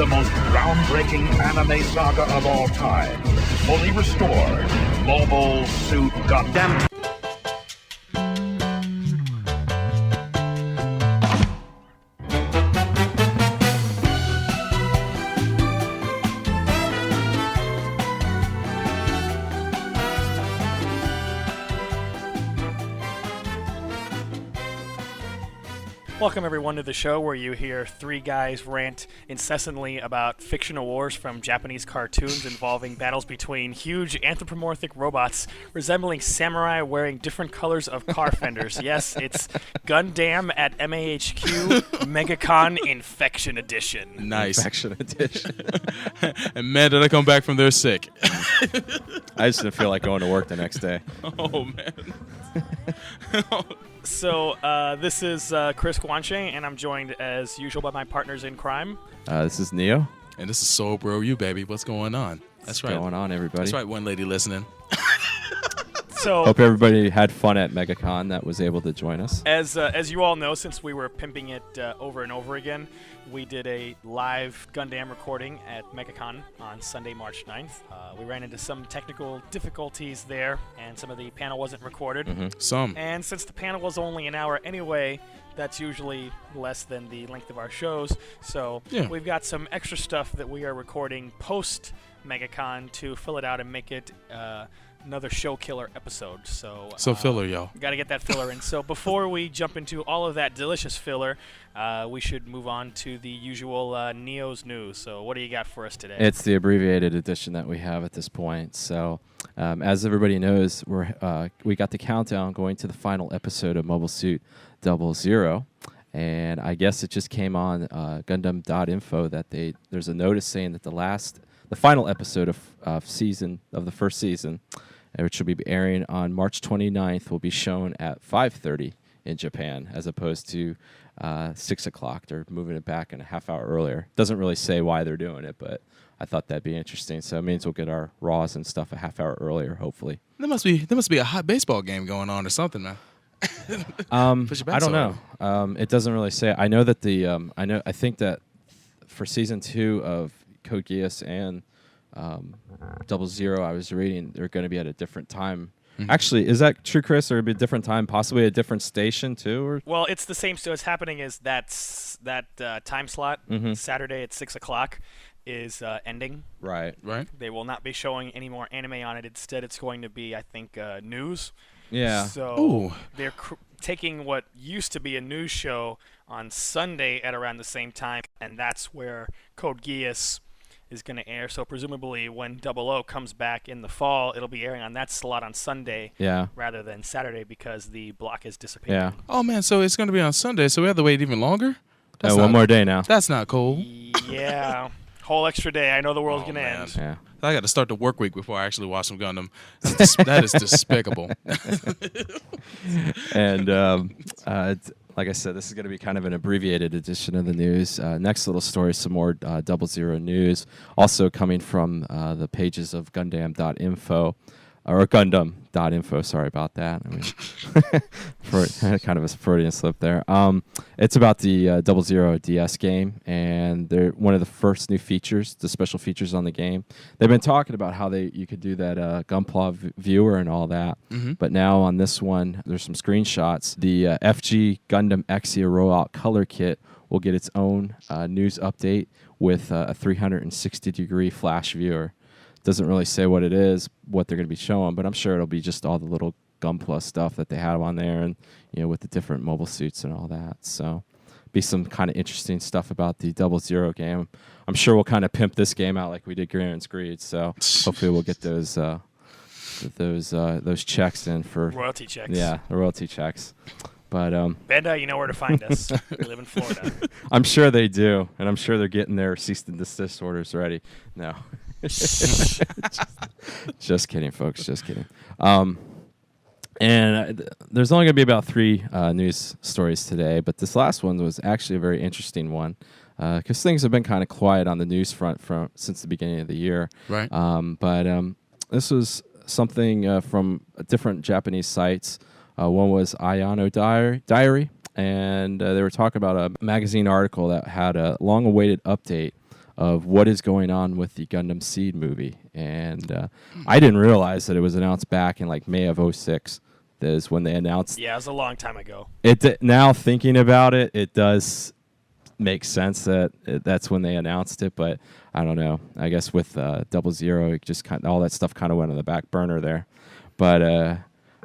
the most groundbreaking anime saga of all time. Fully restored. Mobile Suit Gundam. Welcome everyone to the show where you hear three guys rant incessantly about fictional wars from Japanese cartoons involving battles between huge anthropomorphic robots resembling samurai wearing different colors of car fenders. Yes, it's Gundam at MAHQ Megacon Infection Edition. Nice. Infection Edition. And man, did I come back from there sick. I just didn't feel like going to work the next day. Oh, man. So, this is Chris Guanche, and I'm joined as usual by my partners in crime. This is Neo. And this is Soul Bro You, baby. What's going on? That's right. What's going on, everybody? That's right, one lady listening. So, hope everybody had fun at MegaCon that was able to join us. as you all know, since we were pimping it over and over again, we did a live Gundam recording at Megacon on Sunday, March 9th. We ran into some technical difficulties there, and some of the panel wasn't recorded. Some. And since the panel was only an hour anyway, that's usually less than the length of our shows. So we've got some extra stuff that we are recording post Megacon to fill it out and make it another show killer episode. So filler, y'all. Got to get that filler in. So before we jump into all of that delicious filler, we should move on to the usual Neo's news. So what do you got for us today? It's the abbreviated edition that we have at this point. So as everybody knows, we got the countdown going to the final episode of Mobile Suit 00. And I guess it just came on Gundam.info that there's a notice saying that the final episode of the first season, which will be airing on March 29th, will be shown at 5:30 in Japan, as opposed to 6 o'clock. They're moving it back a half hour earlier. Doesn't really say why they're doing it, but I thought that'd be interesting. So it means we'll get our Raws and stuff a half hour earlier, hopefully. There must be a hot baseball game going on or something, man. I don't know. It doesn't really say. I know that I think that for season 2 of Code Geass and 00, I was reading they're going to be at a different time. Actually, is that true, Chris? Or it'd be a different time, possibly a different station too? Or? Well, it's the same. So what's happening is that time slot, Saturday at 6 o'clock, is ending. Right. They will not be showing any more anime on it. Instead, it's going to be, I think, news. Yeah. So they're taking what used to be a news show on Sunday at around the same time, and that's where Code Geass is going to air. So presumably when 00 comes back in the fall, it'll be airing on that slot on Sunday rather than Saturday because the block is dissipated. Yeah. Oh, man, so it's going to be on Sunday, so we have to wait even longer? One more day now. That's not cool. Yeah. Whole extra day. I know the world's going to end. Yeah. I got to start the work week before I actually watch some Gundam. That is despicable. And like I said, this is going to be kind of an abbreviated edition of the news. Next little story, some more 00 news. Also coming from the pages of Gundam.info. Or Gundam.info, sorry about that. I mean, kind of a Freudian slip there. It's about the 00 DS game, and they're one of the first new features, the special features on the game. They've been talking about how you could do that Gunpla viewer and all that, but now on this one, there's some screenshots. The FG Gundam Exia Rollout Color Kit will get its own news update with a 360-degree flash viewer. Doesn't really say what it is, what they're going to be showing, but I'm sure it'll be just all the little Gunpla stuff that they have on there, and with the different mobile suits and all that. So, be some kind of interesting stuff about the 00 game. I'm sure we'll kind of pimp this game out like we did Gran's Greed. So hopefully we'll get those checks in for royalty checks. Yeah, the royalty checks. But Bandai, you know where to find us. We live in Florida. I'm sure they do, and I'm sure they're getting their cease and desist orders ready. No. Just kidding, folks. Just kidding. And there's only going to be about 3 news stories today, but this last one was actually a very interesting one because things have been kind of quiet on the news front since the beginning of the year. Right. But this was something from different Japanese sites. One was Ayano Diary, and they were talking about a magazine article that had a long-awaited update of what is going on with the Gundam Seed movie. And I didn't realize that it was announced back in like May of '06. That is when they announced. Yeah, it was a long time ago. Now thinking about it, it does make sense that that's when they announced it. But I don't know. I guess with 00, it just all that stuff kind of went on the back burner there. But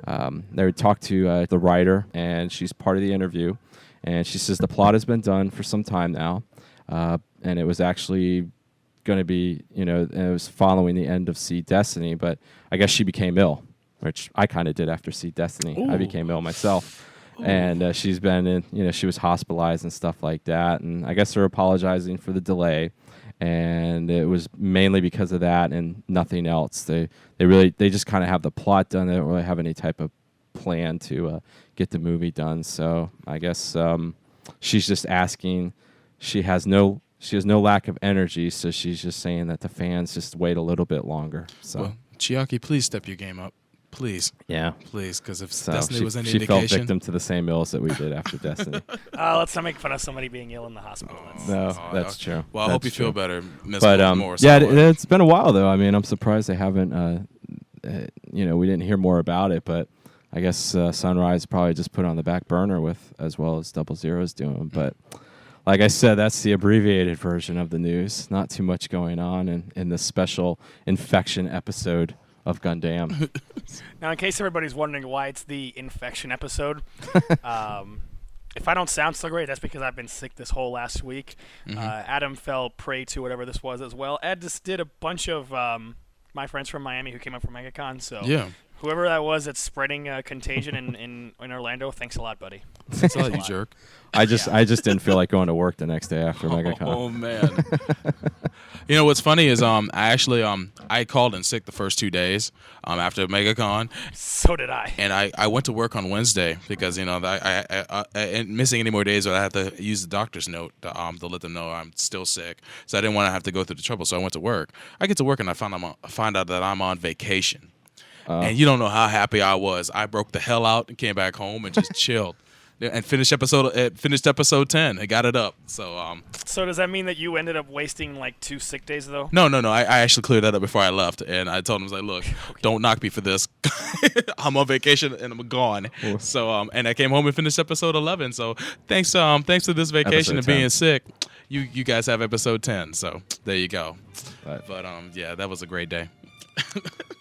they would talk to the writer, and she's part of the interview. And she says the plot has been done for some time now. And it was actually going to be, it was following the end of Seed Destiny, but I guess she became ill, which I kind of did after Seed Destiny. Ooh. I became ill myself. Ooh. And she's been in, she was hospitalized and stuff like that. And I guess they're apologizing for the delay. And it was mainly because of that and nothing else. They just kind of have the plot done. They don't really have any type of plan to get the movie done. So I guess she's just asking. She has no lack of energy, so she's just saying that the fans just wait a little bit longer. So, well, Chiaki, please step your game up, please. Yeah, please, because if Destiny was any she indication, fell victim to the same ills that we did after Destiny. Let's not make fun of somebody being ill in the hospital. That's true. Well, I hope you feel better, Ms. Morris. Yeah, it's been a while though. I mean, I'm surprised they haven't. We didn't hear more about it, but I guess Sunrise probably just put it on the back burner with as well as 00's doing, but. Like I said, that's the abbreviated version of the news. Not too much going on in this special infection episode of Gundam. Now, in case everybody's wondering why it's the infection episode, if I don't sound so great, that's because I've been sick this whole last week. Mm-hmm. Adam fell prey to whatever this was as well. Ed just did a bunch of my friends from Miami who came up from Megacon, so yeah. Whoever that was that's spreading contagion in Orlando, thanks a lot, buddy. Thanks a lot, you jerk. I just didn't feel like going to work the next day after Megacon. Oh man. You know what's funny is I called in sick the first 2 days after Megacon. So did I. And I went to work on Wednesday because I and missing any more days, but I had to use the doctor's note to let them know I'm still sick. So I didn't want to have to go through the trouble. So I went to work. I get to work and I find out that I'm on vacation. And you don't know how happy I was. I broke the hell out and came back home and just chilled. And finished episode 10 and got it up. So So does that mean that you ended up wasting like 2 sick days though? No. I actually cleared that up before I left, and I told him, I was like, look, don't knock me for this. I'm on vacation and I'm gone. Ooh. So and I came home and finished episode 11. So thanks to this vacation and being sick, you guys have episode 10. So there you go. But yeah, that was a great day.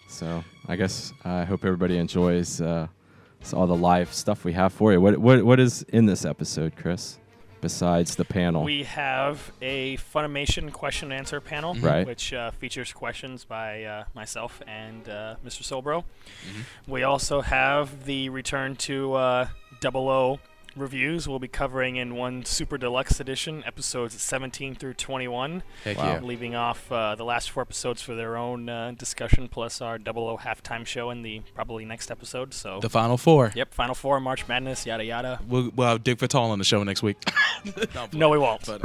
So I guess I hope everybody enjoys all the live stuff we have for you. What is in this episode, Chris, besides the panel? We have a Funimation question and answer panel, right, which features questions by myself and Mr. Solbro. We also have the return to 00 reviews. We'll be covering in one super deluxe edition, episodes 17 through 21. Heck yeah. Leaving off the last 4 episodes for their own discussion, plus our 00 halftime show in the probably next episode. So the Final Four. Yep, Final Four, March Madness, yada yada. We'll have Dick Vitale on the show next week. No, we won't. But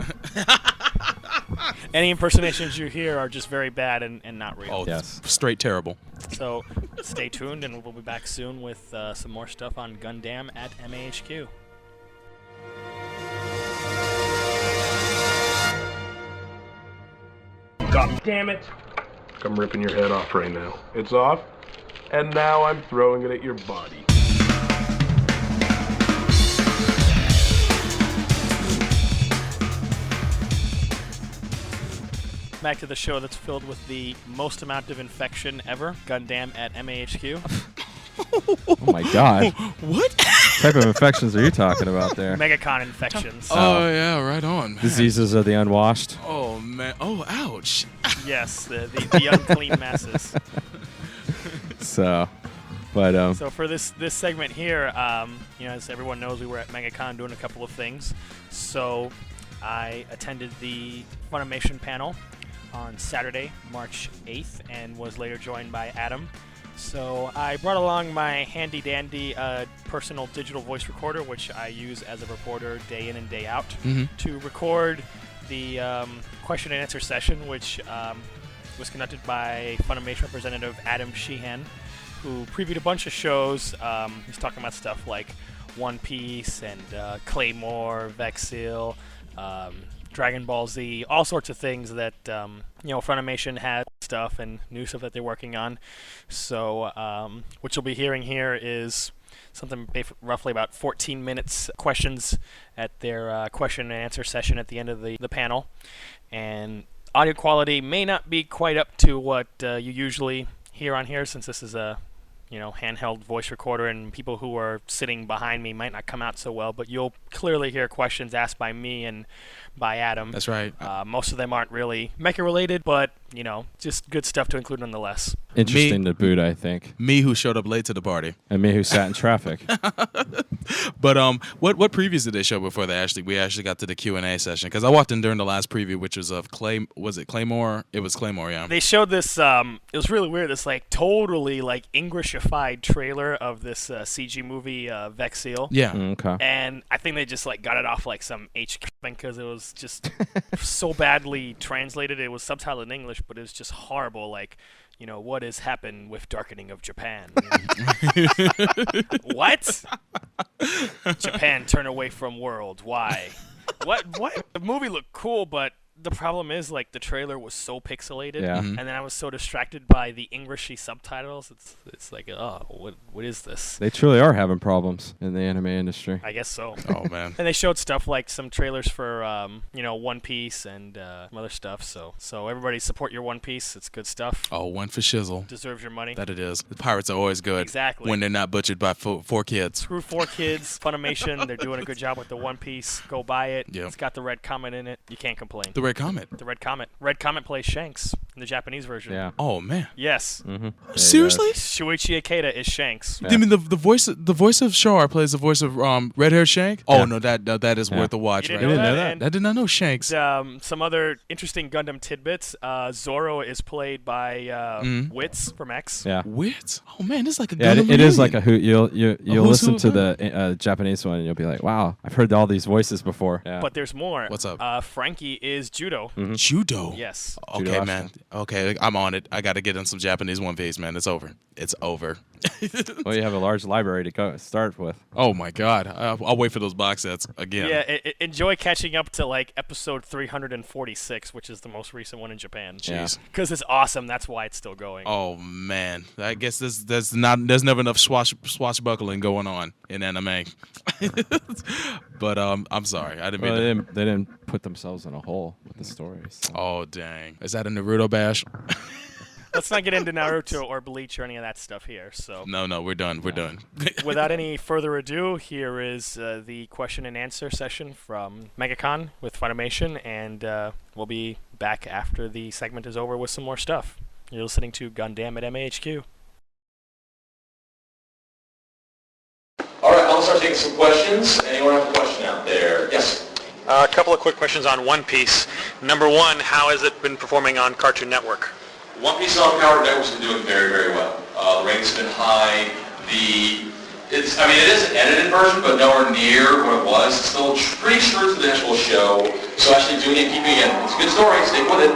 any impersonations you hear are just very bad and not real. Oh, yes. Straight terrible. So stay tuned, and we'll be back soon with some more stuff on Gundam at MAHQ. God damn it! I'm ripping your head off right now. It's off, and now I'm throwing it at your body. Back to the show that's filled with the most amount of infection ever, Gundam at MAHQ. Oh my god. What type of infections are you talking about there? Megacon infections. Oh yeah, right on. Man. Diseases of the unwashed. Oh man. Oh ouch. Yes, the unclean masses. So for this segment here, as everyone knows, we were at Megacon doing a couple of things. So I attended the Funimation panel on Saturday, March 8th, and was later joined by Adam. So I brought along my handy-dandy personal digital voice recorder, which I use as a reporter day in and day out, to record the question and answer session, which was conducted by Funimation representative Adam Sheehan, who previewed a bunch of shows. He's talking about stuff like One Piece and Claymore, Vexil, Dragon Ball Z, all sorts of things that Funimation has stuff and new stuff that they're working on. So what you'll be hearing here is something roughly about 14 minutes questions at their question and answer session at the end of the panel. And audio quality may not be quite up to what you usually hear on here, since this is a handheld voice recorder, and people who are sitting behind me might not come out so well, but you'll clearly hear questions asked by me and by Adam. That's right. Most of them aren't really Mecha related, but just good stuff to include nonetheless. Interesting to boot, I think. Me who showed up late to the party. And me who sat in traffic. But what previews did they show before we actually got to the Q&A session? Because I walked in during the last preview, which was of Claymore? It was Claymore, yeah. They showed this, it was really weird, this totally Englishified trailer of this CG movie, Vexil. Yeah. Okay. And I think they just got it off some HQ thing, because it was just so badly translated. It was subtitled in English, but it was just horrible. What has happened with darkening of Japan? What? Japan turn away from world. Why? What? The movie looked cool, but the problem is the trailer was so pixelated, Yeah. and then I was so distracted by the Englishy subtitles. It's what is this? They truly are having problems in the anime industry. I guess so. Oh, man. And they showed stuff some trailers for One Piece and some other stuff. So everybody support your One Piece. It's good stuff. Oh, one for shizzle. Deserves your money. That it is. The pirates are always good. Exactly. When they're not butchered by four kids. Screw 4Kids, Funimation. They're doing a good job with the One Piece. Go buy it. Yep. It's got the red comet in it. You can't complain. The Red Comet. The Red Comet. Red Comet plays Shanks in the Japanese version. Yeah. Oh, man. Yes. Mm-hmm. Seriously? Shuichi Ikeda is Shanks. You mean the voice of Shar plays the voice of red hair Shank? Oh, no, that is worth a watch. You Right? didn't know that? And I did not know Shanks. some other interesting Gundam tidbits. Zoro is played by Wits from X. Yeah. Wit? Oh, man, this is like a Yeah, Gundam it is reunion. like a hoot. You'll who's listen who to the Japanese one and you'll be like, wow, I've heard all these voices before. Yeah. But there's more. What's up? Frankie is Judo. Judo? Yes. Okay, Judo man. Okay, I'm on it. I got to get in some Japanese One Piece, man. It's over. It's over. Well, you have a large library to start with. Oh, my God. I'll wait for those box sets again. Yeah, enjoy catching up to episode 346, which is the most recent one in Japan. Jeez. Because it's awesome. That's why it's still going. Oh, man. I guess there's never enough swashbuckling going on in anime. But I'm sorry. I didn't mean to. They didn't put themselves in a hole with the stories. So. Oh, dang. Is that a Naruto bash? Let's not get into Naruto or Bleach or any of that stuff here. So No, we're done. We're done. without any further ado, here is the question and answer session from Megacon with Funimation, and we'll be back after the segment is over with some more stuff. You're listening to Gundam at MAHQ. All right, I'll start taking some questions. Anyone have a question out there? Yes. A couple of quick questions on One Piece. Number one, how has it been performing on Cartoon Network? One Piece on Power Network's been doing very, very well. The ratings have been high. It is an edited version, but nowhere near what it was. It's still pretty true to the actual show. So actually doing it, keeping it, it's a good story, stick with it.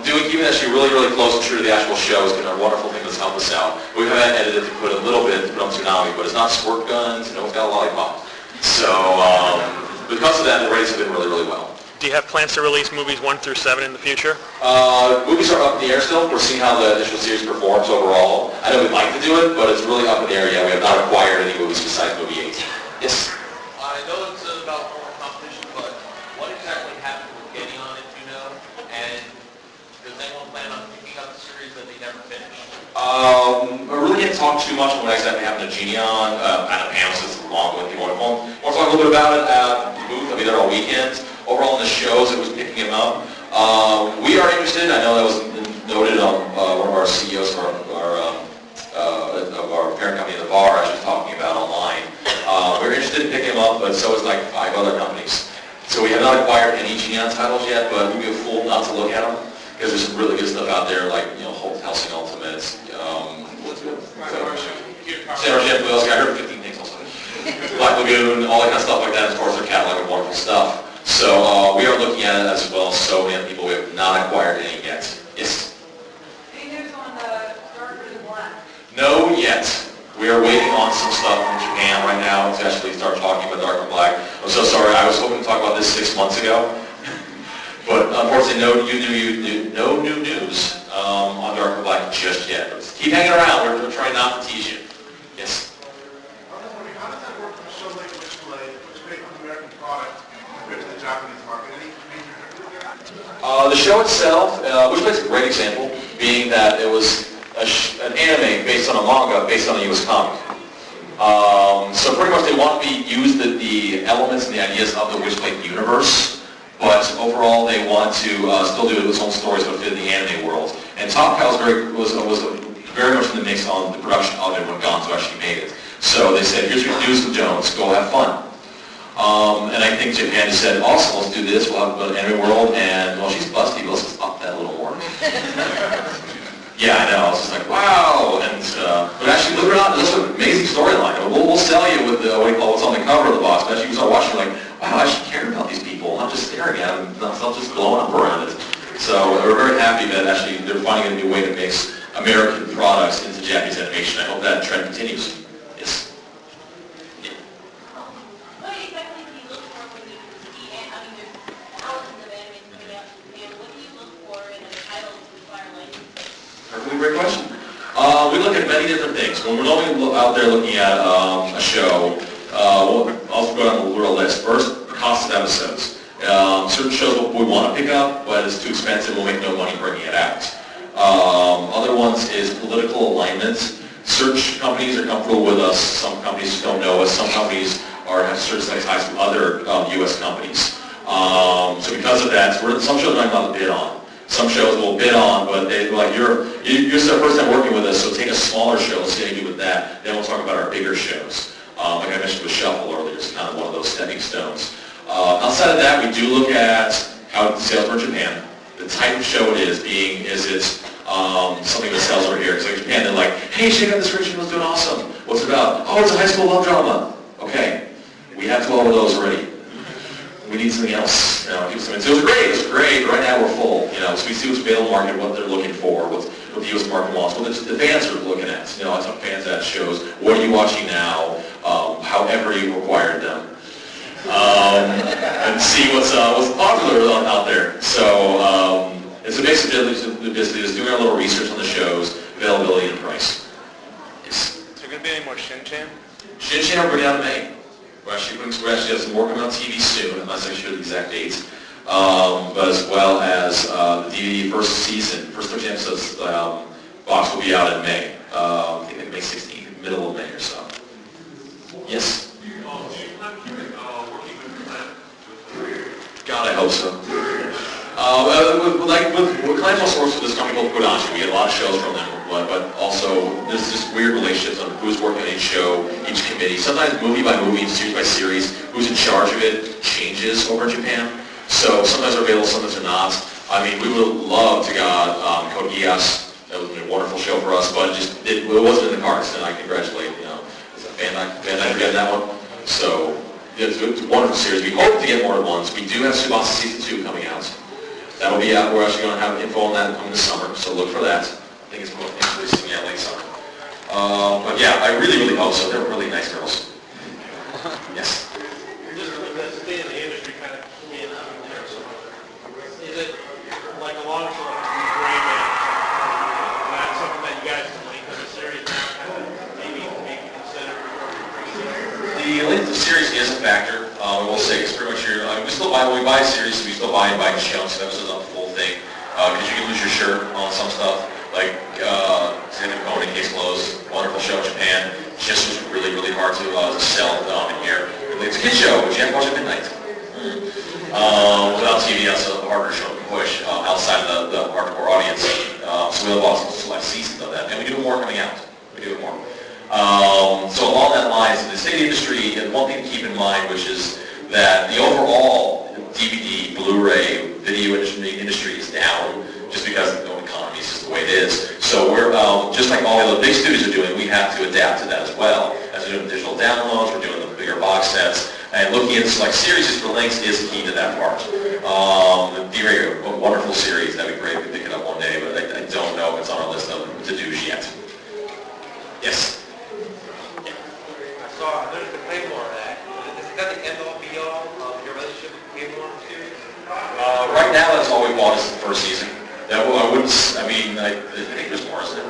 Keeping it actually really, really close and true to the actual show has been a wonderful thing that's helped us out. We've had edited to put a little bit to put on Tsunami, but it's not squirt guns, and no one's got a lollipop. So because of that, the ratings have been really, really well. Do you have plans to release movies 1 through 7 in the future? Movies are up in the air still. We're seeing how the initial series performs overall. I know we'd like to do it, but it's really up in the air yet. We have not acquired any movies besides movie 8. Yes? I know it's about former competition, but what exactly happened with getting on it, do you know? And does anyone plan on picking up the series that they never finished? I really can't talk too much on what exactly happened to Genie on. I don't know, it's long with people. We'll talk a little bit about it at the booth. I'll be there all weekend. Overall in the shows, it was picking him up. We are interested. I know that was noted on one of our CEOs of our parent company, the bar, actually talking about online. We're interested in picking him up, but so is 5 other companies. So we have not acquired any Genion titles yet, but we'd be a fool not to look at them because there's some really good stuff out there, like Helsing Ultimates. Starship, we also got 15 things also. Black Lagoon, all that kind of stuff like that. As far as their catalog of wonderful stuff. So we are looking at it as well. So many people, we have not acquired any yet. Yes. Any news on the Darker Than Black? No yet. We are waiting on some stuff from Japan right now to actually start talking about Dark and Black. I'm so sorry. I was hoping to talk about this 6 months ago. But unfortunately, no new news on Dark and Black just yet. But keep hanging around. We're trying not to tease you. Yes. How does that work from a show like which made an American product compared to the Japanese market? Any major difference there? The show itself, which is a great example, being that it was an anime based on a manga based on a U.S. comic. So pretty much they want to use the elements and the ideas of the Witchblade universe, but overall they want to still do its own stories but fit in the anime world. And Top Cow was very much in the mix on the production of it when Gonzo actually made it. So they said, here's your do's and don'ts, go have fun. And I think Japan just said, awesome, let's do this, we'll have an anime world, and well, she's busty, but let's just up that a little more. Yeah, I know, I was just like, wow, and, but actually, believe it or not, this is an amazing storyline. We'll sell you with what's on the cover of the box, but actually you start watching, like, wow, I actually care about these people, I'm not just staring at them, not just blowing up around it. So we're very happy that actually they're finding a new way to mix American products into Japanese animation. I hope that trend continues. Yes. What exactly do you look for when you see, I mean, there's thousands of animes coming out in Japan. What do you look for in a title to acquire licensing? Perfectly great question. We look at many different things. When we're out there looking at a show, we'll also go down the little list. First, cost of episodes. Certain shows we want to pick up, but it's too expensive, we'll make no money bringing it out. Other ones is political alignment. Certain companies are comfortable with us, some companies just don't know us, some companies have certain ties to other U.S. companies. So because of that, some shows I'm not allowed to bid on. Some shows we'll bid on, but they're like, you're the first time working with us, so take a smaller show, let's see how you do with that. Then we'll talk about our bigger shows. Like I mentioned with Shuffle earlier, it's kind of one of those stepping stones. Outside of that, we do look at how sales are in Japan, the type of show it is it something that sells over here. Because like Japan, they're like, hey, check out this Richard was doing awesome. What's it about? Oh, it's a high school love drama. Okay, we have 12 of those already. We need something else. So it was great. Right now we're full. So we see what's available market, what they're looking for, what the U.S. market wants, what the fans are looking at. I talk fans at shows. What are you watching now? However you acquired them. And see what's popular out there. So it's basically just doing a little research on the shows, availability, and price. Yes. Is there going to be any more Shin-Chan? Shin-Chan we're going out in May. We're actually have some more coming on TV soon, unless I show the exact dates. But as well as the DVD first 13 episodes box will be out in May. I think like May 16th, middle of May or so. Yes. God, I hope so. With Clamshell works with this company called Kodansha. We get a lot of shows from them, but also there's just weird relationships on who's working on each show, each committee. Sometimes movie by movie, series by series, who's in charge of it changes over in Japan. So sometimes they're available, sometimes they're not. I mean, we would love to got Code Geass. That was a wonderful show for us, but it wasn't in the cards, and I congratulate, Bandai getting that one. So it's a wonderful series. We hope to get more at once. We do have Tsubasa Season 2 coming out. That'll be out. We're actually going to have info on that coming this summer, so look for that. I think it's going to be releasing late summer. But yeah, I really hope so. They're really nice girls. Yes? Just stay in the industry kind of being out there. So is it like a long term brain that's something that you guys can link as a series now, kind of maybe consider The length of series is a factor. I will say it's pretty much we still buy, when we buy a series, we still buy in chunks, episodes on the full thing. Because you can lose your shirt on some stuff. Like, Xander Cohen, Case Closed, wonderful show in Japan. Just was really hard to sell in here. It's a kid show, but you have to watch at midnight. Without TV, that's a harder show to push outside of the hardcore audience. So we have lots of select seasons of that. And we do more coming out. We do it more. So along that lines, in the state industry, and one thing to keep in mind, which is that the overall DVD, Blu-ray, video industry is down just because the economy is just the way it is. So we're, just like all the other big studios are doing, we have to adapt to that as well. As we're doing digital downloads, we're doing the bigger box sets, and looking at select series for links is key to that part. D-Ray, a wonderful series, that'd be great if we pick it up one day, but I don't know if it's on our list of to-dos yet. Yes? I saw there's the Claymore Act. Is that the end all be all of your relationship with Claymore series? Right right now, that's all we bought is the first season. That I wouldn't. I mean, I think there's more, isn't it?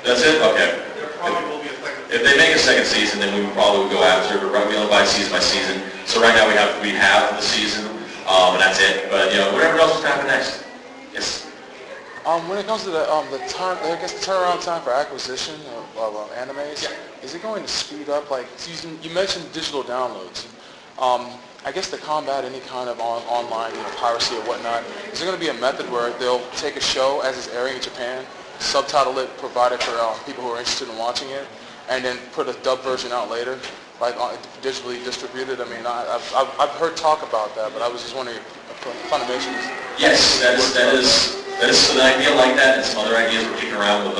That's it. Okay. There probably will be a second. If they make a second season, then we probably would go after it. But right, we only buy season by season. So right now we have the season, and that's it. But whatever else is happening next. Yes. When it comes to the turnaround time for acquisition of animes, is it going to speed up? Like you mentioned digital downloads. I guess to combat any kind of online piracy or whatnot, is there going to be a method where they'll take a show as it's airing in Japan, subtitle it, provide it for people who are interested in watching it, and then put a dub version out later, like digitally distributed? I mean, I've heard talk about that, but I was just wondering if Funimation is... Yes, that is an idea like that, and some other ideas we're kicking around with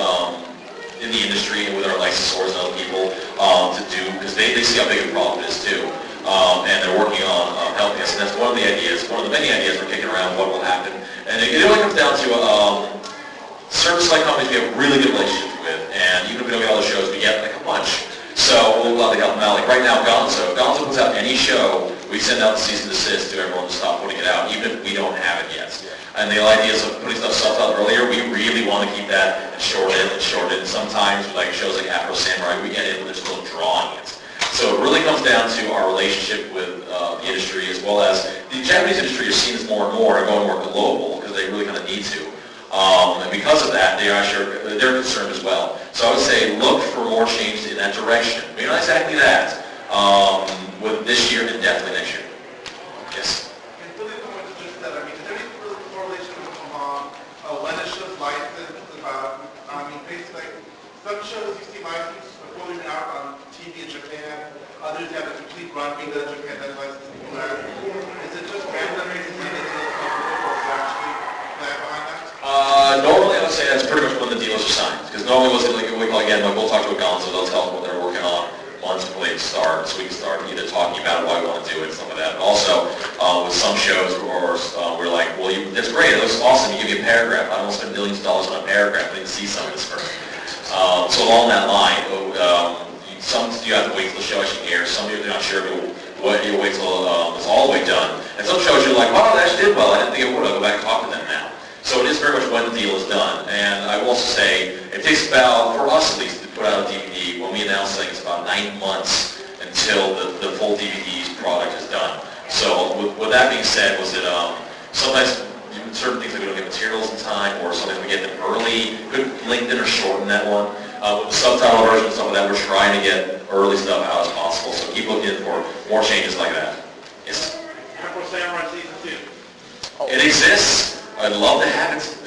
in the industry and with our licensors and other people to do, because they see how big a problem it is too. And they're working on helping us, and that's one of the ideas, one of the many ideas we're kicking around, what will happen. And it really comes down to service-like companies we have really good relationships with, and even if we don't get all the shows, we get like a bunch. So we'll gladly help them out. Like right now, Gonzo puts out any show, we send out the cease and desist to everyone to stop putting it out, even if we don't have it yet. And the ideas of putting stuff out earlier, we really want to keep that and shorten it. And sometimes, like shows like Afro Samurai, we get in when they're still drawing it. So it really comes down to our relationship with the industry, as well as the Japanese industry is seen as more and more and going more global because they really kind of need to. And because of that, they're concerned as well. So I would say look for more change in that direction. Maybe not exactly that with this year and definitely next year. Yes. When a show's licensed, basically, some shows you see licensed before they're out on TV in Japan, others have a complete run being done in Japan, that's licensed in the US. Is it just randomly when they deal with or is there actually plan behind that? Normally I would say that's pretty much when the deals are signed, because normally what's like we'll talk to a Gonzo, they'll tell us what they're working on months before they start, so we can start either talking about why we want to do it and stuff like that. But also, with some shows, we're like, well, that's great, it looks awesome, you give me a paragraph. I don't want to spend millions of dollars on a paragraph, I need to see some of this first. So along that line, some you have to wait till the show actually airs, some you're not sure what you wait till it's all the way done. And some shows you're like, wow, that actually did well, I didn't think it would, I'll go back and talk to them now. So it is very much when the deal is done. And I will also say, it takes about, for us at least, to put out a DVD, when we announce things, it's about 9 months until the full DVD product is done. So with that being said, was it sometimes certain things like we don't get materials in time, or sometimes we get them early, could lengthen or shorten that one. With the subtitle version and stuff like that, we're trying to get early stuff out as possible. So keep looking for more changes like that. Yes? Afro Samurai Season 2. It exists. I'd love to have it.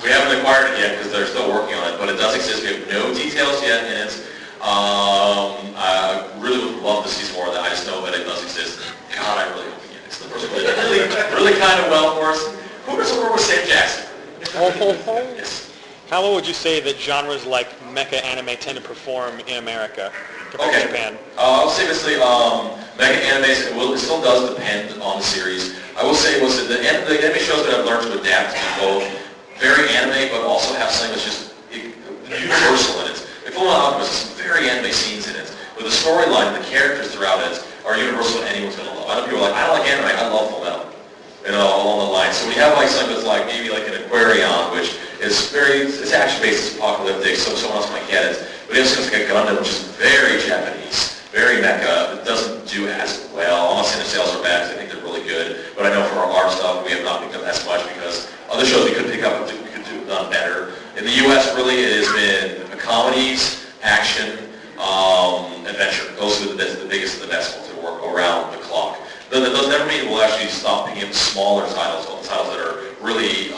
We haven't acquired it yet because they're still working on it, but it does exist. We have no details yet in it. I really would love to see some more of that. I just know that it does exist. God, I really hope we get it. It's the first one that really kind of well for us. Who does work with Sam Jackson? Yes. How would you say that genres like mecha anime tend to perform in America compared to Japan? I'll say basically mecha anime, it still does depend on the series. I will say the anime shows that I've learned to adapt to both very anime, but also have something that's just universal in it. Like Full Metal Alchemist has some very anime scenes in it, but the storyline and the characters throughout it are universal and anyone's going to love. I know people are like, I don't like anime, I love Full Metal. Along the line. So we have like something that's like maybe like an Aquarion, which is it's action-based, it's apocalyptic, so someone else might get it. But it's just like a Gundam, which is very Japanese, very mecha. It doesn't do as well. I'm not saying the sales are bad, because I think they're really good. But I know for our stuff, we have not picked up as much because other shows we could pick up, we could do done better. In the U.S., really, it has been comedies, action, adventure. Those are the biggest and the best ones that work around the clock. That doesn't never mean we'll actually stop picking up smaller titles, titles that are really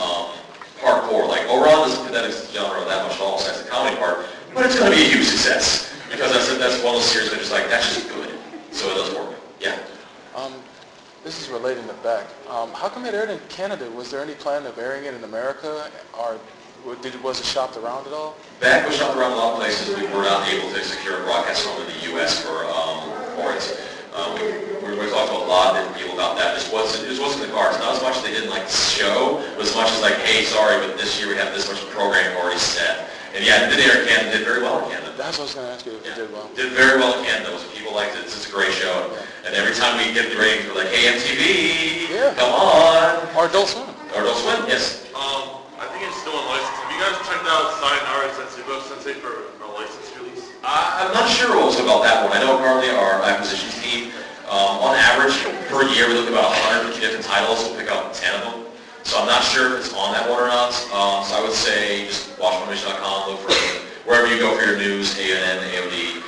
hardcore. Like Oran doesn't fit that genre that much at all, besides the comedy part, but it's going to be a huge success because that's one of those series that just like that's just good. So it does work. Yeah. This is relating to Beck. How come it aired in Canada? Was there any plan of airing it in America, or was it shopped around at all? Beck was shopped around a lot of places. We were not able to secure a broadcast home in the U.S. for it. We talked to a lot of different people about that. It just wasn't in the cards. Not as much as they didn't like the show, but as much as like, hey, sorry, but this year we have this much programming already set. And yeah, it did air in Canada, did very well in Canada. That's what I was going to ask you if it did well. Did very well in Canada. People liked it. It's a great show. And every time we get the ratings, we're like, hey, MTV, Yeah. Come on. Or Adult Swim. Or Adult Swim, yes. I think it's still unlicensed. Have you guys checked out Sayonara Sensibo Sensei for a licensed release? I'm not sure also about that one. I know currently our acquisitions team, on average, per year, we look at about 150 different titles. We'll pick out 10 of them. So I'm not sure if it's on that one or not. So I would say just watch Funimation.com, look for wherever you go for your news, ANN, AOD,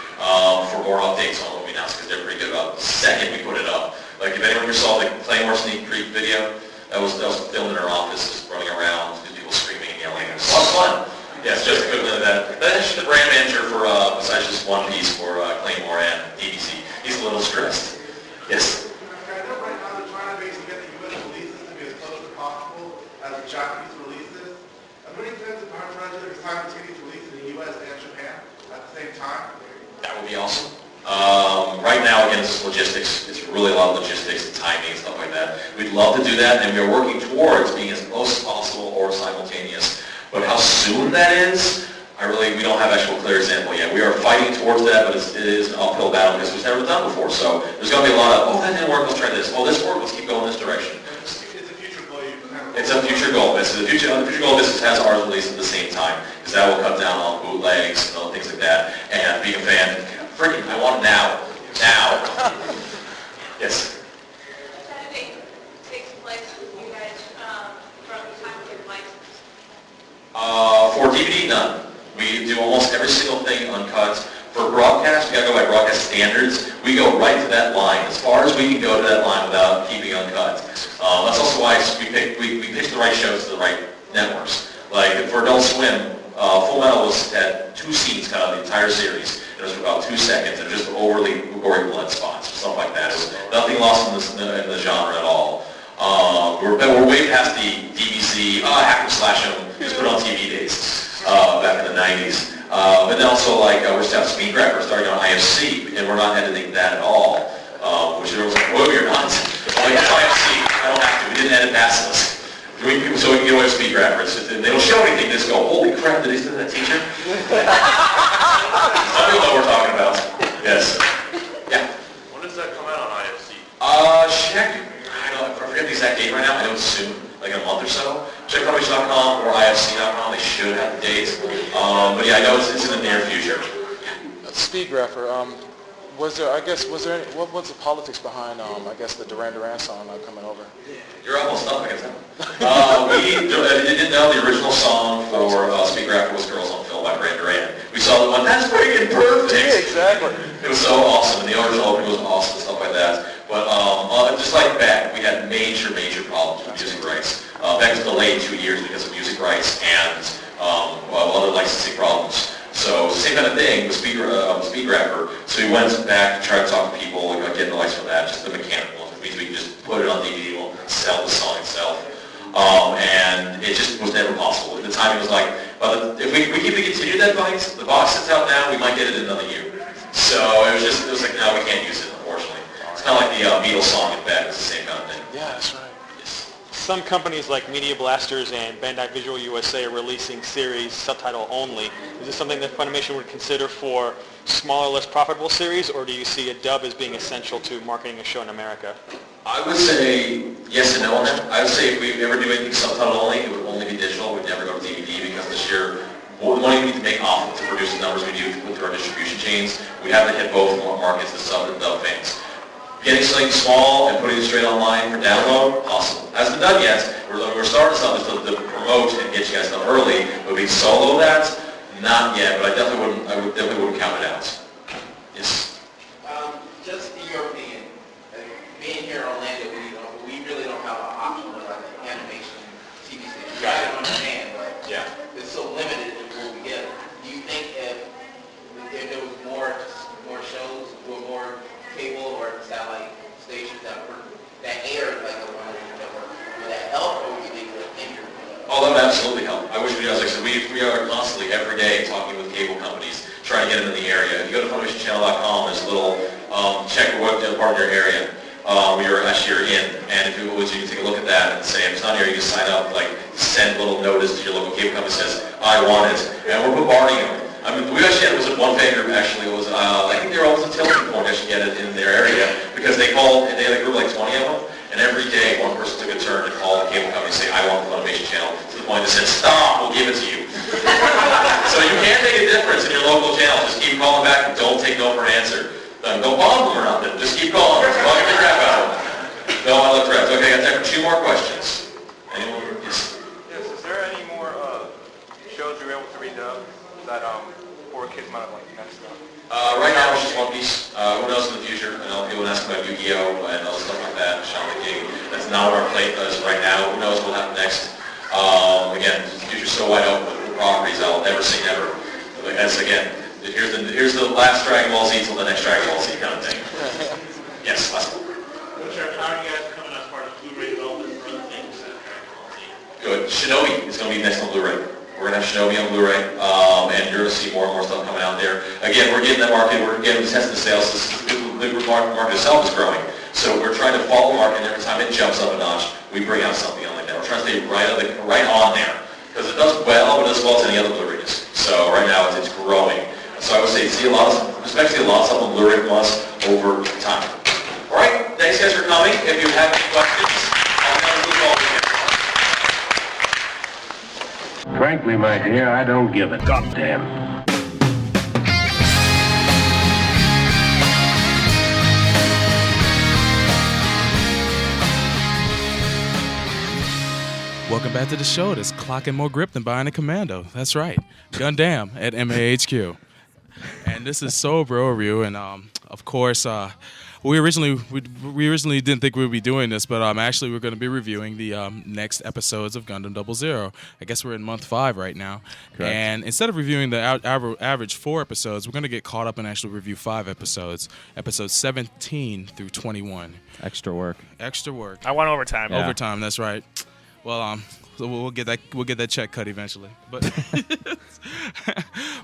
for more updates on what we announced, because they're pretty good about the second we put it up. Like if anyone ever saw the Claymore sneak peek video, that was filmed in our office, just running around, people screaming and yelling. It was a lot of fun. Yeah, it's just equivalent of that. That's actually the brand manager for, besides just One Piece for Claymore and DBC. He's a little stressed. Yes? I know right now they're trying to basically get the U.S. releases to be as close as possible as the Japanese releases. Are there any plans of trying to do a simultaneous release in the U.S. and Japan at the same time? That would be awesome. Right now, again, this is logistics. It's really a lot of logistics and timing and stuff like that. We'd love to do that, and we're working towards being as close as possible or simultaneous. But how soon that is, we don't have actual clear example yet. We are fighting towards that, but it is an uphill battle because we've never done before. So there's going to be a lot of, oh, that didn't work, let's try this. Oh, this worked, let's keep going this direction. It's a future goal. It's a future goal. The future goal of this has ours released at the same time, because that will cut down on bootlegs and other things like that. And being a fan, freaking, I want it now. Now. Yes. Saturday takes place with you guys from the time of your license. For DVD, none. We do almost every single thing uncut. For broadcast, we gotta go by broadcast standards. We go right to that line, as far as we can go to that line without keeping uncut. That's also why we pitch the right shows to the right networks. Like for Adult Swim, Full Metal had 2 scenes cut out of the entire series. It was for about 2 seconds, and just overly gory blood spots, stuff like that. It was nothing lost in the genre at all. We're way past the DBC, hack and slash them, just put on TV days back in the 90s. But then also we're just have Speed Grapper starting on IFC, and we're not editing that at all. Which everyone's like, whoa, you're not. Well, it's IFC. I don't have to. We didn't edit past this. So we can get away with Speed Grapper. They don't show anything. They just go, holy crap, did he send that teacher? Some people know what we're talking about. Yes. Yeah. When does that come out on IFC? Check. I forget the exact date right now. I know it's soon, like in a month or so. Check Funimation.com or IFC.com. They should have the dates. But yeah, I know it's in the near future. Speed Grapher, what was the politics behind, the Duran Duran song coming over? You're almost up, I guess. We didn't know the original song for Speed Grapher was Girls on Film by Duran Duran. We saw the one, that's freaking perfect! Yeah, exactly. It was so awesome, and the original opening was awesome and stuff like that. But just like Beck, we had major problems with music rights. Beck was delayed 2 years because of music rights and other licensing problems. So same kind of thing with Speed Grapper. So we went back to try to talk to people about getting the license for that, just the mechanical one, which means we can just put it on DVD, we'll sell the song itself. And it just was never possible. The timing was like, if we continue that fight, the box that's out now, we might get it in another year. So it was like, no, we can't use it, unfortunately. It's kind of like the Beatles song in Beck, it's the same kind of thing. Yeah, that's right. Some companies like Media Blasters and Bandai Visual USA are releasing series subtitle only. Is this something that Funimation would consider for smaller, less profitable series, or do you see a dub as being essential to marketing a show in America? I would say yes and no on that. I would say if we ever do anything subtitle only, it would only be digital. We'd never go to DVD because the sheer money we need to make off to produce the numbers we do with our distribution chains. We have to hit both markets, the sub and dub fans. Getting something small and putting it straight online for download, possible. Hasn't been done yet. We're starting something to promote and get you guys stuff early, but we solo that, not yet. But I definitely wouldn't count it out. Yes. Just in your opinion, being here in Orlando, we really don't have an option of like an animation TV station. I don't understand, but yeah, it's so limited in what we get. Do you think if there was more shows or more cable or satellite stations that aired like the one network, would that help or would you think it would hinder? Oh, that would absolutely help. I wish we could. Like I said, we are constantly, every day, talking with cable companies, trying to get them in the area. If you go to FunimationChannel.com, there's a little check what part of your area you're in, and if it was, you can take a look at that and say, if it's not here, you can sign up, send a little notice to your local cable company that says, I want it, and we're bombarding them. I mean, we actually had, one fan group actually I think they were almost a tilting point actually get it in their area, because they had a group like 20 of them, And every day, one person took a turn to call the cable company and say, I want the Funimation channel, to the point that said, stop, we'll give it to you. So you can make a difference in your local channel. Just keep calling back and don't take no for an answer. Don't bomb them or nothing. Just keep calling. Just bugging the crap out of them. No, I love threats. Okay, I got time for 2 more questions. Anyone? Yes. Yes, is there any more shows you're able to redub that poor kids might have like messed up? Right now it's just One Piece. Who knows in the future? I know people ask about Yu-Gi-Oh! And other stuff like that, Shaman King. That's not on our plate as right now. Who knows what will happen next? Again, the future's so wide open with properties I'll never say never. As again, here's the last Dragon Ball Z till the next Dragon Ball Z kind of thing. Yes, last one. How are you guys coming as part of Blu-ray development for other things at Dragon Ball Z? Good. Shinobi is going to be next on Blu-ray. We're going to have Shinobi on Blu-ray, and you're going to see more and more stuff coming out there. Again, we're getting that market. We're getting testing the sales. The market itself is growing. So we're trying to follow the market, and every time it jumps up a notch, we bring out something like that. We're trying to stay right on there. Because it does well, but it does well as any other Blu-ray disc. So right now it's growing. So I would say see a lot of stuff on Blu-ray from us over time. All right, thanks guys for coming. If you have any questions, I'll come to the call again. Frankly, my dear, I don't give a goddamn. Welcome back to the show that's clocking more grip than buying a commando. That's right, Gundam at MAHQ. And this is Soul Bro Review, and of course, we originally didn't think we would be doing this, but actually we're going to be reviewing the next episodes of Gundam 00. I guess we're in month 5 right now. Correct. And instead of reviewing the average 4 episodes, we're going to get caught up and actually review 5 episodes, episodes 17 through 21. Extra work. Extra work. I want overtime. Yeah. Overtime, that's right. Well, so we'll get that check cut eventually. But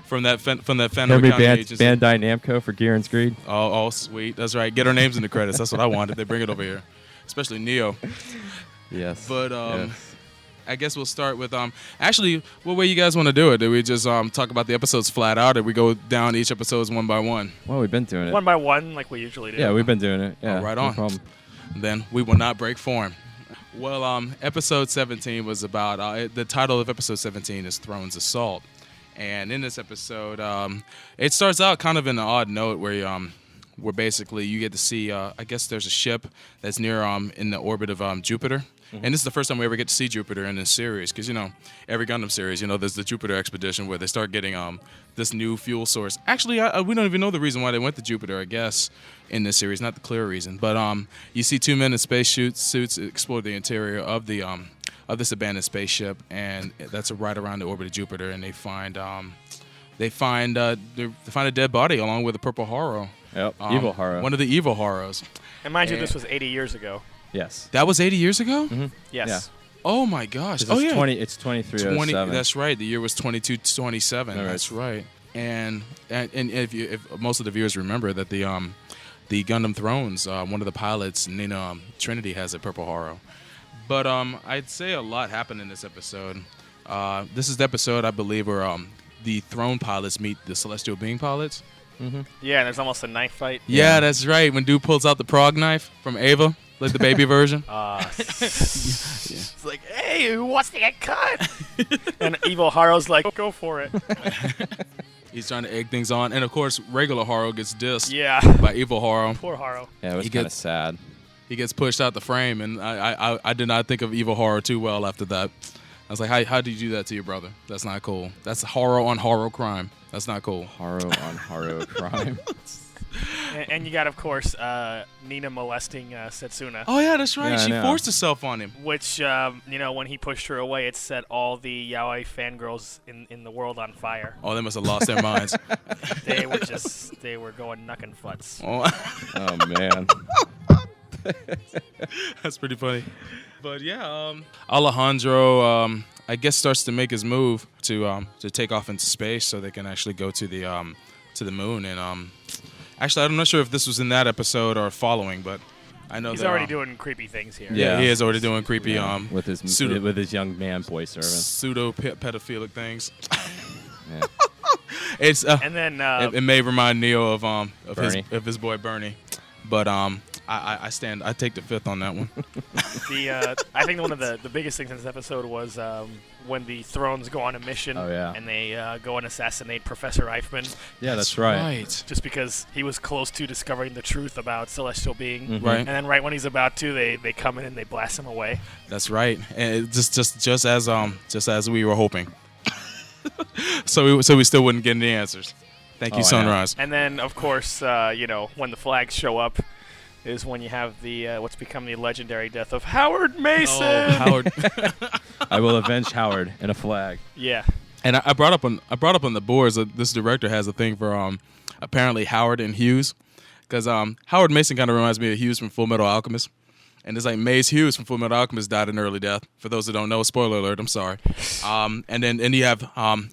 from that Funimation agency. Bandai Namco for Gear and Screed. Oh, sweet. That's right. Get our names in the credits. That's what I wanted. They bring it over here, especially Neo. Yes. But yes. I guess we'll start with actually, what way you guys want to do it? Do we just talk about the episodes flat out, or we go down each episodes one by one? Well, we've been doing it. One by one, like we usually do. Yeah, we've been doing it. Yeah, right no on. problem. Then we will not break form. Well, episode 17 was about, the title of episode 17 is Throne's Assault. And in this episode, it starts out kind of in an odd note where basically you get to see, I guess there's a ship that's near in the orbit of Jupiter. Mm-hmm. And this is the first time we ever get to see Jupiter in this series, because, every Gundam series, there's the Jupiter expedition where they start getting this new fuel source. Actually, we don't even know the reason why they went to Jupiter, I guess, in this series, not the clear reason. But you see 2 men in space suits explore the interior of this abandoned spaceship, and that's right around the orbit of Jupiter, and they find a dead body along with a purple Haro. Yep, evil Haro. One of the evil Haros. And mind you, this was 80 years ago. Yes. That was 80 years ago? Mm-hmm. Yes. Yeah. Oh my gosh. It's Oh yeah. it's 2307. That's right. The year was 2227. All right. That's right. And if most of the viewers remember that the Gundam Thrones, one of the pilots, Nina Trinity, has a purple Haro. But I'd say a lot happened in this episode. This is the episode, I believe, where the Throne pilots meet the Celestial Being pilots. Mm-hmm. Yeah, and there's almost a knife fight. Yeah, that's right. When dude pulls out the prog knife from Ava, like the baby version. It's like, hey, who wants to get cut? And evil Haro's like, go for it. He's trying to egg things on, and of course, regular Haro gets dissed. Yeah. By evil Haro. Poor Haro. Yeah, it was kind of sad. He gets pushed out the frame, and I did not think of evil Haro too well after that. I was like, how did you do that to your brother? That's not cool. That's Haro on Haro crime. That's not cool. Haro on Haro crime. And you got, of course, Nina molesting Setsuna. Oh, yeah, that's right. Yeah, she forced herself on him. Which, when he pushed her away, it set all the yaoi fangirls in the world on fire. Oh, they must have lost their minds. They were going knuckin' futz. Oh man. That's pretty funny. But yeah, Alejandro, I guess, starts to make his move to take off into space so they can actually go to the moon. And actually, I'm not sure if this was in that episode or following, but I know he's already doing creepy things here. Yeah, he is already doing creepy with his young man boy servant. Pseudo pedophilic things. Yeah. And then it may remind Neo of his boy Bernie, but I take the fifth on that one. I think one of the biggest things in this episode was when the Thrones go on a mission. Oh, yeah. And they go and assassinate Professor Eichmann. Yeah, that's right. Just because he was close to discovering the truth about celestial being. Mm-hmm. Right. And then right when he's about to, they come in and they blast him away. That's right. And just as we were hoping. so we still wouldn't get any answers. Thank you, Sunrise. And then, of course, when the flags show up, is when you have the what's become the legendary death of Howard Mason. Oh, Howard. I will avenge Howard in a flag. Yeah. And I brought up on the boards that this director has a thing for apparently Howard and Hughes, because Howard Mason kind of reminds me of Hughes from Full Metal Alchemist. And it's like Maze Hughes from Full Metal Alchemist died an early death. For those that don't know, spoiler alert, I'm sorry. And you have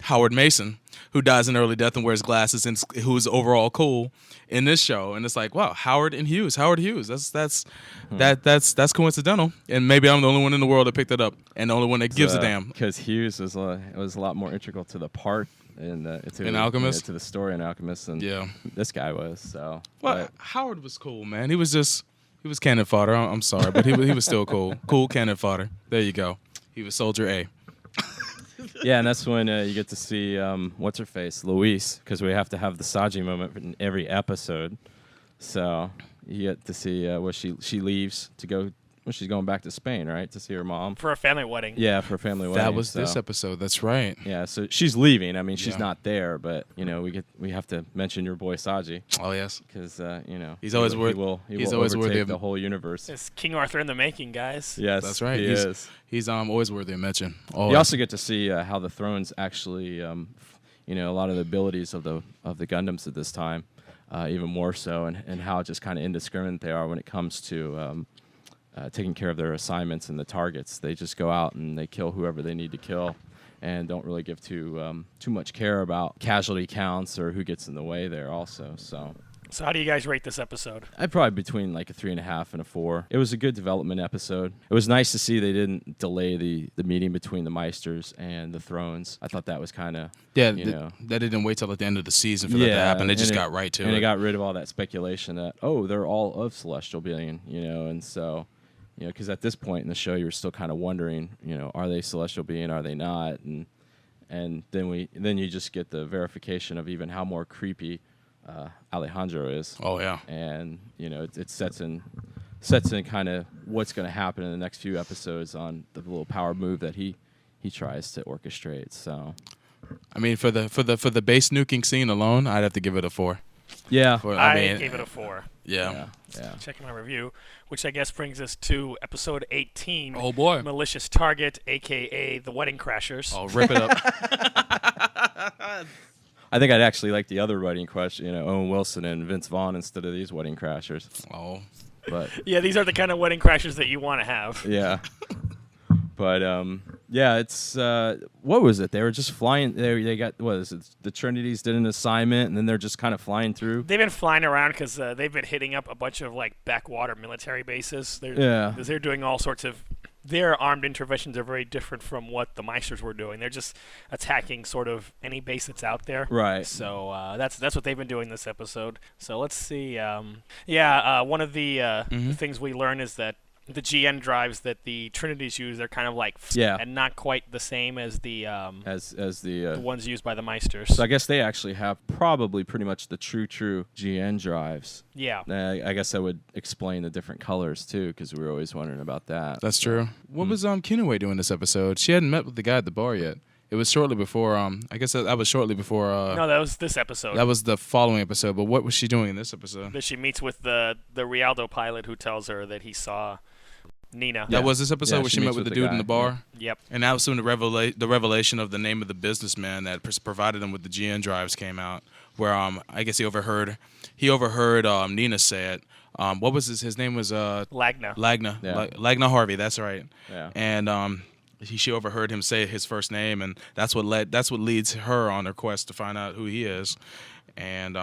Howard Mason, who dies an early death and wears glasses and who's overall cool in this show. And it's like, wow, Howard Hughes. That's coincidental. And maybe I'm the only one in the world that picked it up and the only one that gives a damn. Because Hughes was a lot more integral to the part in Alchemist, to the story in Alchemist than this guy was. So, well, Howard was cool, man. He was cannon fodder. I'm sorry, but he was still cool. Cool cannon fodder. There you go. He was Soldier A. Yeah, and that's when you get to see what's her face, Luis, because we have to have the Saji moment in every episode. So you get to see where she leaves to go. Well, she's going back to Spain, right, to see her mom For a family wedding. Yeah, for a family wedding. That was this episode. That's right. Yeah, so she's leaving. I mean, she's not there, but we have to mention your boy Saji. Oh yes, because he's always worth. He's always worthy of the whole universe. It's King Arthur in the making, guys. Yes, that's right. He is. He's always worthy of mention. You also get to see how the Thrones actually, a lot of the abilities of the Gundams at this time, even more so, and how just kind of indiscriminate they are when it comes to. Taking care of their assignments and the targets. They just go out and they kill whoever they need to kill and don't really give too much care about casualty counts or who gets in the way there also. So how do you guys rate this episode? I'd probably between like a 3.5 and a 4. It was a good development episode. It was nice to see they didn't delay the meeting between the Meisters and the Thrones. I thought that was kind of that didn't wait till at the end of the season for that to happen. They just got right to it. And it got rid of all that speculation that they're all of Celestial Being, and so. Because at this point in the show, you're still kind of wondering, are they Celestial Being, are they not? And then you just get the verification of even how more creepy Alejandro is. Oh yeah. And it sets in kind of what's going to happen in the next few episodes on the little power move that he tries to orchestrate. So, I mean, for the base nuking scene alone, I'd have to give it a 4. Yeah, I gave it a 4. Yeah. Checking my review, which I guess brings us to episode 18. Oh boy, Malicious Target, aka the Wedding Crashers. Oh, rip it up. I think I'd actually like the other Wedding Crash, Owen Wilson and Vince Vaughn instead of these Wedding Crashers. Oh, but yeah, these are the kind of Wedding Crashers that you want to have. Yeah. But it's what was it? They were just flying. They got the Trinities did an assignment, and then they're just kind of flying through. They've been flying around because they've been hitting up a bunch of like backwater military bases. They're doing all sorts of. Their armed interventions are very different from what the Meisters were doing. They're just attacking sort of any base that's out there. Right. So that's what they've been doing this episode. So let's see. One of the things we learn is that the GN drives that the Trinities use, they're kind of like and not quite the same as the as the ones used by the Meisters. So I guess they actually have probably pretty much the true GN drives. Yeah. I guess that would explain the different colors too, because we were always wondering about that. That's true. What was Kinue doing this episode? She hadn't met with the guy at the bar yet. It was shortly before. I guess that was shortly before. No, that was this episode. That was the following episode. But what was she doing in this episode? That she meets with the Rialdo pilot who tells her that he saw Nina. That was this episode where she met with the dude in the bar? Yep. And that was when the revelation of the name of the businessman that provided him with the GN drives came out, where I guess he overheard Nina say it. What was his name was Lagna. Yeah. Lagna Harvey, that's right. Yeah. And she overheard him say his first name, and that's what leads her on her quest to find out who he is. And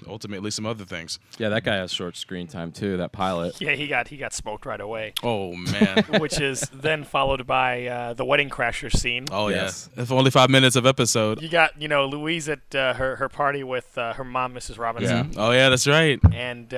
ultimately some other things. Yeah, that guy has short screen time too. That pilot. Yeah, he got smoked right away. Oh man! Which is then followed by the Wedding Crasher scene. Oh yes, it's only 5 minutes of episode. You got Louise at her party with her mom, Mrs. Robinson. Yeah. Oh yeah, that's right. And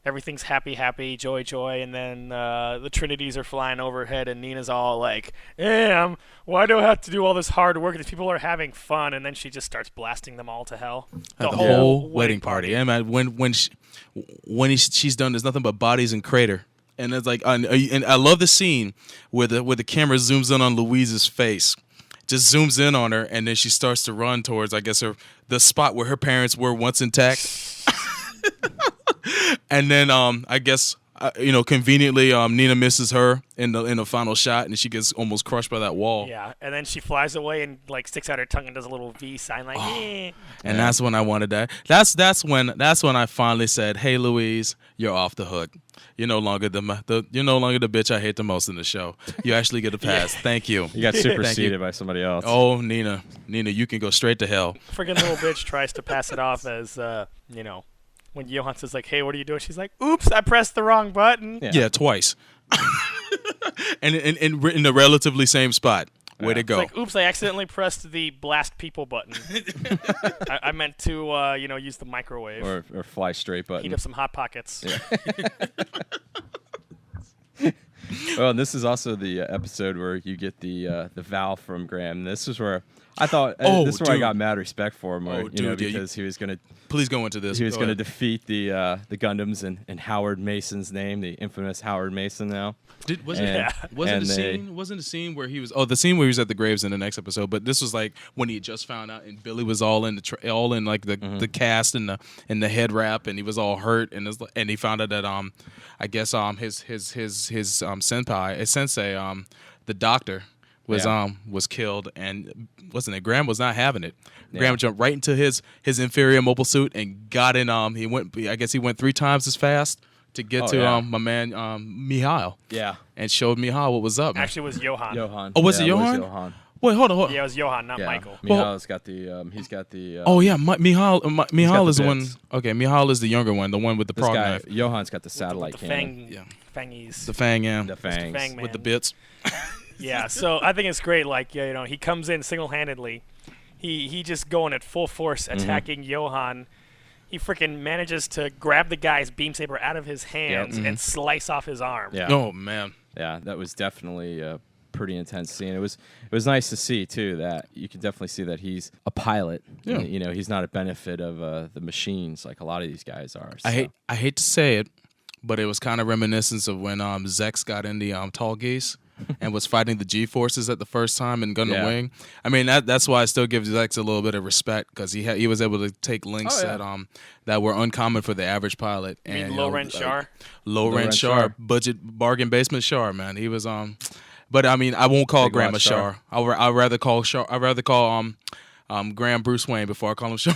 everything's happy, joy, and then the Trinities are flying overhead, and Nina's all like, why do I have to do all this hard work? These people are having fun, and then she just starts blasting them all to hell. The whole wedding party. Yeah, man. When she's done, there's nothing but bodies and crater. And it's like, and I love the scene where the camera zooms in on Louise's face, just zooms in on her, and then she starts to run towards, I guess, the spot where her parents were once intact. And then, I guess, conveniently, Nina misses her in the final shot, and she gets almost crushed by that wall. Yeah, and then she flies away and like sticks out her tongue and does a little V sign, like. Eh. And that's when I wanted that. That's when I finally said, "Hey, Louise, you're off the hook. You're no longer the bitch I hate the most in the show. You actually get a pass. Thank you." You got superseded by somebody else. Oh, Nina, you can go straight to hell. Friggin' little bitch tries to pass it off as when Johan says like, "Hey, what are you doing?" She's like, "Oops, I pressed the wrong button." Yeah, twice. and in the relatively same spot. Way to go. It's like, oops, I accidentally pressed the blast people button. I meant to, use the microwave. Or fly straight button. Heat up some Hot Pockets. Yeah. Well, and this is also the episode where you get the vow from Graham. This is where I thought this is where I got mad respect for him, because he was going to. Please go into this. He was going to defeat the Gundams in Howard Mason's name, the infamous Howard Mason. Now, wasn't the scene where he was? Oh, the scene where he was at the graves in the next episode. But this was like when he had just found out, and Billy was all in the cast and the head wrap, and he was all hurt, and he found out that I guess his senpai, his sensei, the doctor was killed, and wasn't it? Graham was not having it. Yeah. Graham jumped right into his inferior mobile suit and got in. He went 3 times as fast to get to my man Mihail. Yeah, and showed Mihail what was up. Man. Actually, it was Johan. Oh, was it Johan? Wait, hold on. Yeah, it was Johan, not Michael. Mihail's got the. He's got the. Mihail is the one. Okay, Mihail is the younger one, the one with the prog knife. Johan's got the satellite cannon. Fangies. The fang, yeah. The fangs. Fang with the bits. Yeah, so I think it's great. Like, he comes in single-handedly. He just going at full force attacking Johan. He freaking manages to grab the guy's beam saber out of his hands and slice off his arm. Yeah. Oh man. Yeah, that was definitely a pretty intense scene. It was nice to see too that you can definitely see that he's a pilot. Yeah. He's not a benefit of the machines like a lot of these guys are. So. I hate to say it, but it was kind of reminiscent of when Zex got in the Tall Geese. And was fighting the G-forces at the first time in Gundam Wing. I mean, that's why I still give Zex a little bit of respect, because he was able to take links that were uncommon for the average pilot. You mean Low-Rent Char? Low-Rent Char, budget bargain basement Char, man. He was but I mean, I won't call Graham a Char. I'd rather call Graham Bruce Wayne before I call him Char.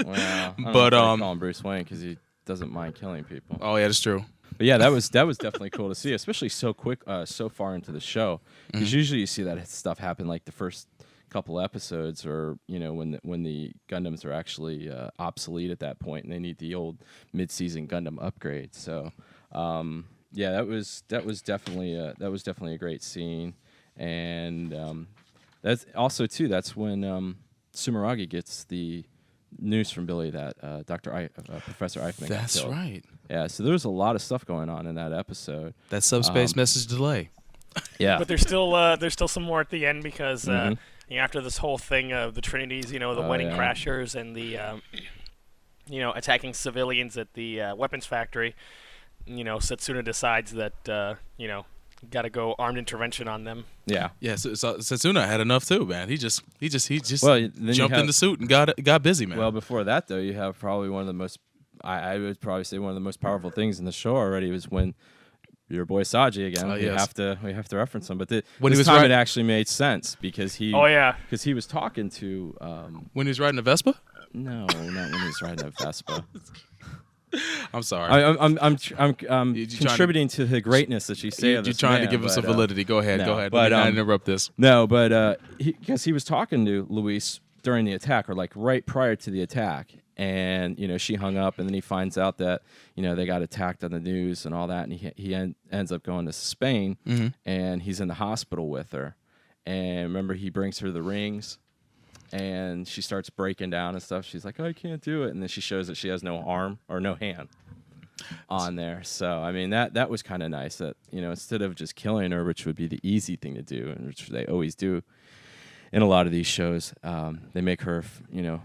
Well, I call him Bruce Wayne because he doesn't mind killing people. Oh yeah, that's true. But yeah, that was definitely cool to see, especially so quick, so far into the show. Because usually you see that stuff happen like the first couple episodes, or when the Gundams are actually obsolete at that point, and they need the old mid-season Gundam upgrade. So that was definitely a great scene, and that's also too. That's when Sumeragi gets the news from Billy that Professor Eichmann got killed. Right. Yeah, so there was a lot of stuff going on in that episode. That subspace message delay. Yeah. But there's still some more at the end, because after this whole thing of the Trinities, the wedding crashers and the attacking civilians at the weapons factory, Setsuna decides that got to go armed intervention on them. Yeah. Yeah, so Setsuna had enough too, man. He just jumped in the suit and got busy, man. Well, before that though, you have probably one of the most, I would probably say one of the most powerful things in the show already was when your boy Saji again. We have to reference him, but when this time it actually made sense because he was talking to when he was riding a Vespa. No, not when he was riding a Vespa. I'm sorry. I'm contributing to the greatness that you say. You're trying to give him some validity. Go ahead. No, go ahead. But, Let me not interrupt this. No, but because he was talking to Luis during the attack, or like right prior to the attack, and she hung up, and then he finds out that they got attacked on the news and all that, and he ends up going to Spain, and he's in the hospital with her, and remember he brings her the rings. And she starts breaking down and stuff. She's like, "Oh, I can't do it." And then she shows that she has no arm or no hand. on there. So I mean that was kind of nice that instead of just killing her, which would be the easy thing to do, and which they always do in a lot of these shows, they make her,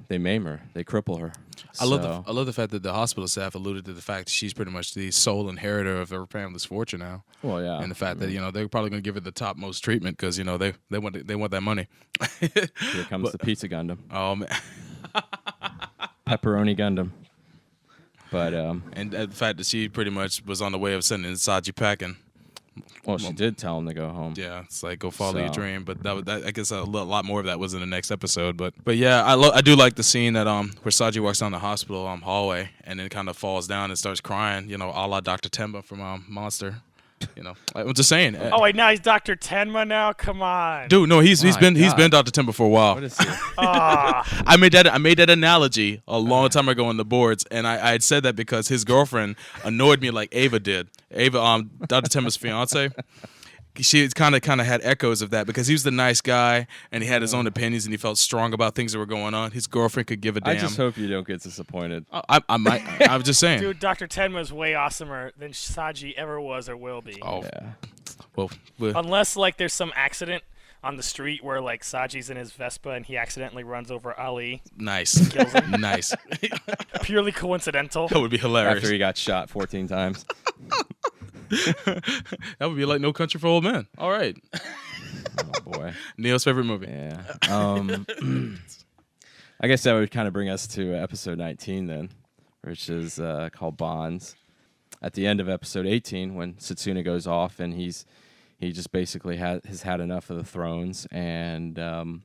they maim her, they cripple her. I love the fact that the hospital staff alluded to the fact that she's pretty much the sole inheritor of her family's fortune now. Well, yeah, and the fact that they're probably going to give her the topmost treatment because they want that money. Here comes the pizza Gundam. Oh man, pepperoni Gundam. But and the fact that she pretty much was on the way of sending Saji packing. Well, she did tell him to go home. Yeah, it's like go follow your dream. But that I guess a lot more of that was in the next episode. But yeah, I do like the scene that where Saji walks down the hospital hallway and then kind of falls down and starts crying. A la Dr. Temba from Monster. I'm just saying. Oh wait, now he's Dr. Tenma now. Come on, dude. No, he's been Dr. Temba for a while. What is he? I made that analogy a long time ago on the boards, and I had said that because his girlfriend annoyed me like Ava did. Ava, Dr. Temba's fiance. She kind of had echoes of that because he was the nice guy and he had his own opinions and he felt strong about things that were going on. His girlfriend could give a damn. I just hope you don't get disappointed. I might. I was just saying. Dude, Dr. Tenma is way awesomer than Saji ever was or will be. Oh, yeah. Well, unless there's some accident on the street where Saji's in his Vespa and he accidentally runs over Ali. Nice. Kills him. Nice. Purely coincidental. That would be hilarious. After he got shot 14 times. That would be like No Country for Old Men. All right. Oh boy. Neo's favorite movie. Yeah. I guess that would kind of bring us to episode 19 then, which is called Bonds. At the end of episode 18, when Satsuna goes off and he just basically has had enough of the thrones and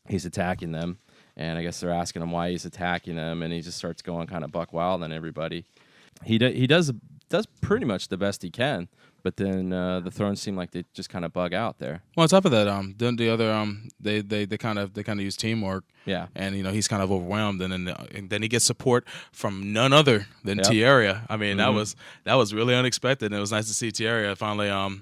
he's attacking them. And I guess they're asking him why he's attacking them, and he just starts going kind of buck wild on everybody. He does pretty much the best he can, but then the thrones seem like they just kind of bug out there. Well, on top of that, then the other they kind of use teamwork. Yeah, and he's kind of overwhelmed, and then he gets support from none other than Tierra. I mean, that was really unexpected, and it was nice to see Tierra finally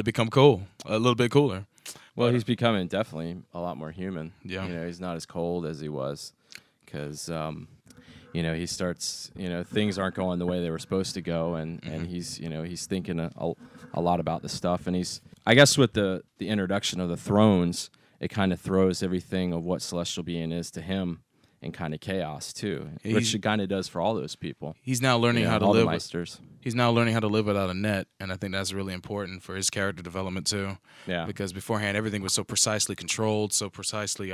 become cool, a little bit cooler. Well, he's becoming definitely a lot more human. Yeah, he's not as cold as he was, because he starts, things aren't going the way they were supposed to go, and he's thinking a lot about the stuff, and I guess with the introduction of the thrones, it kind of throws everything of what celestial being is to him in kind of chaos too, which it kind of does for all those people. He's now learning how to live. He's now learning how to live without a net, and I think that's really important for his character development too. Yeah. Because beforehand everything was so precisely controlled, so precisely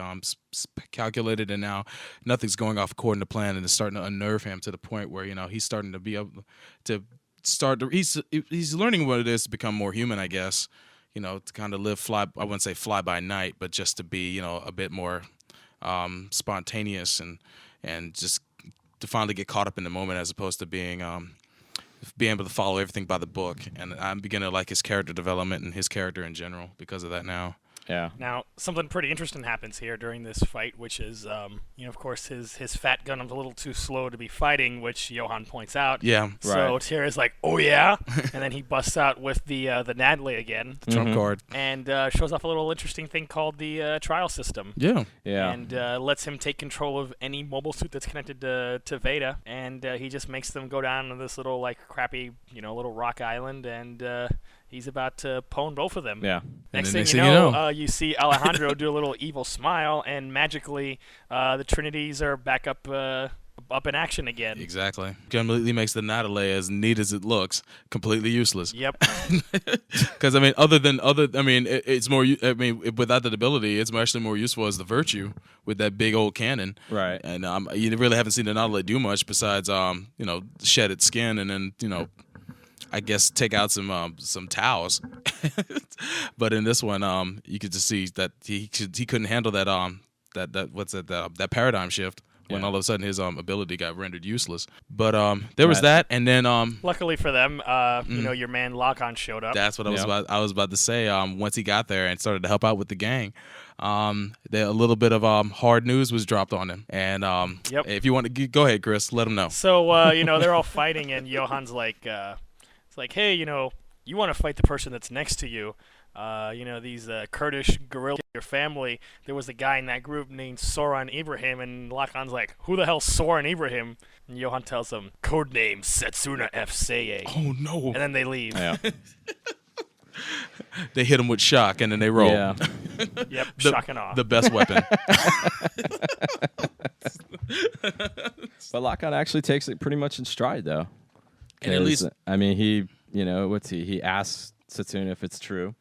calculated, and now nothing's going off according to plan, and it's starting to unnerve him to the point where he's starting to be able to he's learning what it is to become more human, I guess. To kind of live I wouldn't say fly by night, but just to be a bit more spontaneous and just to finally get caught up in the moment as opposed to being able to follow everything by the book. And I'm beginning to like his character development and his character in general because of that now. Yeah. Now, something pretty interesting happens here during this fight, which is, of course, his fat Gundam's a little too slow to be fighting, which Johan points out. Yeah, So Tierra's like, oh yeah? And then he busts out with the Nadley again. The trump card. And shows off a little interesting thing called the trial system. Yeah. Yeah. And lets him take control of any mobile suit that's connected to Veda. And he just makes them go down to this little, crappy, little rock island, and he's about to pwn both of them. Yeah. Next thing you know, you see Alejandro do a little evil smile, and magically the Trinities are back up in action again. Exactly. Completely makes the Natale, as neat as it looks, completely useless. Yep. Because it's more. Without that ability, it's actually more useful as the Virtue with that big old cannon. Right. And you really haven't seen the Natale do much besides shed its skin and then I guess take out some towels, but in this one, you could just see that he couldn't handle that paradigm shift when all of a sudden his ability got rendered useless. But there was that, and then luckily for them, your man Lock-On showed up. That's what I was about to say. Once he got there and started to help out with the gang, a little bit of hard news was dropped on him. And if you want to go ahead, Chris, let him know. So they're all fighting, and Johan's like. It's like, hey, you want to fight the person that's next to you. These Kurdish guerrilla your family. There was a guy in that group named Soran Ibrahim, and Lakan's like, who the hell's Soran Ibrahim? And Johan tells him, codename Setsuna F. Seye. Oh, no. And then they leave. Yeah. They hit him with shock, and then they roll. Yeah. Yep, shocking off. The best weapon. But Lakan actually takes it pretty much in stride, though. And at least, I mean, he asks Setsuna if it's true,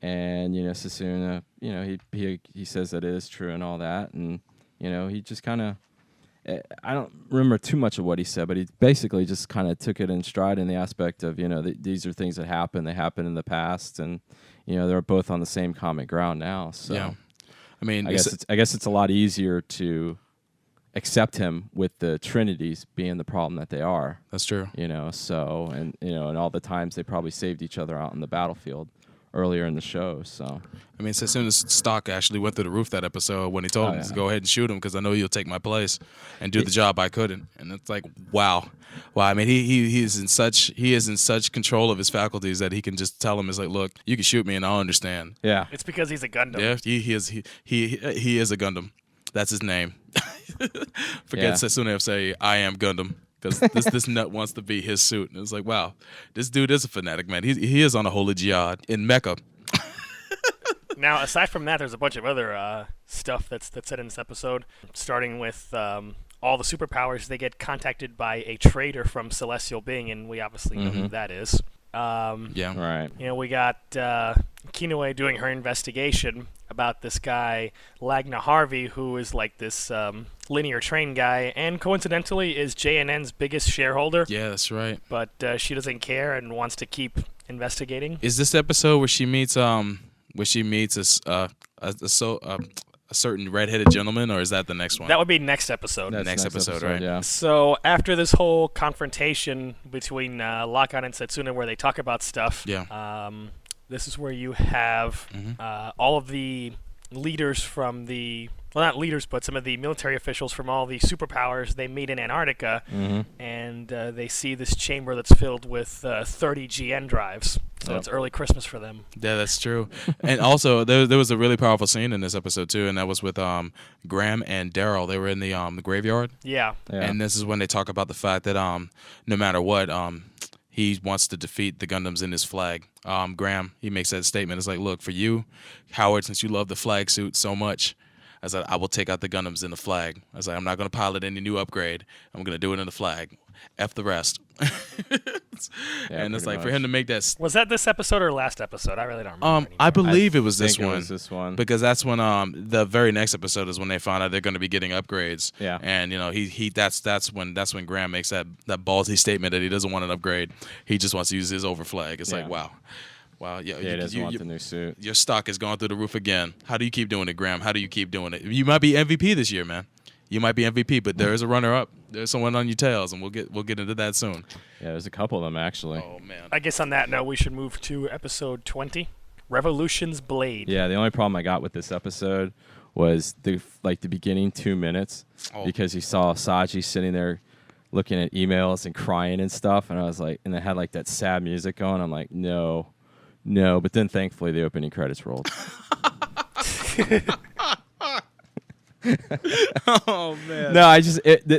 and Setsuna, he says that it is true and all that, and he just kind of, I don't remember too much of what he said, but he basically just kind of took it in stride in the aspect of these are things that happen. They happened in the past, and they're both on the same common ground now. So, yeah. I mean, I guess it's a lot easier to accept him with the Trinities being the problem that they are. That's true. And all the times they probably saved each other out on the battlefield earlier in the show. So I mean, as soon as Stock actually went through the roof that episode when he told him to go ahead and shoot him because I know you'll take my place and do the job I couldn't. And it's like, wow. I mean, he is in such control of his faculties that he can just tell him, it's like, look, you can shoot me and I'll understand. Yeah. It's because he's a Gundam. Yeah, he is a Gundam. That's his name. Forget Setsuna say I am Gundam. Because this nut wants to be his suit. And it's like, wow, this dude is a fanatic, man. He is on a holy jihad in Mecha. Now, aside from that, there's a bunch of other stuff that's said in this episode, starting with all the superpowers. They get contacted by a traitor from Celestial Being, and we obviously know who that is. Yeah. Right. We got Kinoue doing her investigation about this guy, Lagna Harvey, who is like this linear train guy, and coincidentally is JNN's biggest shareholder. Yeah, that's right. But she doesn't care and wants to keep investigating. Is this episode where she meets a certain redheaded gentleman, or is that the next one? That would be next episode. That's next episode, right? Yeah. So after this whole confrontation between Lakan and Setsuna, where they talk about stuff, this is where you have all of the leaders from the, well, not leaders, but some of the military officials from all the superpowers. They meet in Antarctica, and they see this chamber that's filled with 30 GN drives. So it's early Christmas for them. Yeah, that's true. And also, there was a really powerful scene in this episode, too, and that was with Graham and Daryl. They were in the graveyard. Yeah. And this is when they talk about the fact that no matter what, he wants to defeat the Gundams in his flag. Graham, he makes that statement. It's like, look, for you, Howard, since you love the flag suit so much, I said, I will take out the Gundams in the flag. I was like, I'm not going to pilot any new upgrade. I'm going to do it in the flag. F the rest. And it's like, for him to make that... Was that this episode or last episode? I really don't remember. I believe it was this one. one. It was this one. Because that's when the very next episode is when they find out they're going to be getting upgrades. Yeah. And that's when Graham makes that ballsy statement that he doesn't want an upgrade. He just wants to use his over flag. It's like, wow. Wow, he doesn't want the new suit. Your stock is going through the roof again. How do you keep doing it, Graham? How do you keep doing it? You might be MVP this year, man. You might be MVP, but there is a runner-up. There's someone on your tails, and we'll get into that soon. Yeah, there's a couple of them actually. Oh man. I guess on that note, we should move to episode 20, Revolution's Blade. Yeah, the only problem I got with this episode was the beginning 2 minutes because you saw Saji sitting there looking at emails and crying and stuff, and I was like, and it had like that sad music going. I'm like, no, but then thankfully the opening credits rolled. Oh man. No,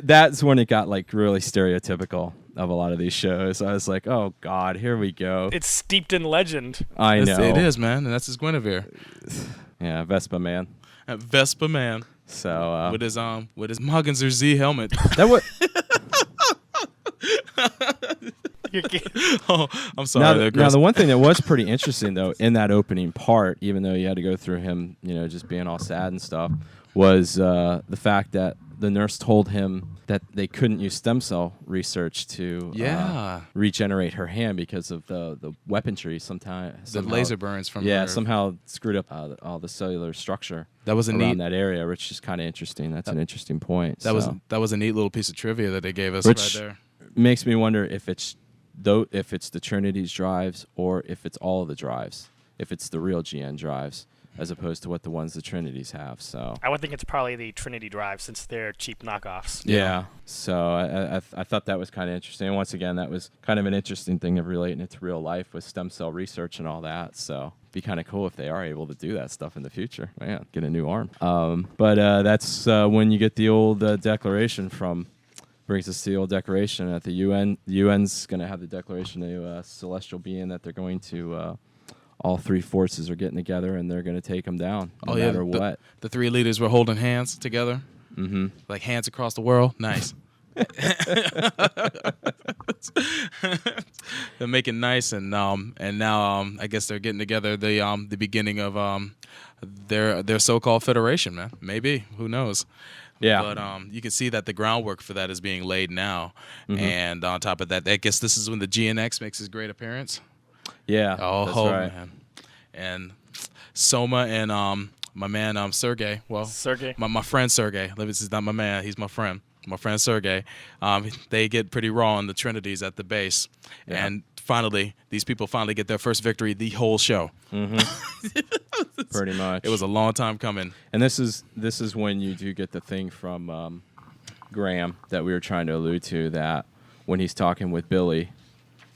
that's when it got like really stereotypical of a lot of these shows. I was like, oh god, here we go. It's steeped in legend. I know It is, man, and that's his Guinevere. Yeah, Vespa Man. Vespa Man. So with his Magenzer Z helmet. That was. Oh, I'm sorry. Now, the one thing that was pretty interesting, though, in that opening part, even though you had to go through him, just being all sad and stuff, was the fact that the nurse told him that they couldn't use stem cell research to regenerate her hand because of the weaponry. Sometimes the laser burns from somehow screwed up all the cellular structure. That was around that area, which is kind of interesting. That's an interesting point. That was a neat little piece of trivia that they gave us right there. Makes me wonder if it's the Trinity's drives or if it's all of the drives, if it's the real GN drives. as opposed to what the ones the Trinities have. So I would think it's probably the Trinity drive since they're cheap knockoffs. yeah. So I thought that was kind of interesting. And once again, that was kind of an interesting thing of relating it to real life with stem cell research and all that. So be kind of cool if they are able to do that stuff in the future. Man, get a new arm. But that's when you get the old declaration from. Brings us to the old declaration at the UN. The UN's going to have the declaration of celestial being that they're going to. All three forces are getting together and they're going to take them down no matter what. The three leaders were holding hands together, like hands across the world. Nice. They're making nice, and now I guess they're getting together. The beginning of their so-called federation, man. Maybe, who knows? Yeah. But you can see that the groundwork for that is being laid now, and on top of that, I guess this is when the GNX makes his great appearance. Yeah, oh, that's right. Man. And Soma and my man Sergey. Well, Sergey. My friend Sergey. This is not my man. He's my friend. My friend Sergey. They get pretty raw on the Trinities at the base, and finally, these people finally get their first victory. The whole show. Pretty much. It was a long time coming. And this is when you do get the thing from Graham that we were trying to allude to, that when he's talking with Billy.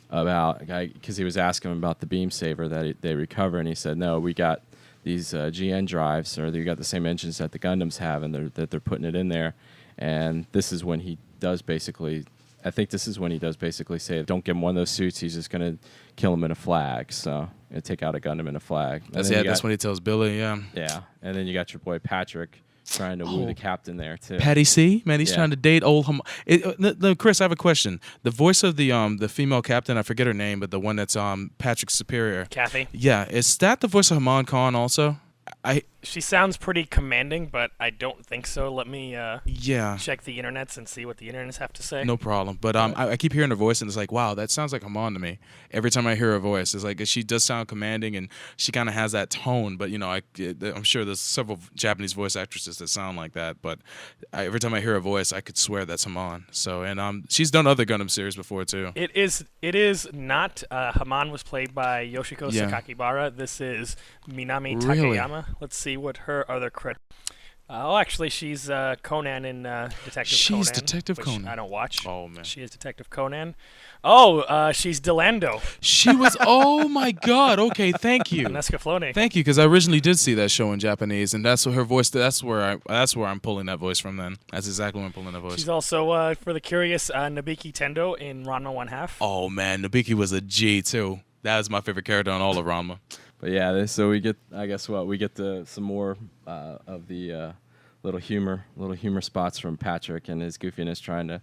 About because he was asking him about the beam saber that they recover, and he said, "No, we got these GN drives, or they got the same engines that the Gundams have, and they're putting it in there." And this is when he does basically, I think this is when he does basically say, "Don't give him one of those suits. He's just gonna kill him in a flag." So take out a Gundam in a flag. That's when he tells Billy, yeah. Yeah, and then you got your boy Patrick. Trying to woo the captain there too. Patty C, man, he's trying to date old. Chris, I have a question. The voice of the female captain, I forget her name, but the one that's Patrick's superior, Kathy. Yeah, is that the voice of Haman Khan also? She sounds pretty commanding, but I don't think so. Let me check the internets and see what the internets have to say. No problem. But I keep hearing her voice, and it's like, wow, that sounds like Haman to me. Every time I hear her voice, it's like she does sound commanding, and she kind of has that tone. But I'm sure there's several Japanese voice actresses that sound like that. But every time I hear her voice, I could swear that's Haman. So and she's done other Gundam series before too. It is not. Haman was played by Yoshiko Sakakibara. This is Minami Takayama. Let's see what her other credit. Actually, she's Conan in Detective Conan. She's Detective Conan. I don't watch. Oh, man. She is Detective Conan. Oh, she's Delando. She was. Oh my God. Okay, thank you. Nescaflone. Thank you, because I originally did see that show in Japanese, and that's what her voice. That's where I'm pulling that voice from. Then that's exactly where I'm pulling that voice. She's also, for the curious, Nabiki Tendo in Ranma 1/2. Oh man, Nabiki was a G too. That was my favorite character on all of Ranma. But yeah, so we get, I guess we get some more of the little humor spots from Patrick and his goofiness trying to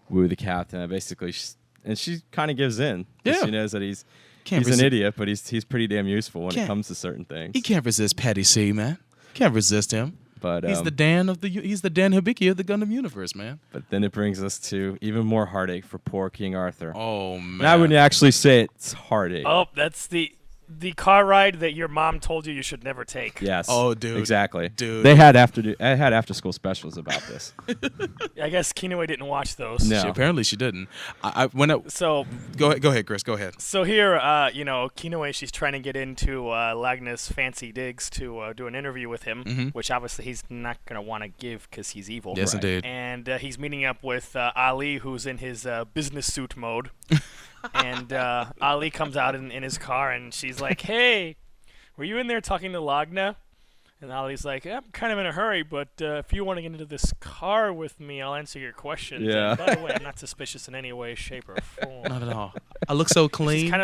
woo the captain. Basically, she kind of gives in. Yeah. She knows that he's an idiot, but he's pretty damn useful when it comes to certain things. He can't resist Patty C, man. Can't resist him. But he's the Dan Hibiki of the Gundam universe, man. But then it brings us to even more heartache for poor King Arthur. Oh man! And I wouldn't actually say it's heartache. Oh, that's the car ride that your mom told you should never take. Yes. Oh, dude. Exactly. Dude. They had after school specials about this. I guess Kinoue didn't watch those. No. Apparently she didn't. So go ahead, Chris. Go ahead. So here, Kinoue, she's trying to get into Lagna's fancy digs to do an interview with him, which obviously he's not going to want to give because he's evil. Yes, indeed. And he's meeting up with Ali, who's in his business suit mode. And Ali comes out in his car, and she's like, "Hey, were you in there talking to Lagna?" And Ali's like, "I'm kind of in a hurry, but if you want to get into this car with me, I'll answer your questions. Yeah. And by the way, I'm not suspicious in any way, shape, or form." Not at all. I look so clean. She's kind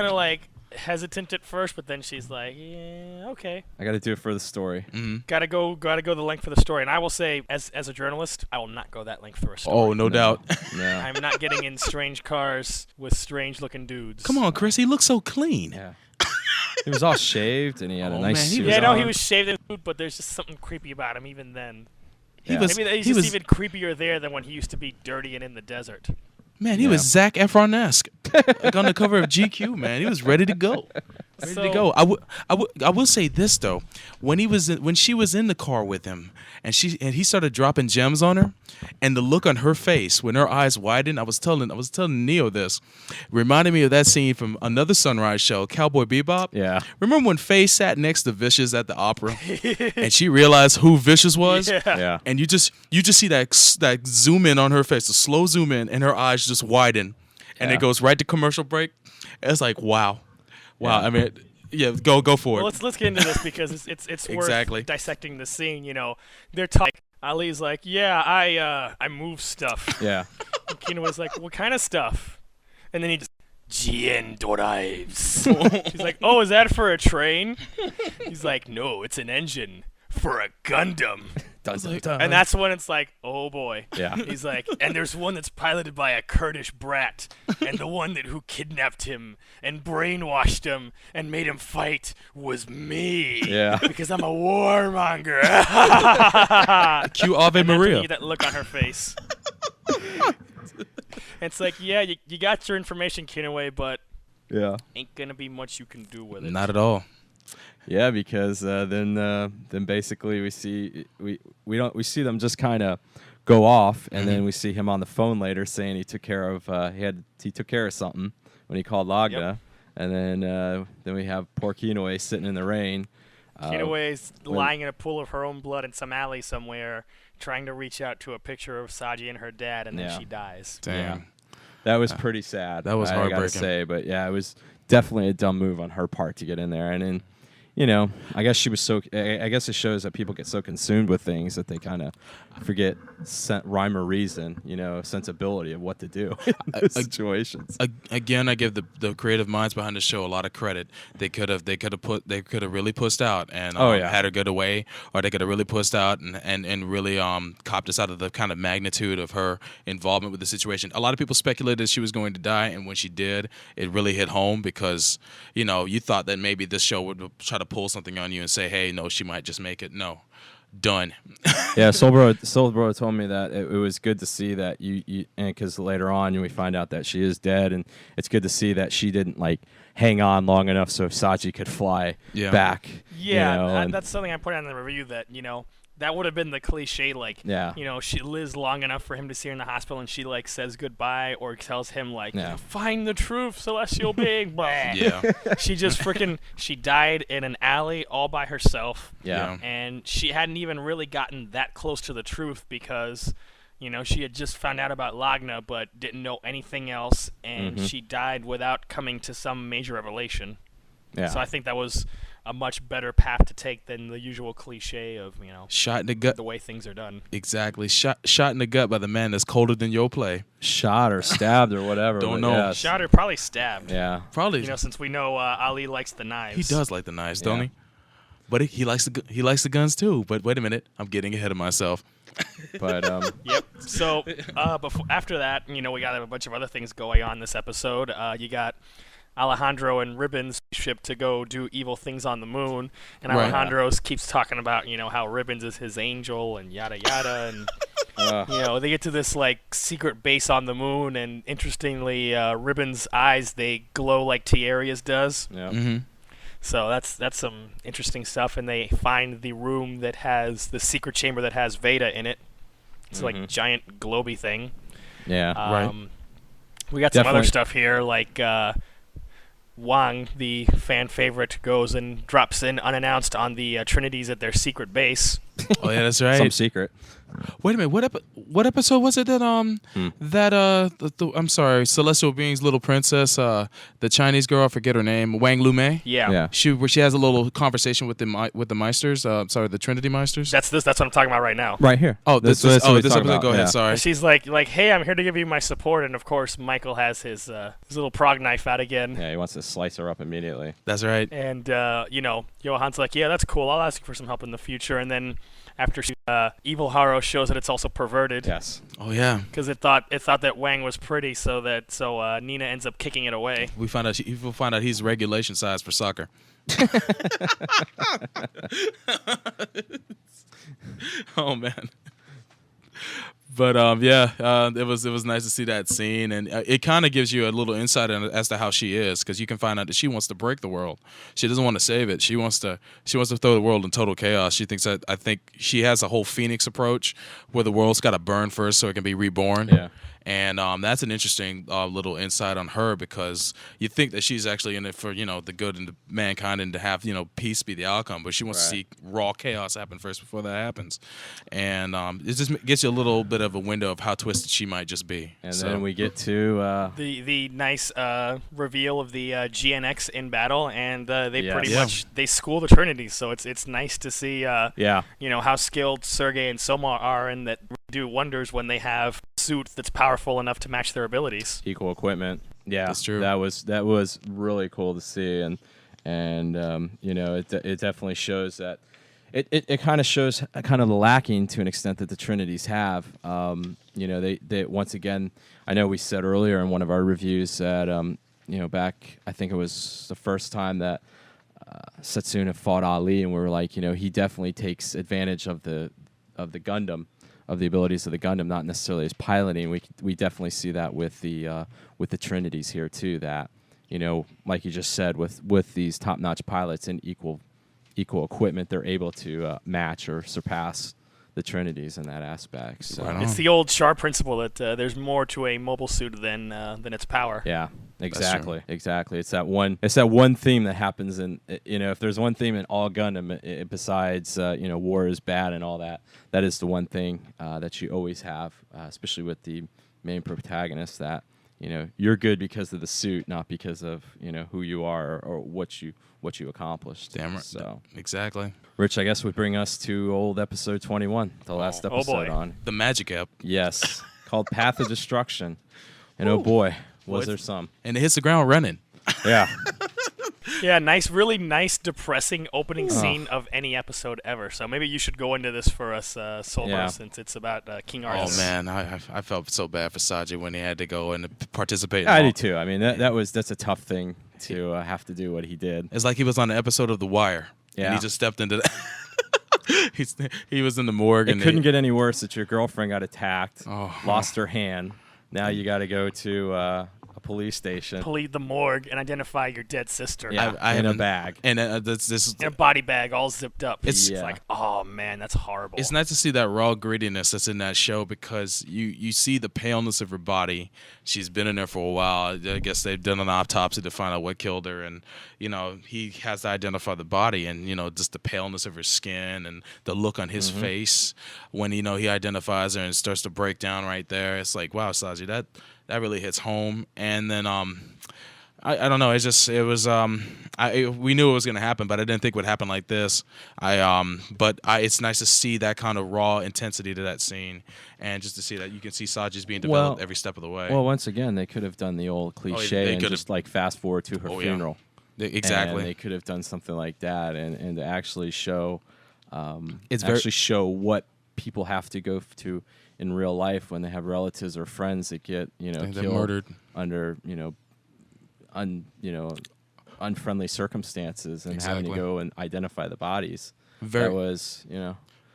of like hesitant at first, but then she's like, "Yeah, okay." I got to do it for the story. Mm-hmm. Gotta go the length for the story. And I will say, as a journalist, I will not go that length for a story. Oh, no doubt. No. I'm not getting in strange cars with strange looking dudes. Come on, Chris. He looks so clean. Yeah. He was all shaved, and he had a nice suit Yeah, I know on. he was shaved in suit, but there's just something creepy about him even then. Maybe he's just even creepier there than when he used to be dirty and in the desert. Man, he was Zac Efron-esque. Like on the cover of GQ, man. He was ready to go. Ready to go. I will say this though, when she was in the car with him, and he started dropping gems on her, and the look on her face when her eyes widened, I was telling Neo this, reminded me of that scene from another Sunrise show, Cowboy Bebop. Yeah. Remember when Faye sat next to Vicious at the opera, and she realized who Vicious was? Yeah. And you just see that zoom in on her face, a slow zoom in, and her eyes just widen, and it goes right to commercial break. It's like wow. Yeah. I mean, yeah, go for it. Well, let's get into this because it's Exactly. worth dissecting the scene. You know, they're talking. Ali's like, yeah, I move stuff. Yeah. And Kinoe's like, what kind of stuff? And then he just GN drives. She's like, oh, is that for a train? He's like, no, it's an engine for a Gundam. And that's when it's like, oh boy. Yeah. He's like, and there's one that's piloted by a Kurdish brat, and the one who kidnapped him and brainwashed him and made him fight was me. Yeah. Because I'm a warmonger. Cue Ave And that's when Maria. you get that look on her face. It's like, yeah, you got your information, Kinoe, but Yeah. ain't gonna be much you can do with it. Not at all. Yeah, because then basically we see them just kind of go off, and then we see him on the phone later saying he took care of something when he called Lagna, Yep. and then we have poor Kinoe sitting in the rain. Kinoe's lying in a pool of her own blood in some alley somewhere, trying to reach out to a picture of Saji and her dad, and then Yeah. she dies. Damn. Yeah. That was pretty sad. That was I gotta heartbreaking. say, but yeah, it was definitely a dumb move on her part to get in there, and then. You know, I guess she was I guess it shows that people get so consumed with things that they kind of forget rhyme or reason. You know, sensibility of what to do in those situations. Again, I give the creative minds behind the show a lot of credit. They could have really pushed out and had her get away, or they could have really pushed out and really copped us out of the kind of magnitude of her involvement with the situation. A lot of people speculated she was going to die, and when she did, it really hit home because you thought that maybe this show would try to pull something on you and say, hey, no, she might just make it. No. Done. Yeah, Soulbro told me that it was good to see that you because later on we find out that she is dead, and it's good to see that she didn't hang on long enough so Saji could fly back. Yeah, that's something I put out in the review that that would have been the cliche, she lives long enough for him to see her in the hospital, and she says goodbye or tells him find the truth, celestial being. Yeah. She just she died in an alley all by herself. Yeah. And she hadn't even really gotten that close to the truth because she had just found out about Lagna but didn't know anything else, and she died without coming to some major revelation. Yeah. So I think that was a much better path to take than the usual cliche of shot in the gut, the way things are done. Exactly. Shot in the gut by the man that's colder than your play. Shot or stabbed or whatever. Don't know. Yes. Shot or probably stabbed. Yeah. Probably. Since we know Ali likes the knives. He does like the knives, don't he? But he likes the guns too. But wait a minute, I'm getting ahead of myself. But Yep. So after that, we got a bunch of other things going on this episode. You got Alejandro and Ribbons' ship to go do evil things on the moon, and Alejandro keeps talking about how Ribbons is his angel and yada yada, and they get to this secret base on the moon, and interestingly, Ribbons' eyes, they glow like Tieria's does. Yeah. Mm-hmm. So that's some interesting stuff, and they find the room that has the secret chamber that has Veda in it. It's giant globy thing. Yeah. Right. We got some other stuff here Wang, the fan favorite, goes and drops in unannounced on the Trinities at their secret base. Oh yeah, that's right. Some secret. Wait a minute. What episode was it that I'm sorry, Celestial Being's little princess, the Chinese girl, I forget her name, Wang Lumei. Yeah. She has a little conversation with the Meisters. The Trinity Meisters. That's what I'm talking about right now. Right here. Oh, this episode. Go ahead. Yeah. Sorry. And she's like, hey, I'm here to give you my support, and of course Michael has his little prog knife out again. Yeah, he wants to slice her up immediately. That's right. And Johan's like, yeah, that's cool. I'll ask you for some help in the future, and then after Evil Haro shows that it's also perverted. Yes. Oh yeah. Because it thought that Wang was pretty, so Nina ends up kicking it away. We'll find out he's regulation size for soccer. Oh man. But it was nice to see that scene, and it kind of gives you a little insight as to how she is, because you can find out that she wants to break the world. She doesn't want to save it. She wants to throw the world in total chaos. She thinks I think she has a whole Phoenix approach, where the world's got to burn first so it can be reborn. Yeah. And that's an interesting little insight on her, because you think that she's actually in it for, the good and the mankind, and to have, peace be the outcome. But she wants to see raw chaos happen first before that happens. And it just gets you a little bit of a window of how twisted she might just be. And then we get to the nice reveal of the GNX in battle, and they pretty much they school the Trinity. So it's nice to see how skilled Sergei and Soma are, and that do wonders when they have suits that's powerful enough to match their abilities. Equal equipment. Yeah, that's true. That was really cool to see, and it definitely shows that it kind of shows kind of the lacking to an extent that the Trinities have. They once again, I know we said earlier in one of our reviews that back, I think it was the first time that Setsuna fought Ali, and we were like, he definitely takes advantage of the Gundam, of the abilities of the Gundam, not necessarily as piloting. We definitely see that with the Trinities here too. That like you just said, with these top-notch pilots and equal equipment, they're able to match or surpass the Trinities in that aspect. So it's the old Char principle that there's more to a mobile suit than its power. Yeah. Exactly. It's that one theme that happens in, if there's one theme in all Gundam, besides war is bad and all that, that is the one thing that you always have, especially with the main protagonist, that you're good because of the suit, not because of who you are or what you accomplished. Damn right. So exactly. Rich, I guess would bring us to old episode 21, the last episode on the Magic app. Yes, called Path of Destruction, and oh boy. Was there some? And it hits the ground running. Yeah. Yeah, really nice, depressing opening scene of any episode ever. So maybe you should go into this for us, Solmar, since it's about King Arthur. Oh man, I felt so bad for Saji when he had to go and participate. I do too. I mean, that's a tough thing to have to do what he did. It's like he was on an episode of The Wire. Yeah. And he just stepped into that. He was in the morgue. It couldn't get any worse that your girlfriend got attacked, lost her hand. Now you got to go to a police station, police the morgue, and identify your dead sister. Yeah, in a bag, and this in a body bag, all zipped up. It's like, oh man, that's horrible. It's nice to see that raw grittiness that's in that show, because you see the paleness of her body. She's been in there for a while. I guess they've done an autopsy to find out what killed her, and he has to identify the body, and just the paleness of her skin and the look on his face when he identifies her and starts to break down right there. It's like, wow, Saji, that really hits home. And then I don't know. We knew it was gonna happen, but I didn't think it would happen like this. It's nice to see that kind of raw intensity to that scene, and just to see that you can see Saji's being developed every step of the way. Well, once again, they could have done the old cliche and just like fast forward to her funeral. Exactly. And they could have done something like that, and to actually show, show what people have to go to in real life when they have relatives or friends that get killed, murdered under unfriendly circumstances, and having to go and identify the bodies. That was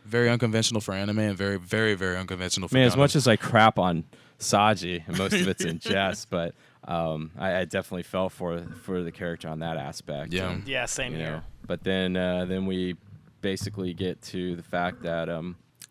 very unconventional for anime, and very, very, very unconventional for Gundam. Gundam. As much as I crap on Saji, and most of it's in jest, but I definitely fell for the character on that aspect. Yeah, same here. But then we basically get to the fact that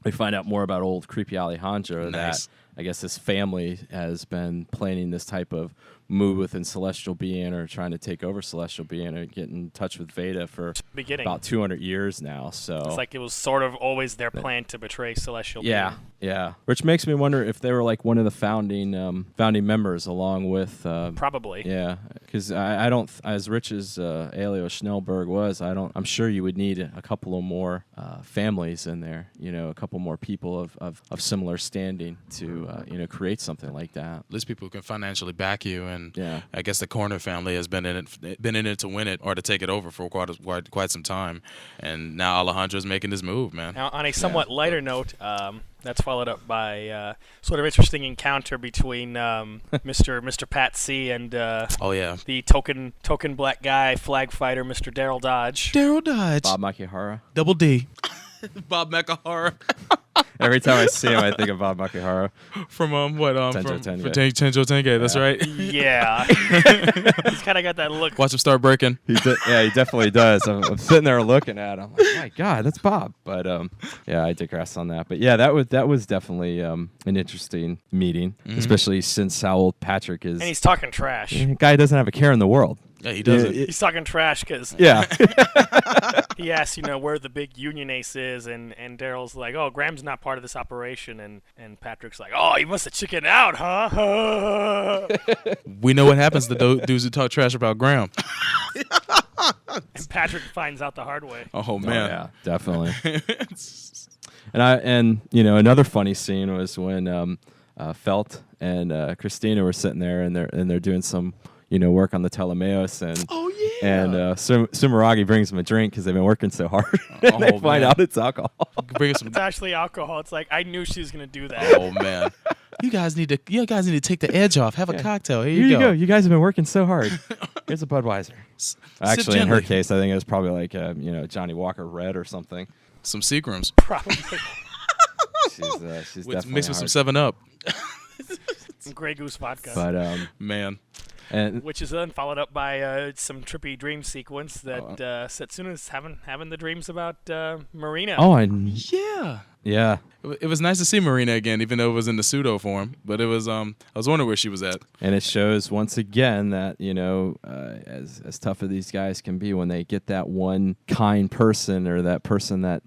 we find out more about old creepy Alejandro. That I guess his family has been planning this type of move within Celestial Being, or trying to take over Celestial Being, or get in touch with Veda for about 200 years now. So it's like it was sort of always their plan to betray Celestial Being. Yeah. Which makes me wonder if they were like one of the founding members, along with probably. Yeah, because I don't, as rich as Elio Schnellberg was, I'm sure you would need a couple of more families in there. A couple more people of similar standing to create something like that. At least people who can financially back you, and I guess the Corner family has been in it to win it, or to take it over for quite some time, and now Alejandro's making his move, man. Now, on a somewhat lighter note, that's followed up by sort of interesting encounter between Mr. Pat C and the token black guy flag fighter, Mr. Daryl Dodge. Daryl Dodge. Bob Makihara. Double D. Bob Makihara. Every time I see him, I think of Bob Makihara. From Tenjo Tenge. from Tenjo Tenge. That's right. Yeah. He's kind of got that look. Watch him start breaking. He definitely does. I'm sitting there looking at him. Like, my God, that's Bob. But yeah, I digress on that. But yeah, that was definitely an interesting meeting, especially since how old Patrick is. And he's talking trash. The guy doesn't have a care in the world. Yeah, he doesn't. He's talking trash because Yeah. he asks, where the big union ace is, and Daryl's like, oh, Graham's not part of this operation, and Patrick's like, oh, you must have chickened out, huh? We know what happens to those dudes who talk trash about Graham. And Patrick finds out the hard way. Oh man. Yeah, definitely. And another funny scene was when Felt and Christina were sitting there and they're doing some work on the Telemeos and Sumeragi brings them a drink because they've been working so hard. And they find out it's alcohol. It's actually alcohol. It's like I knew she was gonna do that. Oh man. You guys need to take the edge off. Have a cocktail. Here you go. You guys have been working so hard. Here's a Budweiser. Actually, in her gently. case, I think it was probably like Johnny Walker Red or something. Some Seagrams. Probably. She's definitely mixed with hard. some 7-Up. Some Grey Goose vodka. But Man. and Which is then followed up by some trippy dream sequence that Setsuna's having the dreams about Marina. yeah. It was nice to see Marina again, even though it was in the pseudo form. But it was I was wondering where she was at. And it shows once again that as tough as these guys can be, when they get that one kind person or that person that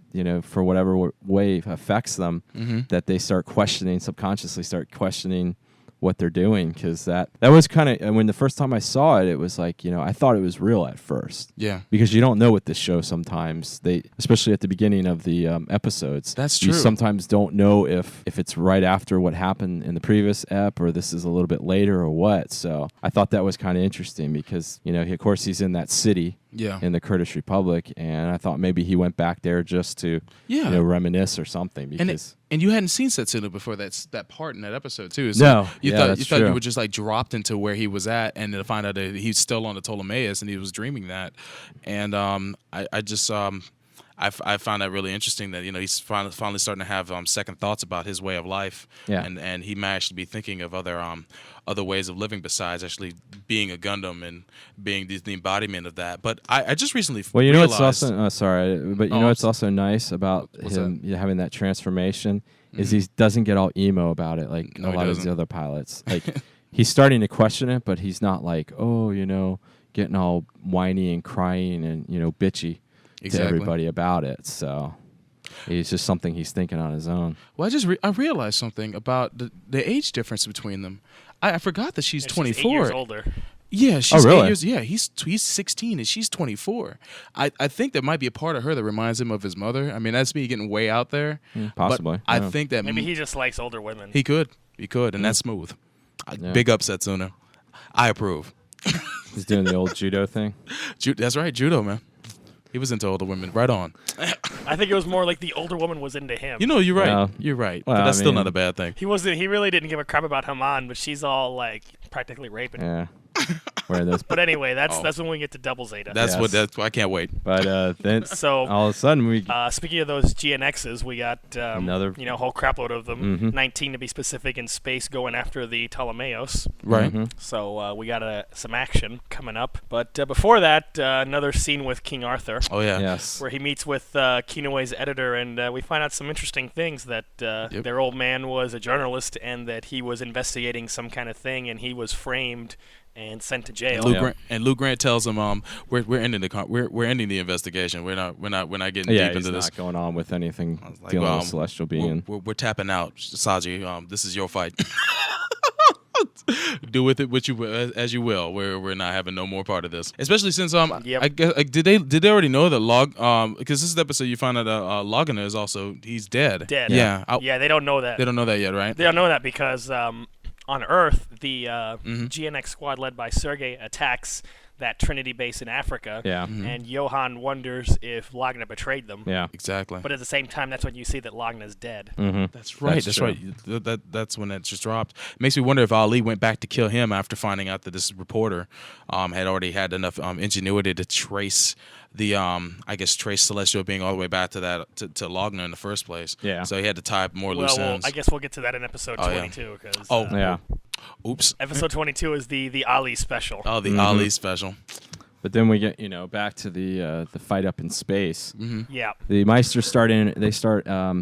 for whatever way affects them, that they subconsciously start questioning what they're doing, because that was kind of, when the first time I saw it, it was like, I thought it was real at first. Yeah. Because you don't know with this show sometimes, especially at the beginning of the episodes. That's true. You sometimes don't know if it's right after what happened in the previous ep or this is a little bit later or what. So I thought that was kind of interesting because, of course he's in that city. Yeah. In the Kurdish Republic, and I thought maybe he went back there just to reminisce or something, because and you hadn't seen Setsuna before that part in that episode too. So no, you that's thought true. you were just like dropped into where he was at, and to find out that he's still on the Ptolemaeus and he was dreaming that, and I found that really interesting that he's finally starting to have second thoughts about his way of life, and he managed to be thinking of other ways of living besides actually being a Gundam and being the embodiment of that. But I just recently realized, what's also what's also nice about him having that transformation is he doesn't get all emo about it like a lot of the other pilots. Like he's starting to question it, but he's not like getting all whiny and crying and bitchy. To everybody about it, so it's just something he's thinking on his own. Well, I realized something about the age difference between them. I forgot that she's 24. She's 8 years older. Yeah, she's really? 8 years. Yeah, he's 16 and she's 24. I think there might be a part of her that reminds him of his mother. I mean, that's me getting way out there. Possibly. But I think that maybe he just likes older women. He could, and that's smooth. Big up, Setsuna. I approve. He's doing the old judo thing. That's right, judo, man. He was into older women. Right on. I think it was more like the older woman was into him. You're right. Well, You're right. well, but that's I still mean- not a bad thing. He really didn't give a crap about Haman, but she's all like practically raping him. Yeah. Wearing those. But anyway, that's when we get to Double Zeta. That's I can't wait. But then So all of a sudden we speaking of those GNXs, we got Another- a whole crapload of them, Mhm. 19 to be specific, in space going after the Ptolemaeus. Right. So we got some action coming up. But before that, another scene with King Arthur. Oh yeah. yes. Where he meets with Kinoe's editor, and we find out some interesting things, that their old man was a journalist and that he was investigating some kind of thing, and he was framed and sent to jail. Lou Grant tells him, we're ending we're ending the investigation. We're not getting Yeah, deep he's into not this. going on with anything Like, dealing with celestial being. We're tapping out, Saji. This is your fight. Do with it as you will. We're not having no more part of this. Especially since Yep. I guess did they already know that because this is the episode you find out Logana is also he's dead. Dead. Yeah. Yeah, they don't know that. They don't know that yet, right? They don't know that because on Earth, the GNX squad led by Sergei attacks that Trinity base in Africa. Yeah. And Johan wonders if Lagna betrayed them. Yeah. Exactly. But at the same time, that's when you see that Lagna's dead. That's right. That's right. That's when it just dropped. It makes me wonder if Ali went back to kill him after finding out that this reporter had already had enough ingenuity to trace the trace Celestial being all the way back to that to Lagna in the first place. Yeah. So he had to tie up more loose ends. I guess we'll get to that in episode 22. Yeah. Oops. Episode 22 is the Ali special. Oh, the Ali special. But then we get, back to the fight up in space. Yeah. The Meisters start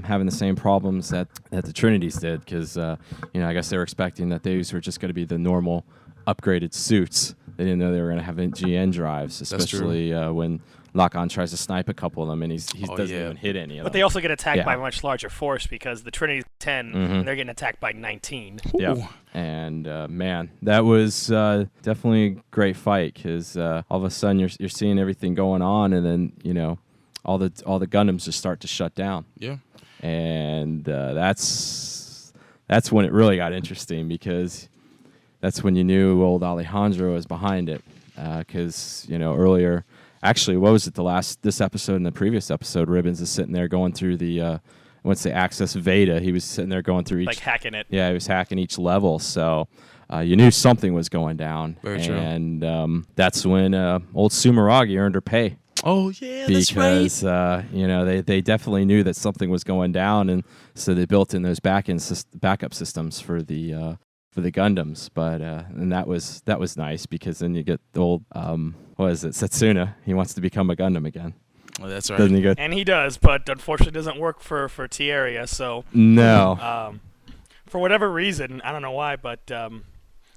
having the same problems that the Trinities did, because I guess they were expecting that these were just going to be the normal upgraded suits. They didn't know they were going to have GN drives, especially when Lock-On tries to snipe a couple of them, and he doesn't even hit any of them. But they also get attacked by a much larger force, because the Trinity's 10, and they're getting attacked by 19. Yeah, and man, that was definitely a great fight, because all of a sudden you're seeing everything going on, and then all the Gundams just start to shut down. Yeah, and that's when it really got interesting, because that's when you knew old Alejandro was behind it, because earlier. Actually, what was it? This episode and the previous episode, Ribbons is sitting there going through the once they access Veda, he was sitting there going through each, like hacking it. Yeah, he was hacking each level, so you knew something was going down. Very true. And that's when old Sumeragi earned her pay. Oh yeah, that's right. Because they definitely knew that something was going down, and so they built in those backup systems for the Gundams. But and that was nice, because then you get the old what is it, Setsuna? He wants to become a Gundam again. Oh, that's right. Doesn't he? And he does, but unfortunately, it doesn't work for Tierra. So no. For whatever reason, I don't know why, but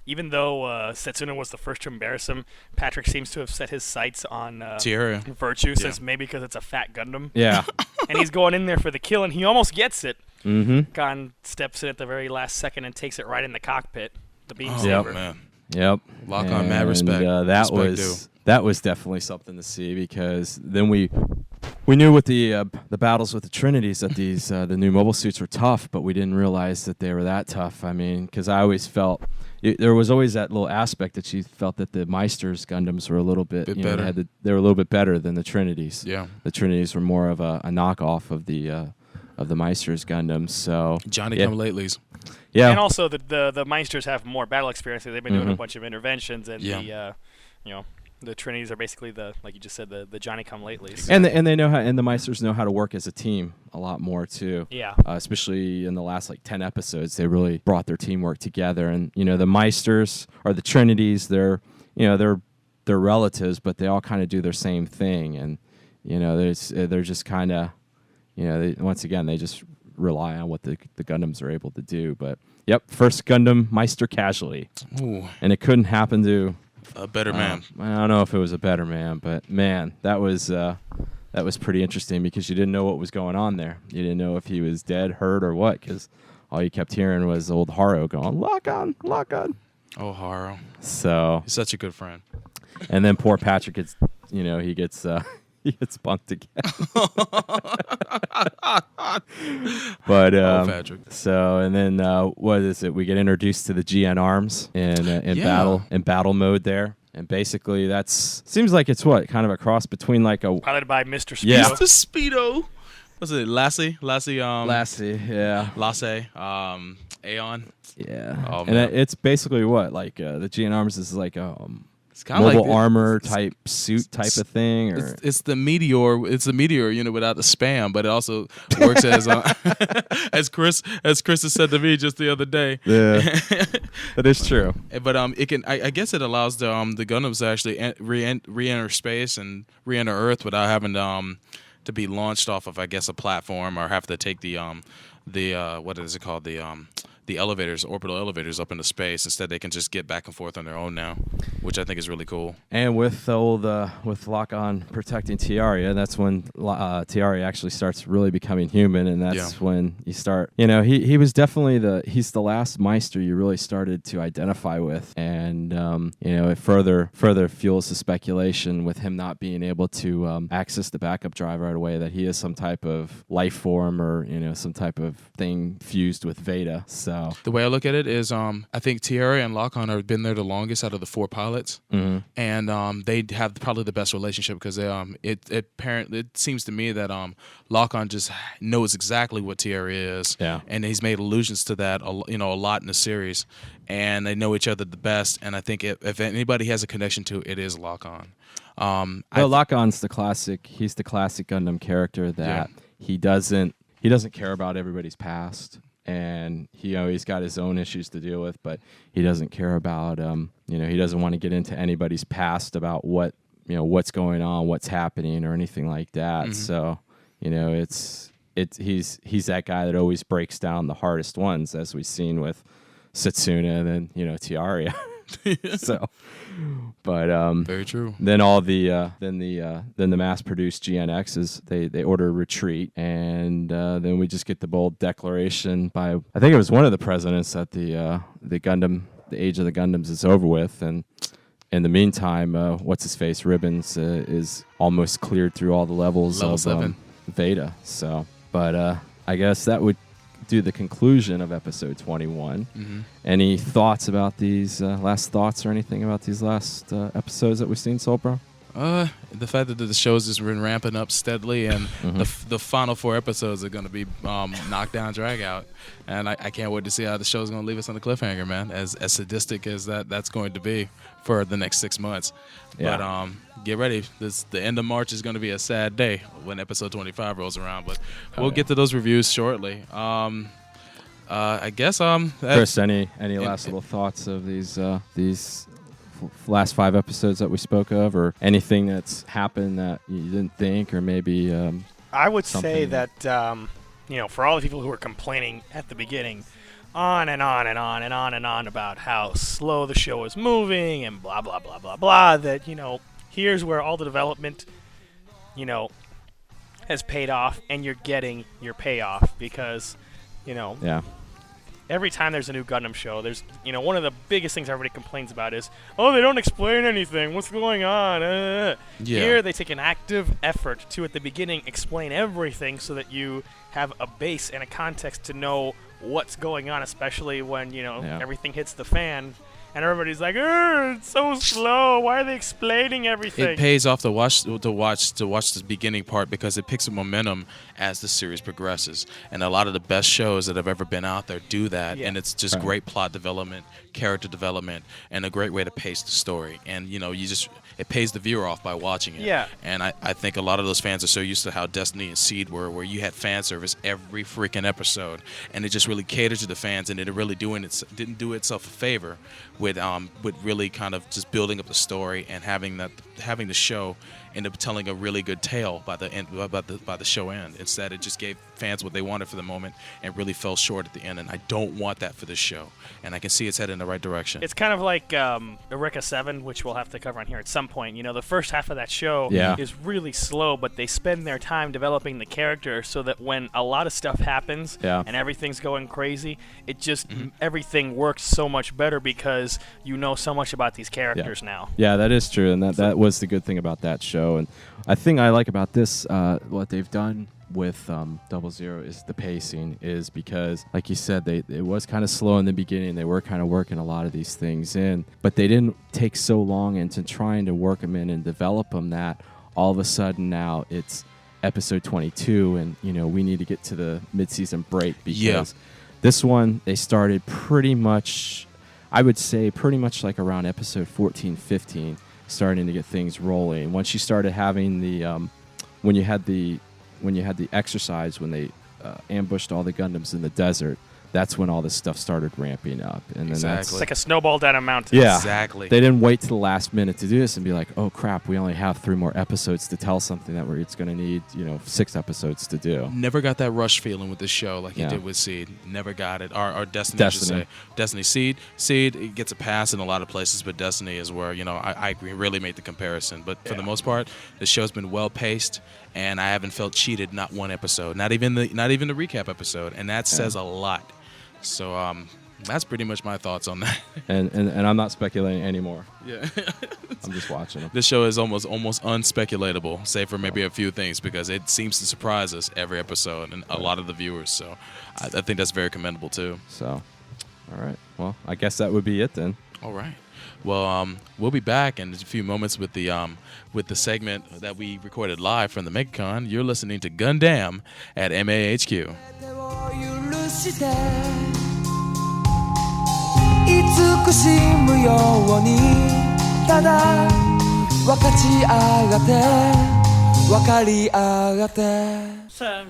even though Setsuna was the first to embarrass him, Patrick seems to have set his sights on Tierra. Virtue, since maybe because it's a fat Gundam. Yeah. And he's going in there for the kill, and he almost gets it. Mm-hmm. Gon steps in at the very last second and takes it right in the cockpit. The beam saber. saber. Man. Yep. Lock-On, mad respect. That was definitely something to see, because then we knew with the battles with the Trinities that these the new mobile suits were tough, but we didn't realize that they were that tough. I mean, because I always felt there was always that little aspect that you felt that the Meisters Gundams were a little bit better. They were a little bit better than the Trinities. Yeah. The Trinities were more of a knockoff of the Meisters Gundams. So Johnny-come-latelys. Yeah. And also the Meisters have more battle experience. They've been doing a bunch of interventions, and the Trinities are basically like you just said, the Johnny-come-latelys. And they know how, and the Meisters know how to work as a team a lot more too. Yeah. Especially in the last 10 episodes, they really brought their teamwork together. And the Meisters or the Trinities, they're relatives, but they all kind of do their same thing. And they're just kind of once again they just rely on what the Gundams are able to do. But yep, first Gundam Meister casualty. Ooh. And it couldn't happen to a better man. I don't know if it was a better man, but man, that was pretty interesting, because you didn't know what was going on there. You didn't know if he was dead, hurt, or what, because all you kept hearing was old Haro going, "Lock on, lock on." Oh, Haro. So he's such a good friend. And then poor Patrick gets, he gets bunked again. But Patrick. So, and then what is it? We get introduced to the GN arms in battle mode there. And basically, seems like it's kind of a cross between piloted by Mr. Speedo. Yeah. Mr. Speedo. Was it Lassie? Lassie, yeah. Lasse, Aeon. Yeah. Oh, and man. it's basically what? The GN arms is like it's kind of mobile armor type suit type of thing, or it's the meteor. It's the meteor unit without the spam, but it also works as as Chris has said to me just the other day. Yeah, that is true. But it can. I guess it allows the Gundams to actually re-enter space and re-enter Earth without having to be launched off of, I guess, a platform, or have to take the what is it called, the elevators, orbital elevators, up into space. Instead, they can just get back and forth on their own now, which I think is really cool. And with with Lock-On protecting Tiaria, that's when Tiaria actually starts really becoming human, and that's when you start. He was definitely he's the last Meister you really started to identify with, and it further fuels the speculation with him not being able to access the backup drive right away, that he is some type of life form, or some type of thing fused with Veda. So So the way I look at it is, I think Tierra and Lock-On have been there the longest out of the 4 pilots, and they have probably the best relationship because it seems to me that Lock-On just knows exactly what Tierra is, and he's made allusions to that a lot in the series, and they know each other the best. And I think if anybody has a connection to it is Lock-On. Lock-On's the classic. He's the classic Gundam character that he doesn't care about everybody's past, and he's got his own issues to deal with, but he doesn't care about he doesn't want to get into anybody's past about what's going on, what's happening, or anything like that. So he's that guy that always breaks down the hardest ones, as we've seen with Setsuna and then Tiaria. So, but very true. Then the mass-produced GNXs they order a retreat, and then we just get the bold declaration by, I think it was one of the presidents, that the age of the Gundams is over with, and in the meantime, what's his face, Ribbons is almost cleared through all the levels Level of 7. Veda. So, but I guess that would do the conclusion of episode 21. Any thoughts about these last thoughts or anything about these last episodes that we've seen, Solbro? The fact that the show's just been ramping up steadily, and the final 4 episodes are going to be knockdown, drag out, and I can't wait to see how the show's going to leave us on the cliffhanger, man. As sadistic as that's going to be for the next 6 months. Yeah. But get ready. The end of March is going to be a sad day when episode 25 rolls around. But we'll get to those reviews shortly. I guess Chris, any last little thoughts of these last 5 episodes that we spoke of, or anything that's happened that you didn't think, or maybe I would say that for all the people who were complaining at the beginning, on and on and on and on and on about how slow the show is moving and blah blah blah blah blah, that here's where all the development has paid off, and you're getting your payoff, because every time there's a new Gundam show, there's, one of the biggest things everybody complains about is, they don't explain anything. What's going on? Here, they take an active effort to, at the beginning, explain everything so that you have a base and a context to know what's going on, especially when, everything hits the fan. And everybody's like, it's so slow. Why are they explaining everything? It pays off to watch the beginning part, because it picks up momentum as the series progresses. And a lot of the best shows that have ever been out there do that. And it's just great plot development, character development, and a great way to pace the story. And it pays the viewer off by watching it. Yeah. And I think a lot of those fans are so used to how Destiny and Seed were, where you had fan service every freaking episode, and it just really catered to the fans, and it really didn't do itself a favor with really kind of just building up the story and having the show end up telling a really good tale by the show end. Instead, it just gave fans what they wanted for the moment and really fell short at the end. And I don't want that for this show. And I can see it's headed in the right direction. It's kind of like Eureka 7, which we'll have to cover on here at some point. The first half of that show is really slow, but they spend their time developing the character so that when a lot of stuff happens and everything's going crazy, it just everything works so much better because you know so much about these characters now. Yeah, that is true, and that was the good thing about that show. And I think I like about this, what they've done with 00 is the pacing, is because, like you said, it was kind of slow in the beginning. They were kind of working a lot of these things in, but they didn't take so long into trying to work them in and develop them that all of a sudden now it's episode 22 and we need to get to the mid-season break, because this one they started pretty much, I would say pretty much like around episode 14, 15, starting to get things rolling. Once you started having the when you had the exercise, when they ambushed all the Gundams in the desert, that's when all this stuff started ramping up. And then it's like a snowball down a mountain. Yeah, exactly. They didn't wait to the last minute to do this and be like, oh crap, we only have 3 more episodes to tell something that it's going to need 6 episodes to do. Never got that rush feeling with this show like you did with Seed. Never got it. Or Destiny, I should say. Destiny. Seed, it gets a pass in a lot of places, but Destiny is where I really made the comparison. But for the most part, the show's been well paced, and I haven't felt cheated not one episode, not even the recap episode, and that says a lot. So that's pretty much my thoughts on that. and I'm not speculating anymore. Yeah. I'm just watching them. This show is almost unspeculatable, save for maybe a few things, because it seems to surprise us every episode and a lot of the viewers. So I think that's very commendable too. So All right. Well, I guess that would be it then. All right. Well, we'll be back in a few moments with the segment that we recorded live from the Megacon. You're listening to Gundam at MAHQ. 慈しむようにただ分かち合がて分かり合がて Sir,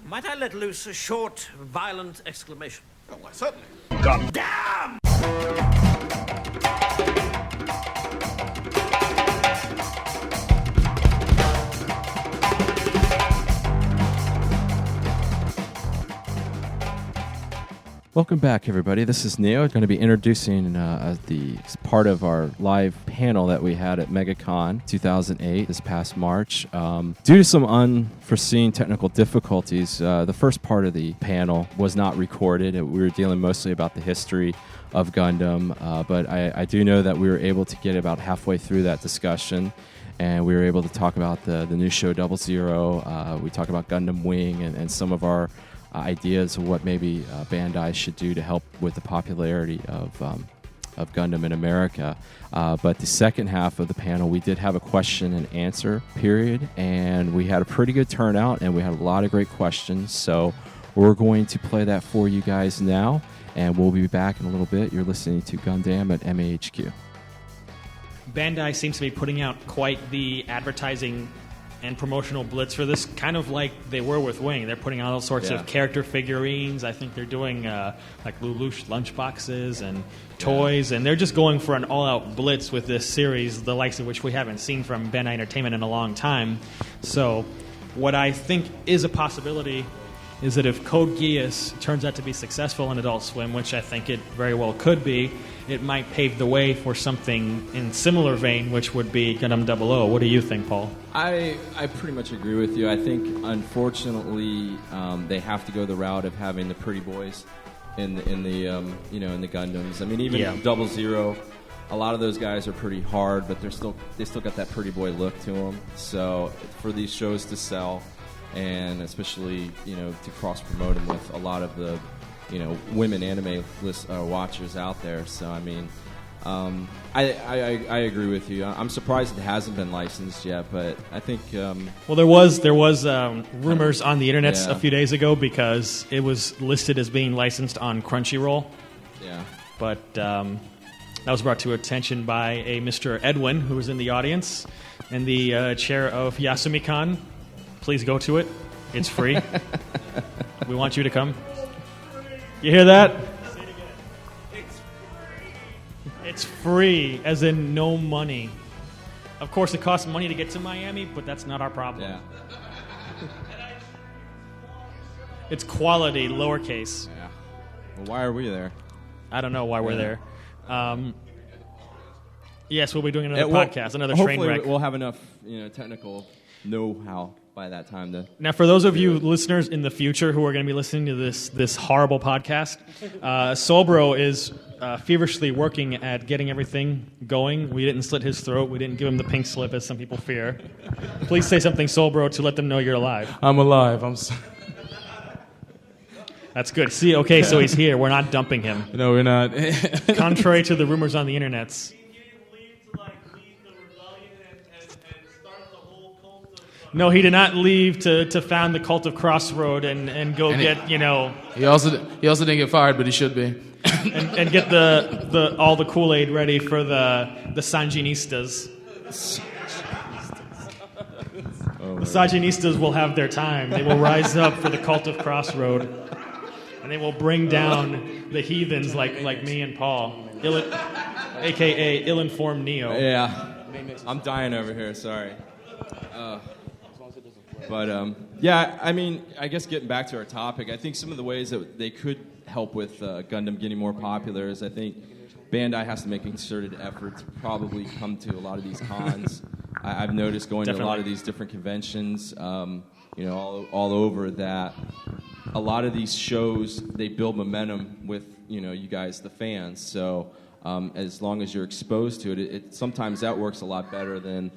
might I let loose a short, violent exclamation? Oh, why, certainly. Gundam! Welcome back, everybody. This is Neo. Going to be introducing the part of our live panel that we had at Megacon 2008 this past March. Due to some unforeseen technical difficulties, the first part of the panel was not recorded. We were dealing mostly about the history of Gundam, but I do know that we were able to get about halfway through that discussion, and we were able to talk about the new show 00. We talked about Gundam Wing and some of our ideas of what maybe Bandai should do to help with the popularity of Gundam in America. But the second half of the panel, we did have a question and answer period, and we had a pretty good turnout, and we had a lot of great questions. So we're going to play that for you guys now, and we'll be back in a little bit. You're listening to Gundam at MAHQ. Bandai seems to be putting out quite the advertising and promotional blitz for this, kind of like they were with Wing. They're putting out all sorts of character figurines. I think they're doing like Lelouch lunchboxes and toys, and they're just going for an all-out blitz with this series, the likes of which we haven't seen from Bandai Entertainment in a long time. So what I think is a possibility is that if Code Geass turns out to be successful in Adult Swim, which I think it very well could be, it might pave the way for something in similar vein, which would be Gundam 00. What do you think, Paul? I pretty much agree with you. I think, unfortunately, they have to go the route of having the pretty boys in the Gundams. I mean, even 00, a lot of those guys are pretty hard, but they still got that pretty boy look to them. So for these shows to sell, and especially to cross promote them with a lot of the women anime watchers out there. So I mean, I agree with you. I'm surprised it hasn't been licensed yet, but I think well, there was rumors on the internet a few days ago because it was listed as being licensed on Crunchyroll. Yeah, but that was brought to attention by a Mr. Edwin, who was in the audience, and the chair of Yasumi-Con. Please go to it. It's free. We want you to come. You hear that? Say it again. It's free, as in no money. Of course, it costs money to get to Miami, but that's not our problem. Yeah. It's quality, lowercase. Yeah. Well, why are we there? I don't know why we're there. Yes, we'll be doing another podcast, another train wreck. Hopefully, we'll have enough, technical know-how by that time to. Now, for those of you listeners in the future who are going to be listening to this horrible podcast, Solbro is feverishly working at getting everything going. We didn't slit his throat. We didn't give him the pink slip, as some people fear. Please say something, Solbro, to let them know you're alive. I'm alive. That's good. See, okay, so he's here. We're not dumping him. No, we're not. Contrary to the rumors on the internets. No, he did not leave to found the Cult of Crossroad and go get. He also didn't get fired, but he should be. and get the all the Kool-Aid ready for the Sandinistas. The Sandinistas will have their time. They will rise up for the Cult of Crossroad, and they will bring down the heathens like me and Paul, a.k.a. ill-informed Neo. Yeah, I'm dying over here. Sorry. But, I mean, I guess getting back to our topic, I think some of the ways that they could help with Gundam getting more popular is I think Bandai has to make a concerted effort to probably come to a lot of these cons. I've noticed going to a lot of these different conventions, all over that. A lot of these shows, they build momentum with, you guys, the fans. So as long as you're exposed to it, sometimes that works a lot better than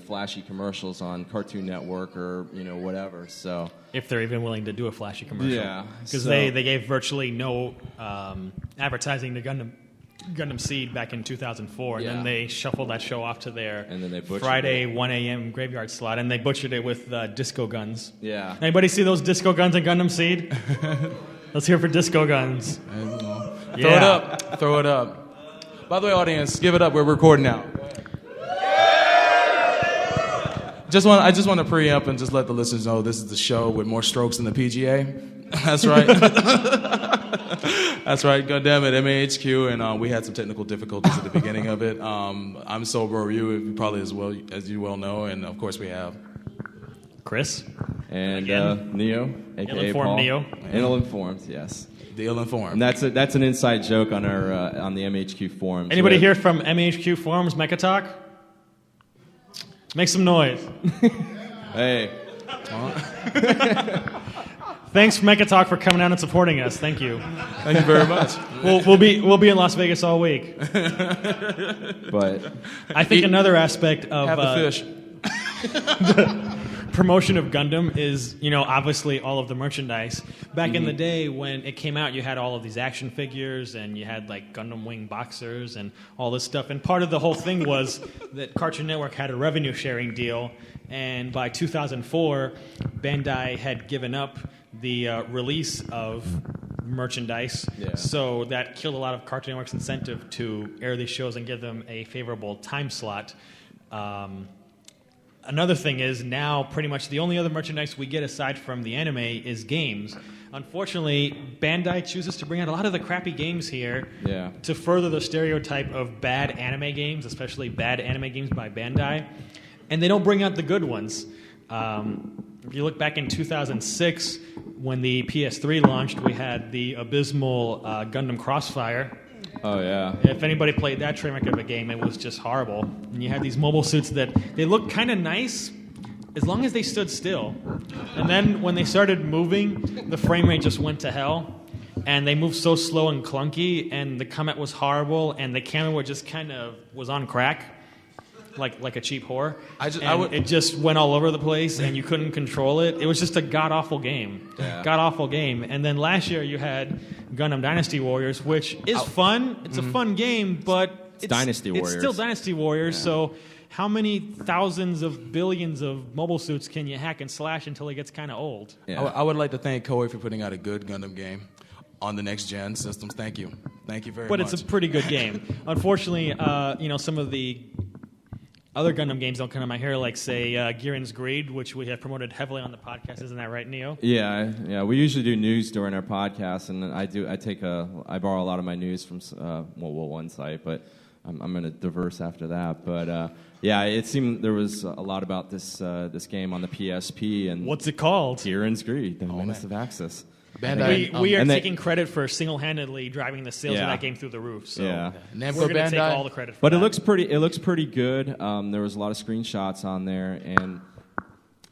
flashy commercials on Cartoon Network or whatever. So if they're even willing to do a flashy commercial, yeah, because they gave virtually no advertising to Gundam Seed back in 2004, and then they shuffled that show off to their and then they Friday 1 a.m. graveyard slot, and they butchered it with disco guns. Yeah. Anybody see those disco guns in Gundam Seed? Let's hear for disco guns. Throw it up. By the way, audience, give it up. We're recording now. I just want to preempt and just let the listeners know this is the show with more strokes than the PGA. That's right. That's right. Gundam at MAHQ, and we had some technical difficulties at the beginning of it. I'm Sober you probably as you well know, and of course we have Chris and Neo, aka Ill-informed Paul. Neo. Ill-informed, yes. The ill-informed. And that's an inside joke on our on the MHQ forums. Anybody here from MAHQ forums, Mecha Talk? Make some noise. Hey. Thanks, Mecha Talk, for coming out and supporting us. Thank you. Thank you very much. We'll be in Las Vegas all week. But I think another aspect of have the fish. the promotion of Gundam is, obviously all of the merchandise. Back in the day when it came out, you had all of these action figures and you had like Gundam Wing boxers and all this stuff. And part of the whole thing was that Cartoon Network had a revenue sharing deal. And by 2004, Bandai had given up the release of merchandise. Yeah. So that killed a lot of Cartoon Network's incentive to air these shows and give them a favorable time slot. Another thing is now pretty much the only other merchandise we get aside from the anime is games. Unfortunately, Bandai chooses to bring out a lot of the crappy games here to further the stereotype of bad anime games, especially bad anime games by Bandai. And they don't bring out the good ones. If you look back in 2006, when the PS3 launched, we had the abysmal Gundam Crossfire. Oh, yeah. If anybody played that train wreck of a game, it was just horrible. And you had these mobile suits that they looked kind of nice as long as they stood still. And then when they started moving, the frame rate just went to hell. And they moved so slow and clunky, and the combat was horrible, and the camera just kind of was on crack. Like a cheap whore. It just went all over the place, and you couldn't control it. It was just a god-awful game. Yeah. God-awful game. And then last year you had Gundam Dynasty Warriors, which is fun. It's a fun game, but it's Dynasty Warriors. It's still Dynasty Warriors, so how many thousands of billions of mobile suits can you hack and slash until it gets kind of old? Yeah. I would like to thank Koei for putting out a good Gundam game on the next-gen systems. Thank you. Thank you very much. But it's a pretty good game. Unfortunately, some of the other Gundam games don't come to my hair, like, say, Giren's Greed, which we have promoted heavily on the podcast. Isn't that right, Neo? Yeah. We usually do news during our podcast, and I borrow a lot of my news from one site, but I'm going to diverse after that. But it seemed there was a lot about this game on the PSP. And what's it called? Giren's Greed, the Menace of Axis. Bandai, we are taking credit for single-handedly driving the sales of that game through the roof. So we're going to take all the credit for but that. It looks pretty good. There was a lot of screenshots on there, and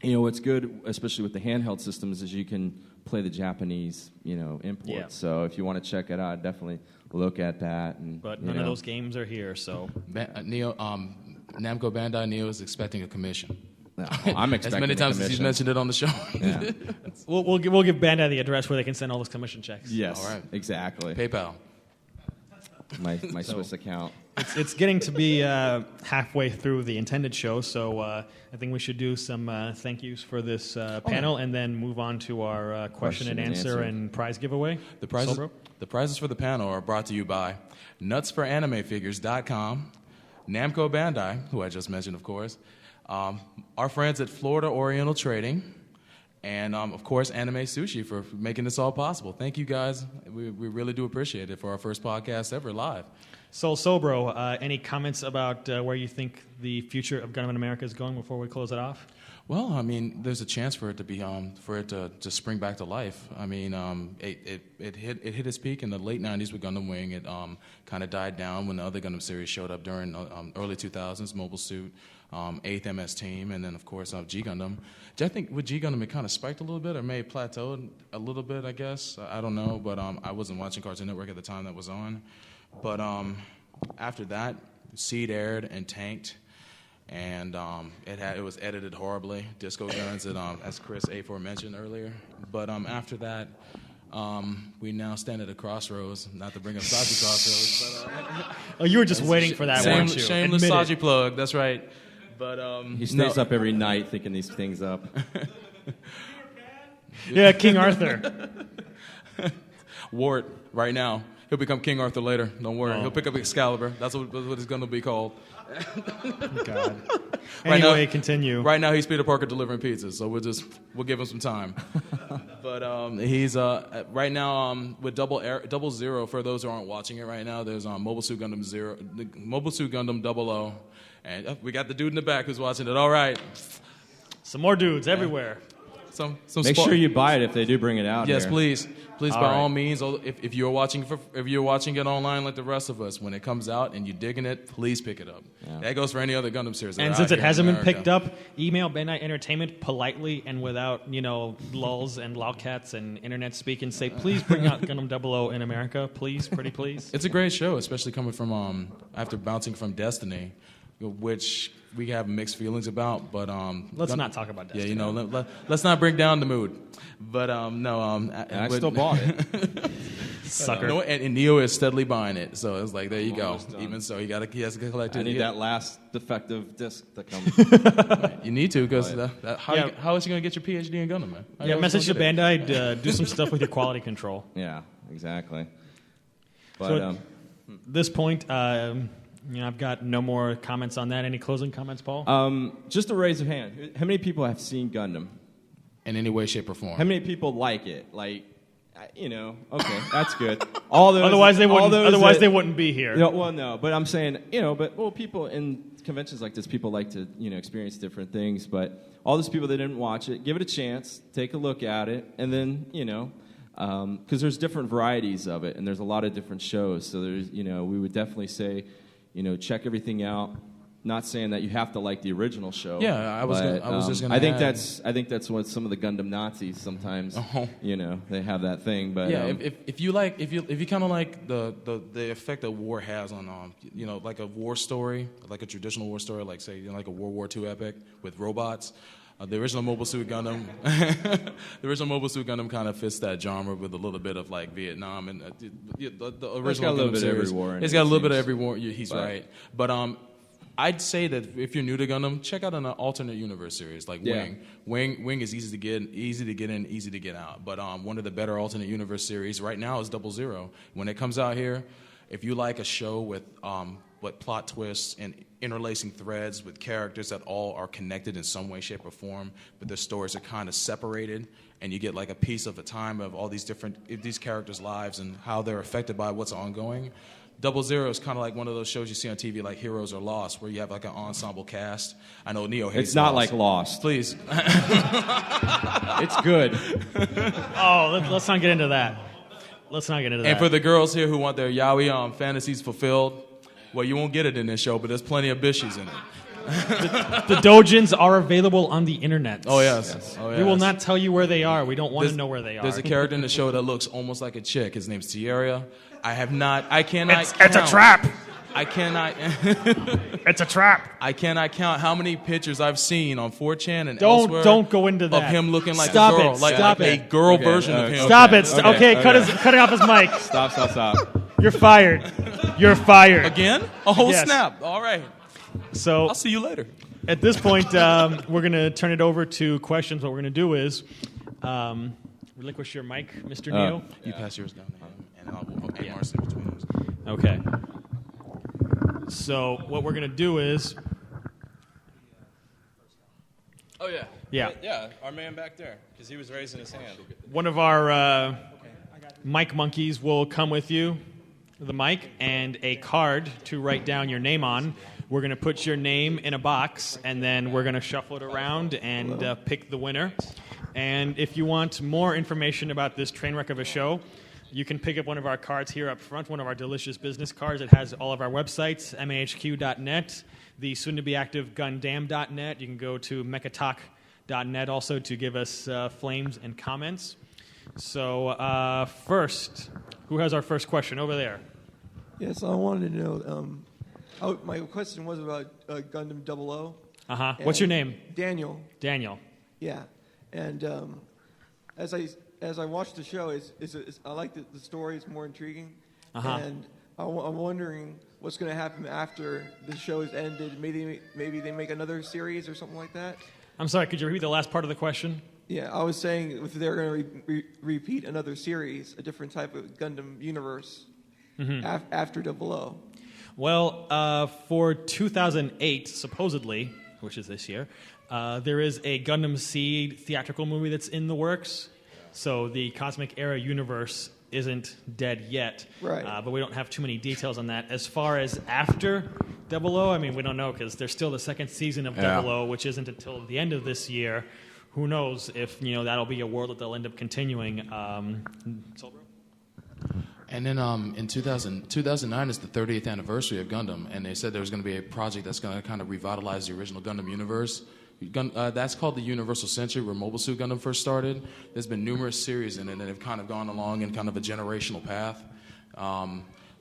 what's good, especially with the handheld systems, is you can play the Japanese imports. Yeah. So if you want to check it out, definitely look at that. But none of those games are here. So Namco Bandai Neo is expecting a commission. No, I'm expecting as many times as he's mentioned it on the show. Yeah. we'll give Bandai the address where they can send all those commission checks. Yes, all right. Exactly. PayPal. My Swiss account. It's getting to be halfway through the intended show, so I think we should do some thank yous for this panel and then move on to our question and answer and prize giveaway. The prizes for the panel are brought to you by nutsforanimefigures.com, Namco Bandai, who I just mentioned, of course, our friends at Florida Oriental Trading, and of course Anime Sushi for making this all possible. Thank you guys. We really do appreciate it for our first podcast ever live. So Sobro, any comments about where you think the future of Gundam in America is going before we close it off? Well, I mean, there's a chance for it to be to spring back to life. I mean, it hit its peak in the late '90s with Gundam Wing. It kind of died down when the other Gundam series showed up during early 2000s, Mobile Suit, 8th MS Team, and then of course G Gundam. I think with G Gundam it kind of spiked a little bit, or may have plateaued a little bit. I guess I don't know, but I wasn't watching Cartoon Network at the time that was on. But after that, Seed aired and tanked. and it was edited horribly, disco guns, and as Chris aforementioned earlier. But after that, we now stand at a crossroads. Not to bring up Saji Crossroads, but oh, you were just waiting for that, weren't you? Shameless Admit Saji it. plug. That's right. But he stays up every night thinking these things up. Yeah, King Arthur. Wart, right now. He'll become King Arthur later. Don't worry. Oh. He'll pick up Excalibur. That's what it's going to be called. God. Right Anyway, now, continue. Right now, he's Peter Parker delivering pizzas, so we'll give him some time. But he's right now with Double Zero. For those who aren't watching it right now, there's Mobile Suit Gundam 00, Mobile Suit Gundam 00, and we got the dude in the back who's watching it. All right. Some more dudes everywhere. Some Make sure you buy it if they do bring it out. Yes, here. please, All by right. all means. If you're watching it online like the rest of us, when it comes out and you're digging it, please pick it up. Yeah. That goes for any other Gundam series. that And are since out it here in hasn't been America. picked up, email Bandai Entertainment politely and without, lulls and lolcats and internet speak and say, please bring out Gundam 00 in America. Please, pretty please. It's a great show, especially coming from after bouncing from Destiny, which we have mixed feelings about. But Let's not talk about Destiny. Yeah, let's not bring down the mood. But I still bought it. Sucker. And Neo is steadily buying it, so it's like there you go. Even so, he has to collect it. I need that last defective disc that comes. You need to, because how is he going to get your PhD in Gundam, man? Yeah, message to Bandai, do some stuff with your quality control. Yeah, exactly. But So at this point, I've got no more comments on that. Any closing comments, Paul? just a raise of hand. How many people have seen Gundam? In any way, shape, or form. How many people like it? Okay, that's good. All those. Otherwise, they wouldn't. Otherwise, they wouldn't be here. No. But I'm saying, people in conventions like this, people like to, experience different things. But all those people that didn't watch it, give it a chance, take a look at it, and then, because there's different varieties of it, and there's a lot of different shows. So there's, we would definitely say, check everything out. Not saying that you have to like the original show. Yeah, I was just gonna. I think that's what some of the Gundam Nazis sometimes. They have that thing. But yeah, if you kind of like the effect that war has on like a war story, like a traditional war story, like say like a World War II epic with robots. The original Mobile Suit Gundam, kind of fits that genre with a little bit of like Vietnam and the original Gundam series. It's got a little bit of every war. He's right, but I'd say that if you're new to Gundam, check out an alternate universe series like Wing. Wing is easy to get in, easy to get out. But one of the better alternate universe series right now is 00. When it comes out here, if you like a show with plot twists and interlacing threads with characters that all are connected in some way, shape, or form, but their stories are kind of separated, and you get like a piece of a time of all these characters' lives and how they're affected by what's ongoing. 00 is kind of like one of those shows you see on TV like Heroes or Lost, where you have like an ensemble cast. I know Neo hates it's not Lost. like Lost. Please. It's good. Let's not get into that. And for the girls here who want their yaoi fantasies fulfilled, well, you won't get it in this show, but there's plenty of bishies in it. The dojins are available on the internet. Oh, yes. We will not tell you where they are. We don't want to know where they are. There's a character in the show that looks almost like a chick. His name's Tierra. I cannot It's a trap. I cannot. It's a trap. I cannot count how many pictures I've seen on 4chan and Don't elsewhere. don't go into that. Of him looking like Stop a girl, it. like Stop a it. girl version of him. Stop it. Okay, cutting off his mic. Stop. You're fired. You're fired. Again? Oh, Yes. snap. All right. So I'll see you later. at this point, we're going to turn it over to questions. What we're going to do is relinquish your mic, Mr. Neo. You pass yours down to him, and I'll put Mars in between us. Okay. So what we're going to do is... Oh, yeah. Yeah. Yeah, our man back there, because he was raising his hand. One of our mic monkeys will come with you, the mic, and a card to write down your name on. We're going to put your name in a box, and then we're going to shuffle it around and pick the winner. And if you want more information about this train wreck of a show, you can pick up one of our cards here up front, one of our delicious business cards. It has all of our websites, MAHQ.net, the soon-to-be-active Gundam.net. You can go to mechatalk.net also to give us flames and comments. So first, who has our first question over there? Yes, I wanted to know, My question was about Gundam 00. Uh-huh. What's your name? Daniel. Daniel. Yeah, and as I watched the show, I like the story. It's more intriguing, and I'm wondering what's going to happen after the show is ended. Maybe they make another series or something like that. I'm sorry. Could you repeat the last part of the question? Yeah, I was saying if they're going to repeat another series, a different type of Gundam universe after 00. Well, for 2008, supposedly, which is this year, there is a Gundam Seed theatrical movie that's in the works. So the Cosmic Era universe isn't dead yet. Right. But we don't have too many details on that. As far as after 00, I mean, we don't know because there's still the second season of 00, which isn't until the end of this year. Who knows if, that'll be a world that they'll end up continuing. And then in 2009 is the 30th anniversary of Gundam, and they said there was going to be a project that's going to kind of revitalize the original Gundam universe. That's called the Universal Century, where Mobile Suit Gundam first started. There's been numerous series in it, and they've kind of gone along in kind of a generational path.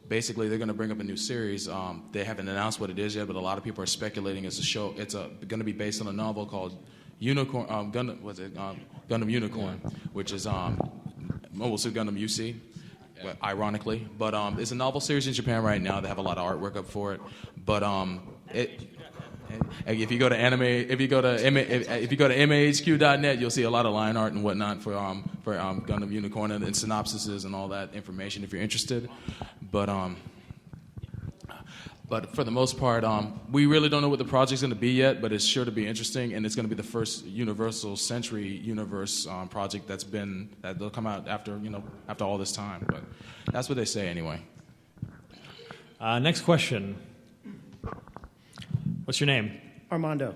Basically, they're going to bring up a new series. They haven't announced what it is yet, but a lot of people are speculating it's a show. It's going to be based on a novel called Unicorn. Gundam Unicorn, which is Mobile Suit Gundam UC. Ironically, but it's a novel series in Japan right now. They have a lot of artwork up for it. But if you go to MAHQ.net, you'll see a lot of line art and whatnot for Gundam Unicorn and synopsises and all that information if you're interested. But for the most part, we really don't know what the project's going to be yet, but it's sure to be interesting, and it's going to be the first Universal Century universe project that they'll come out after all this time. But that's what they say anyway. Next question. What's your name? Armando.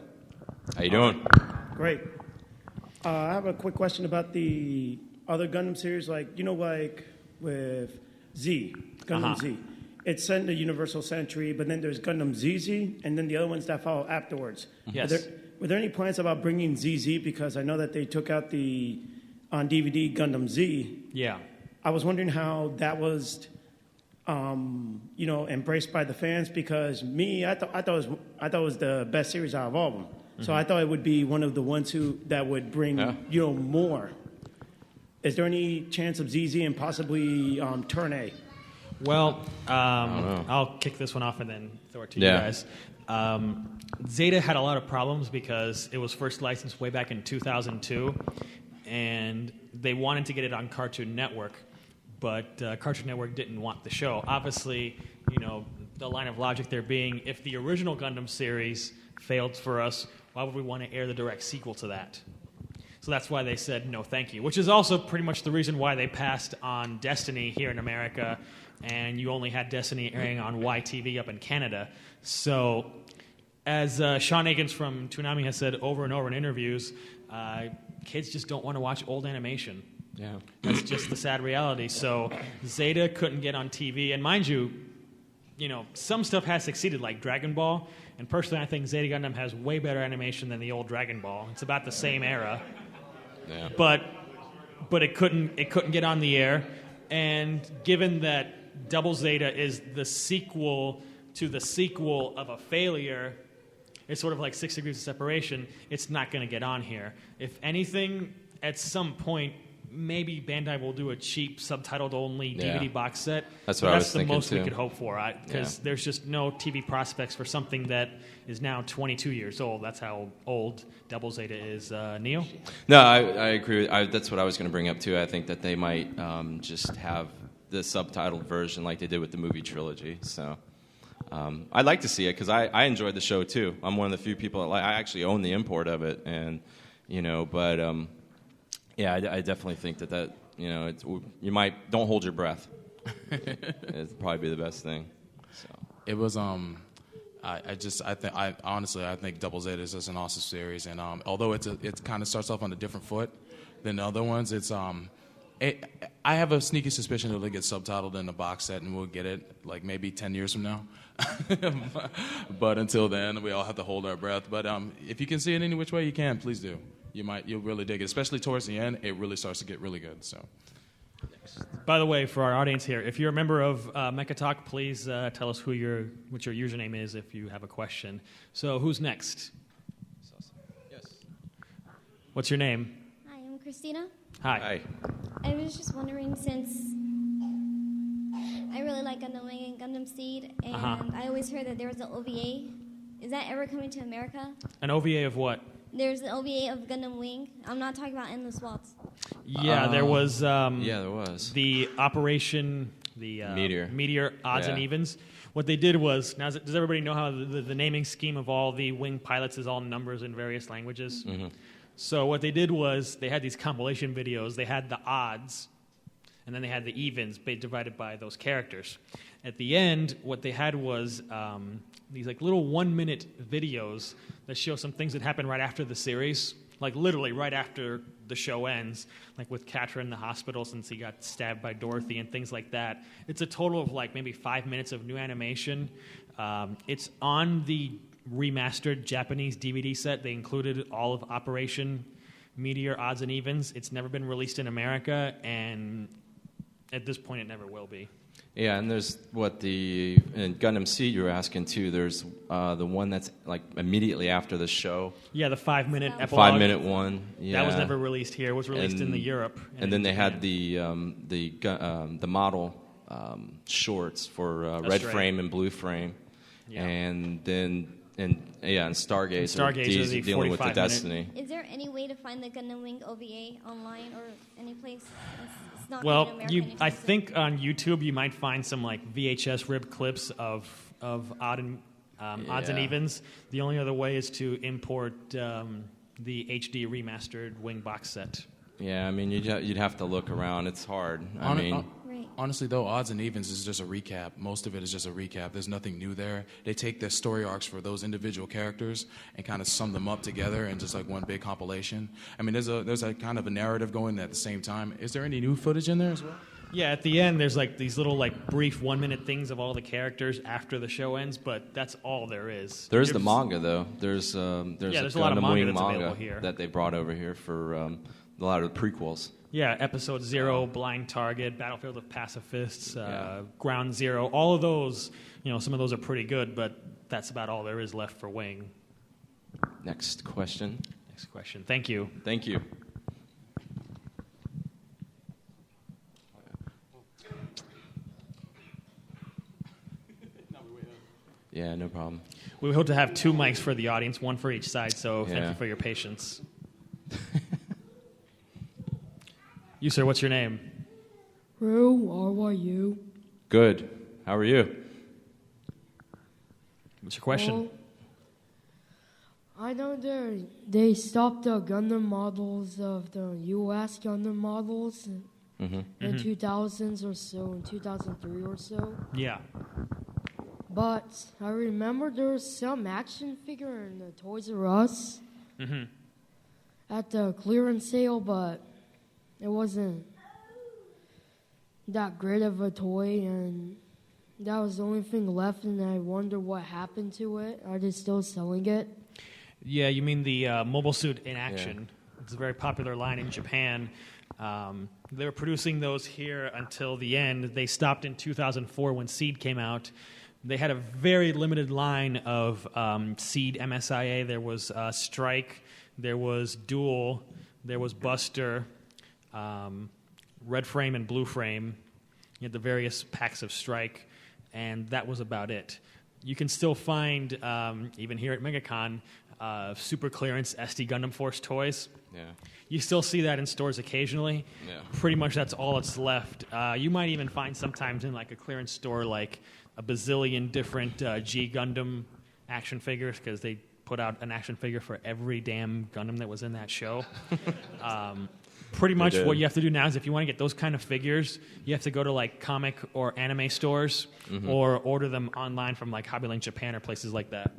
How you doing? Great. I have a quick question about the other Gundam series, like with Z, Gundam Z. It's set in the Universal Century, but then there's Gundam ZZ, and then the other ones that follow afterwards. Yes. Were there any plans about bringing ZZ? Because I know that they took out on DVD Gundam Z. Yeah. I was wondering how that was, embraced by the fans. Because I thought it was the best series out of all of them. So I thought it would be one of the ones that would bring more. Is there any chance of ZZ and possibly Turn A? Well, I'll kick this one off and then throw it to you guys. Zeta had a lot of problems because it was first licensed way back in 2002, and they wanted to get it on Cartoon Network, but Cartoon Network didn't want the show. Obviously, the line of logic there being, if the original Gundam series failed for us, why would we want to air the direct sequel to that? So that's why they said no thank you, which is also pretty much the reason why they passed on Destiny here in America, and you only had Destiny airing on YTV up in Canada. So as Sean Akins from Toonami has said over and over in interviews, kids just don't want to watch old animation. Yeah. That's just the sad reality. So Zeta couldn't get on TV, and mind you, some stuff has succeeded, like Dragon Ball, and personally I think Zeta Gundam has way better animation than the old Dragon Ball. It's about the same era. Yeah. But it couldn't get on the air, and given that Double Zeta is the sequel to the sequel of a failure, it's sort of like 6 Degrees of Separation. It's not going to get on here. If anything, at some point, maybe Bandai will do a cheap subtitled only DVD box set. That's what I was thinking. That's the most too. we could hope for, because there's just no TV prospects for something that is now 22 years old. That's how old Double Zeta is. Neo? No, I agree. That's what I was going to bring up too. I think that they might just have the subtitled version like they did with the movie trilogy. So I'd like to see it because I enjoyed the show too. I'm one of the few people that I actually own the import of it, and yeah, I definitely think that you might don't hold your breath. It'd probably be the best thing. So it was I think Double Zeta is just an awesome series, and although it kind of starts off on a different foot than the other ones, I have a sneaky suspicion it'll get subtitled in the box set, and we'll get it like maybe 10 years from now. But until then, we all have to hold our breath. But if you can see it any which way you can, please do. You'll really dig it, especially towards the end. It really starts to get really good. So, By the way, for our audience here, if you're a member of Mecha Talk, please tell us what your username is if you have a question. So who's next? Yes. What's your name? Hi, I'm Christina. Hi. I was just wondering, since I really like Gundam Wing and Gundam Seed, and I always heard that there was an OVA. Is that ever coming to America? An OVA of what? There's an OVA of Gundam Wing. I'm not talking about Endless Waltz. Yeah, there was. There was the Operation Meteor Odds and Evens. What they did was, now does everybody know how the naming scheme of all the wing pilots is all numbers in various languages? Mm-hmm. So what they did was they had these compilation videos. They had the odds, and then they had the evens divided by those characters. At the end, what they had was these like little 1-minute videos that show some things that happened right after the series, like literally right after the show ends, like with Catra in the hospital since he got stabbed by Dorothy and things like that. It's a total of like maybe 5 minutes of new animation. It's on the remastered Japanese DVD set. They included all of Operation Meteor Odds and Evens. It's never been released in America, and at this point it never will be. Yeah, and there's in Gundam Seed you were asking too. There's the one that's like immediately after the show. Yeah, the 5-minute epilogue. 5-minute one. Yeah, that was never released here. It was released in Europe. And then they had the model shorts for Red Frame and Blue Frame, and then and Stargazer dealing with the Destiny. Is there any way to find the Gundam Wing OVA online or any place? It's not well, in America I think on YouTube you might find some like VHS rib clips of odds and evens. The only other way is to import the HD remastered Wing box set. Yeah, I mean you'd have to look around. It's hard. Honestly, though, Odds and Evens is just a recap. Most of it is just a recap. There's nothing new there. They take the story arcs for those individual characters and kind of sum them up together in just like one big compilation. I mean, there's a kind of a narrative going at the same time. Is there any new footage in there as well? Yeah, at the end, there's like these little like brief 1-minute things of all the characters after the show ends, but that's all there is. There's the manga though. There's a lot of manga that's available here that they brought over here for a lot of the prequels. Yeah, Episode 0, Blind Target, Battlefield of Pacifists, Ground Zero, all of those, some of those are pretty good, but that's about all there is left for Wing. Next question. Thank you. Thank you. Yeah, no problem. We hope to have 2 mics for the audience, 1 for each side, so thank you for your patience. You, sir, what's your name? Rue, how are you? Good. How are you? What's your question? Well, I know they stopped the Gundam models of the U.S. Gundam models in 2000s or so, in 2003 or so. Yeah. But I remember there was some action figure in the Toys R Us at the clearance sale, but it wasn't that great of a toy, and that was the only thing left, and I wonder what happened to it. Are they still selling it? Yeah, you mean the Mobile Suit in Action. Yeah. It's a very popular line in Japan. They were producing those here until the end. They stopped in 2004 when Seed came out. They had a very limited line of Seed MSIA. There was Strike, there was Duel, there was Buster, Red Frame and Blue Frame. You had the various packs of Strike, and that was about it. You can still find, even here at Megacon, super clearance SD Gundam Force toys. Yeah. You still see that in stores occasionally. Yeah. Pretty much that's all that's left. You might even find sometimes in like a clearance store like a bazillion different G Gundam action figures because they put out an action figure for every damn Gundam that was in that show. Pretty much what you have to do now is if you want to get those kind of figures, you have to go to like comic or anime stores or order them online from like Hobbyland Japan or places like that.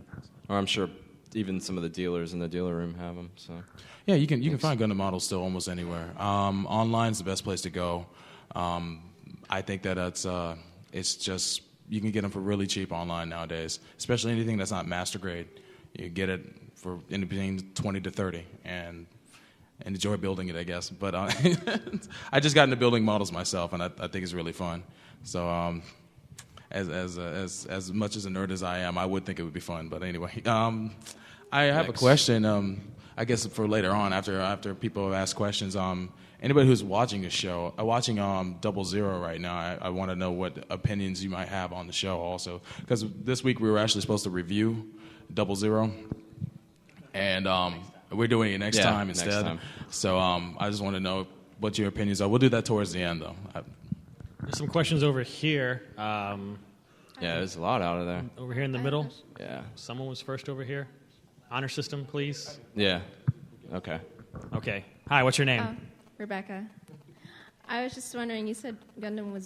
Or I'm sure even some of the dealers in the dealer room have them. So yeah, you can find Gundam models still almost anywhere. Online is the best place to go. I think that it's just you can get them for really cheap online nowadays, especially anything that's not master grade. You get it for in between 20 to 30, and and enjoy building it, I guess. But I just got into building models myself, and I think it's really fun. So as much as a nerd as I am, I would think it would be fun. But anyway, I have a question. I guess for later on, after people have asked questions. Anybody who's watching the show, watching 00 right now, I want to know what opinions you might have on the show also. Because this week we were actually supposed to review 00, and we're doing it next time instead. Next time. So I just want to know what your opinions are. We'll do that towards the end, though. There's some questions over here. Yeah, there's a lot out of there. Over here in the middle? Yeah. Someone was first over here. Honor system, please. Yeah. Okay. Okay. Hi, what's your name? Rebecca. I was just wondering, you said Gundam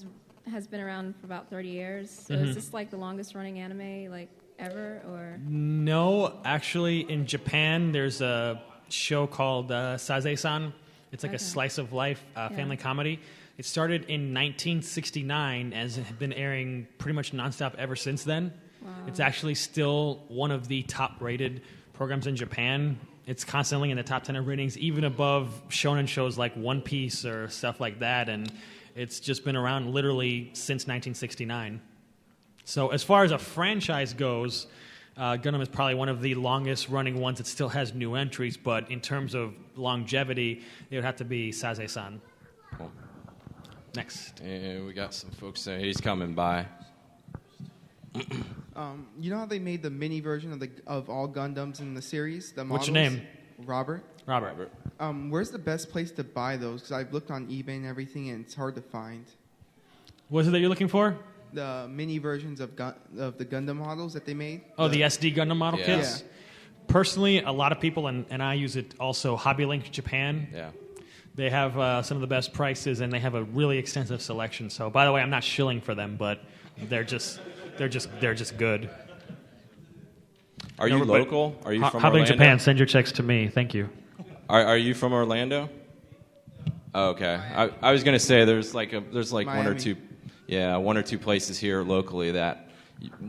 has been around for about 30 years. So is this like the longest running anime like ever, or? No, actually in Japan there's a show called Saze-san. It's like a slice of life family comedy. It started in 1969 and has been airing pretty much nonstop ever since then. Wow. It's actually still one of the top rated programs in Japan. It's constantly in the top 10 of ratings, even above shonen shows like One Piece or stuff like that, and it's just been around literally since 1969. So as far as a franchise goes, Gundam is probably one of the longest running ones. It still has new entries, but in terms of longevity, it would have to be Saze-san. Cool. Next. And we got some folks there. He's coming by. You know how they made the mini version of all Gundams in the series? The models? What's your name? Robert. Robert. Where's the best place to buy those? Because I've looked on eBay and everything, and it's hard to find. What is it that you're looking for? The mini versions of the Gundam models that they made. Oh, the SD Gundam model kits? Yeah. Personally, a lot of people, and I use it also, HobbyLink Japan. Yeah. They have some of the best prices, and they have a really extensive selection. So, by the way, I'm not shilling for them, but they're just good. Are you local? Are you from HobbyLink Orlando? Japan, send your checks to me. Thank you. Are you from Orlando? Oh, okay. I was gonna say there's like Miami. one or two places here locally that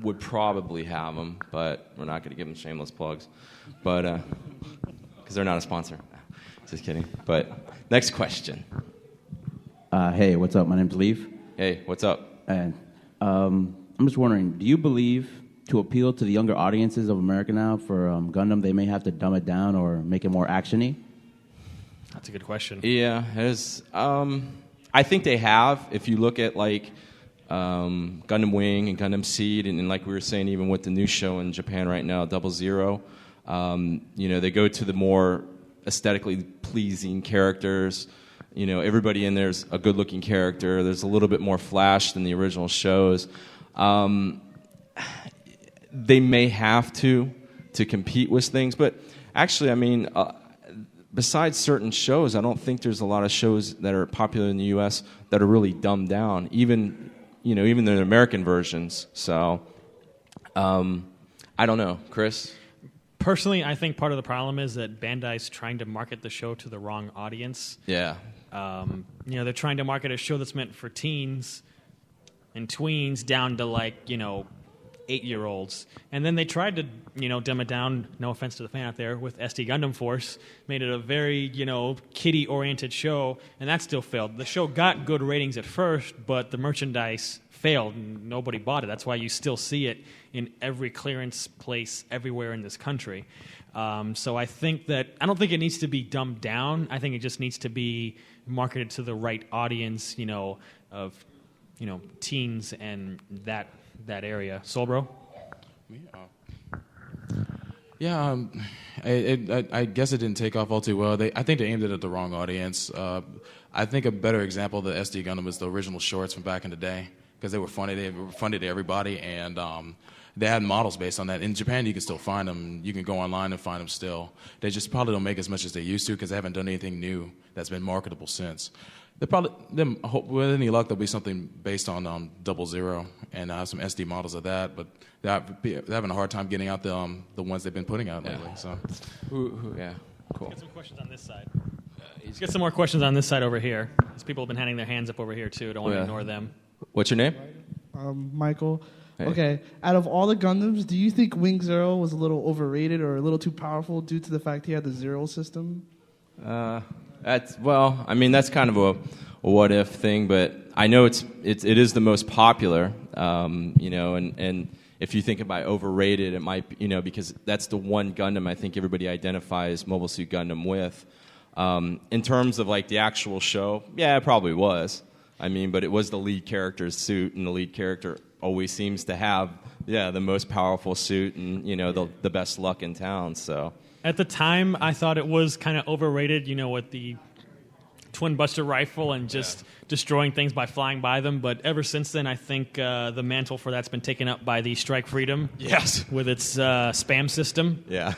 would probably have them, but we're not gonna give them shameless plugs, but because they're not a sponsor. Just kidding. But next question. Hey, what's up? My name's Leaf. Hey, what's up? And I'm just wondering, do you believe to appeal to the younger audiences of America now for Gundam, they may have to dumb it down or make it more action-y? That's a good question. Yeah, I think they have. If you look at like Gundam Wing and Gundam Seed, and like we were saying, even with the new show in Japan right now, 00, they go to the more aesthetically pleasing characters. Everybody in there's a good-looking character. There's a little bit more flash than the original shows. They may have to compete with things, but actually, I mean, besides certain shows, I don't think there's a lot of shows that are popular in the U.S. that are really dumbed down, even the American versions. So, I don't know, Chris. Personally, I think part of the problem is that Bandai's trying to market the show to the wrong audience. Yeah. They're trying to market a show that's meant for teens and tweens down to 8-year-olds. And then they tried to, dumb it down, no offense to the fan out there, with SD Gundam Force, made it a very, kiddie-oriented show, and that still failed. The show got good ratings at first, but the merchandise failed, and nobody bought it. That's why you still see it in every clearance place everywhere in this country. So I don't think it needs to be dumbed down. I think it just needs to be marketed to the right audience, of teens and that area. Solbro? Yeah, I guess it didn't take off all too well. I think they aimed it at the wrong audience. I think a better example of the SD Gundam is the original shorts from back in the day, because they were funny. They were funny to everybody, and they had models based on that. In Japan, you can still find them. You can go online and find them still. They just probably don't make as much as they used to, because they haven't done anything new that's been marketable since. With any luck, there'll be something based on 00 and some SD models of that, but they're having a hard time getting out the ones they've been putting out lately. So, yeah, cool. Let's get some questions on this side. Let's get some more questions on this side over here. These people have been handing their hands up over here too. Don't want to ignore them. What's your name? Michael. Hey. Okay, out of all the Gundams, do you think Wing Zero was a little overrated or a little too powerful due to the fact he had the Zero system? That's kind of a what if thing, but I know it is the most popular, and if you think about overrated, it might be, because that's the one Gundam I think everybody identifies Mobile Suit Gundam with. In terms of like the actual show, yeah, it probably was. But it was the lead character's suit, and the lead character always seems to have, the most powerful suit and, the best luck in town, so. At the time, I thought it was kind of overrated, with the twin buster rifle and just destroying things by flying by them. But ever since then, I think the mantle for that's been taken up by the Strike Freedom. Yes. With its spam system. Yeah.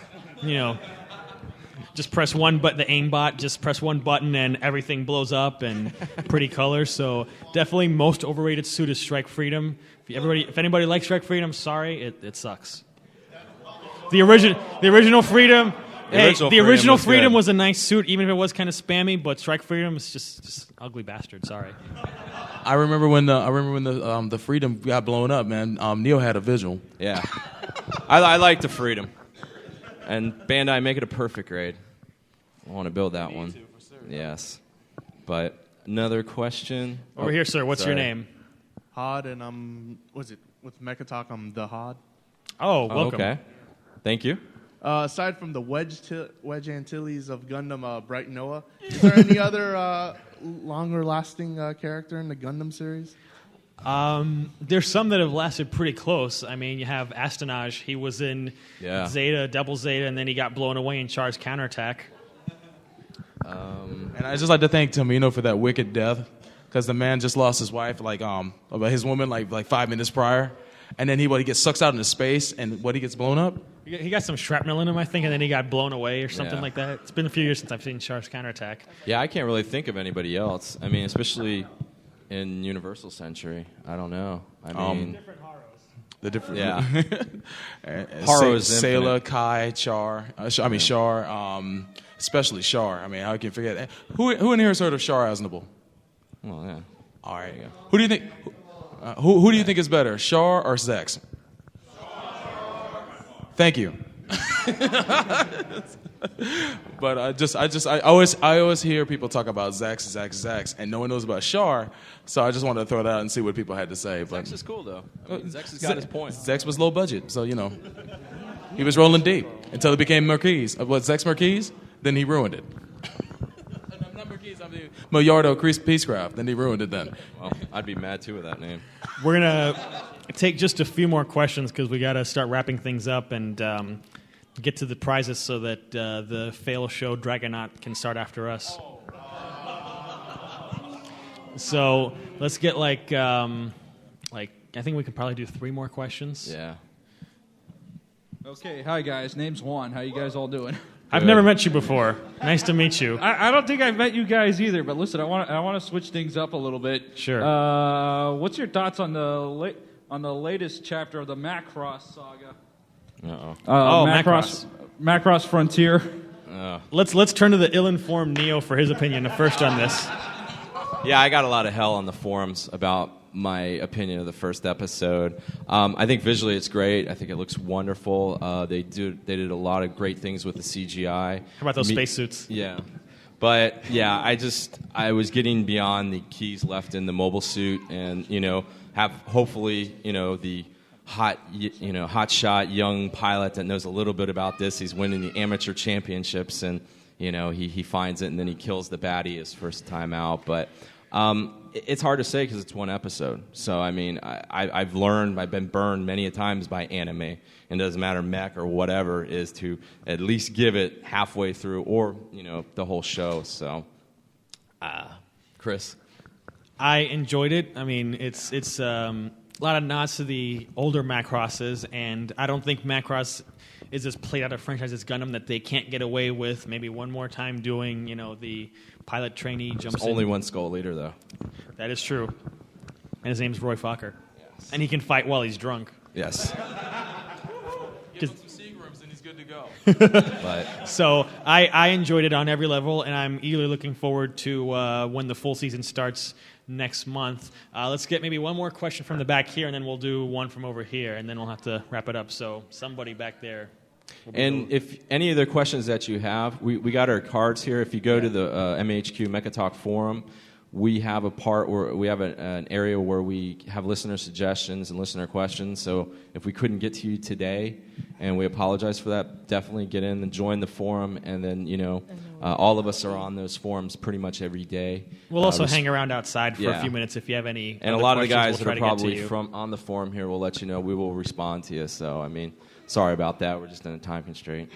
Just press one button, the aimbot, just press one button and everything blows up and pretty colors. So definitely most overrated suit is Strike Freedom. If anybody likes Strike Freedom, sorry, it sucks. The original Freedom... The original Freedom was a nice suit, even if it was kind of spammy. But Strike Freedom is just ugly bastard. Sorry. I remember when the Freedom got blown up, man. Neo had a visual. Yeah, I like the Freedom, and Bandai, make it a perfect grade. I want to build that one. Yes, but another question over here, sir. What's your name? Hod, and I'm with Mecha Talk. I'm the Hod. Oh, welcome. Okay, thank you. Aside from the Wedge Antilles of Gundam, Bright Noah, is there any other longer-lasting character in the Gundam series? There's some that have lasted pretty close. You have Astanage. He was in Zeta, Double Zeta, and then he got blown away in Char's counterattack. And I just like to thank Tomino for that wicked death, because the man just lost his wife, his woman, like 5 minutes prior, and then he gets sucked out into space, and he gets blown up. He got some shrapnel in him, I think, and then he got blown away or something like that. It's been a few years since I've seen Char's counterattack. Yeah, I can't really think of anybody else. Especially in Universal Century. I don't know. Different Haros. The different, Haros, Sayla, Kai, Char. Char. Especially Char. How can you forget that? Who in here has heard of Char Aznable? Well, yeah. All right. Who do you think? Who do you think is better, Char or Zex? Thank you. But I always hear people talk about Zex, and no one knows about Char. So I just wanted to throw that out and see what people had to say. But Zex is cool though. Zex has got his point. Zex was low budget, so he was rolling deep until it became Marquis. Zex Marquis? Then he ruined it. Not Marquis, Millardo Peacecraft. Then he ruined it. Then. Well, I'd be mad too with that name. We're gonna take just a few more questions because we got to start wrapping things up and get to the prizes so that the fail show Dragonaut can start after us. So let's get I think we can probably do 3 more questions. Yeah. Okay, hi guys. Name's Juan. How you guys all doing? I've never met you before. Nice to meet you. I don't think I've met you guys either. But listen, I want to switch things up a little bit. Sure. What's your thoughts on the latest chapter of the Macross saga? Macross. Macross Frontier. Let's turn to the ill-informed Neo for his opinion first on this. Yeah, I got a lot of hell on the forums about my opinion of the first episode. I think visually it's great. I think it looks wonderful. They did a lot of great things with the CGI. How about those spacesuits? Yeah. But yeah, I was getting beyond the keys left in the mobile suit, and have hopefully the hot shot young pilot that knows a little bit about this. He's winning the amateur championships, and he finds it, and then he kills the baddie his first time out. But it's hard to say because it's one episode. So I've learned, I've been burned many a times by anime, and it doesn't matter mech or whatever, is to at least give it halfway through or the whole show. So, Chris, I enjoyed it. It's a lot of nods to the older Macrosses, and I don't think Macross is as played out a franchise as Gundam that they can't get away with maybe one more time doing the pilot trainee jumps. There's only one skull leader though. That is true, and his name's Roy Fokker, and he can fight while he's drunk. Yes. Give him some Seagrams and he's good to go. But so I enjoyed it on every level, and I'm eagerly looking forward to when the full season starts next month. Let's get maybe one more question from the back here, and then we'll do one from over here, and then we'll have to wrap it up. So somebody back there. And if any other questions that you have, we got our cards here. If you go to the MAHQ Mecha Talk forum, we have a part where we have an area where we have listener suggestions and listener questions. So if we couldn't get to you today, and we apologize for that, definitely get in and join the forum. And then, all of us are on those forums pretty much every day. We'll also hang around outside for a few minutes if you have any. And a lot of the guys that are probably from on the forum here will let you know. We will respond to you. So, sorry about that. We're just in a time constraint.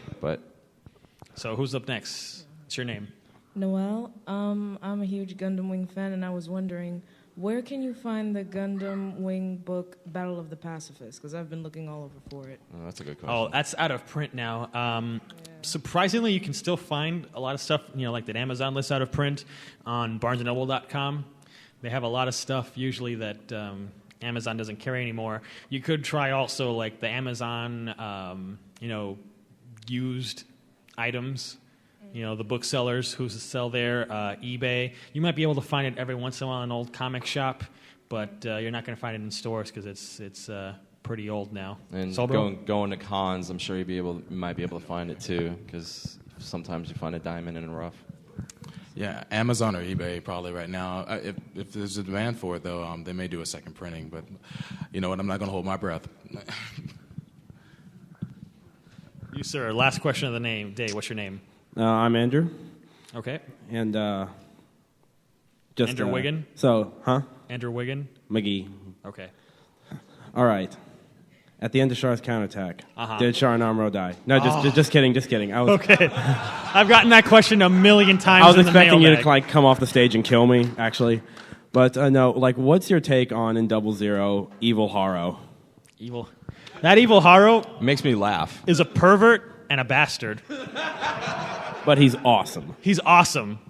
So who's up next? What's your name? Noelle. I'm a huge Gundam Wing fan, and I was wondering, where can you find the Gundam Wing book, Battle of the Pacifists? Because I've been looking all over for it. Oh, that's a good question. Oh, that's out of print now. Surprisingly, you can still find a lot of stuff, like that Amazon lists out of print on BarnesandNoble.com. They have a lot of stuff usually that Amazon doesn't carry anymore. You could try also like the Amazon, used items. The booksellers who sell there, eBay. You might be able to find it every once in a while in an old comic shop, but you're not going to find it in stores because it's pretty old now. And going to cons, I'm sure you might be able to find it too, because sometimes you find a diamond in a rough. Yeah, Amazon or eBay probably right now. If there's a demand for it, though, they may do a second printing. But you know what? I'm not going to hold my breath. You, sir. Last question of the day. What's your name? I'm Andrew. Okay. And Andrew Wiggin? Andrew Wiggin? McGee. Okay. All right. At the end of Char's counterattack, Uh-huh. did Char and Amuro die? No, just kidding. Okay. I've gotten that question a million times. I was in the expecting you mailbag. to come off the stage and kill me, actually. But no, what's your take on in 00 Evil Haro? That Evil Haro makes me laugh. Is a pervert and a bastard. But he's awesome. He's awesome.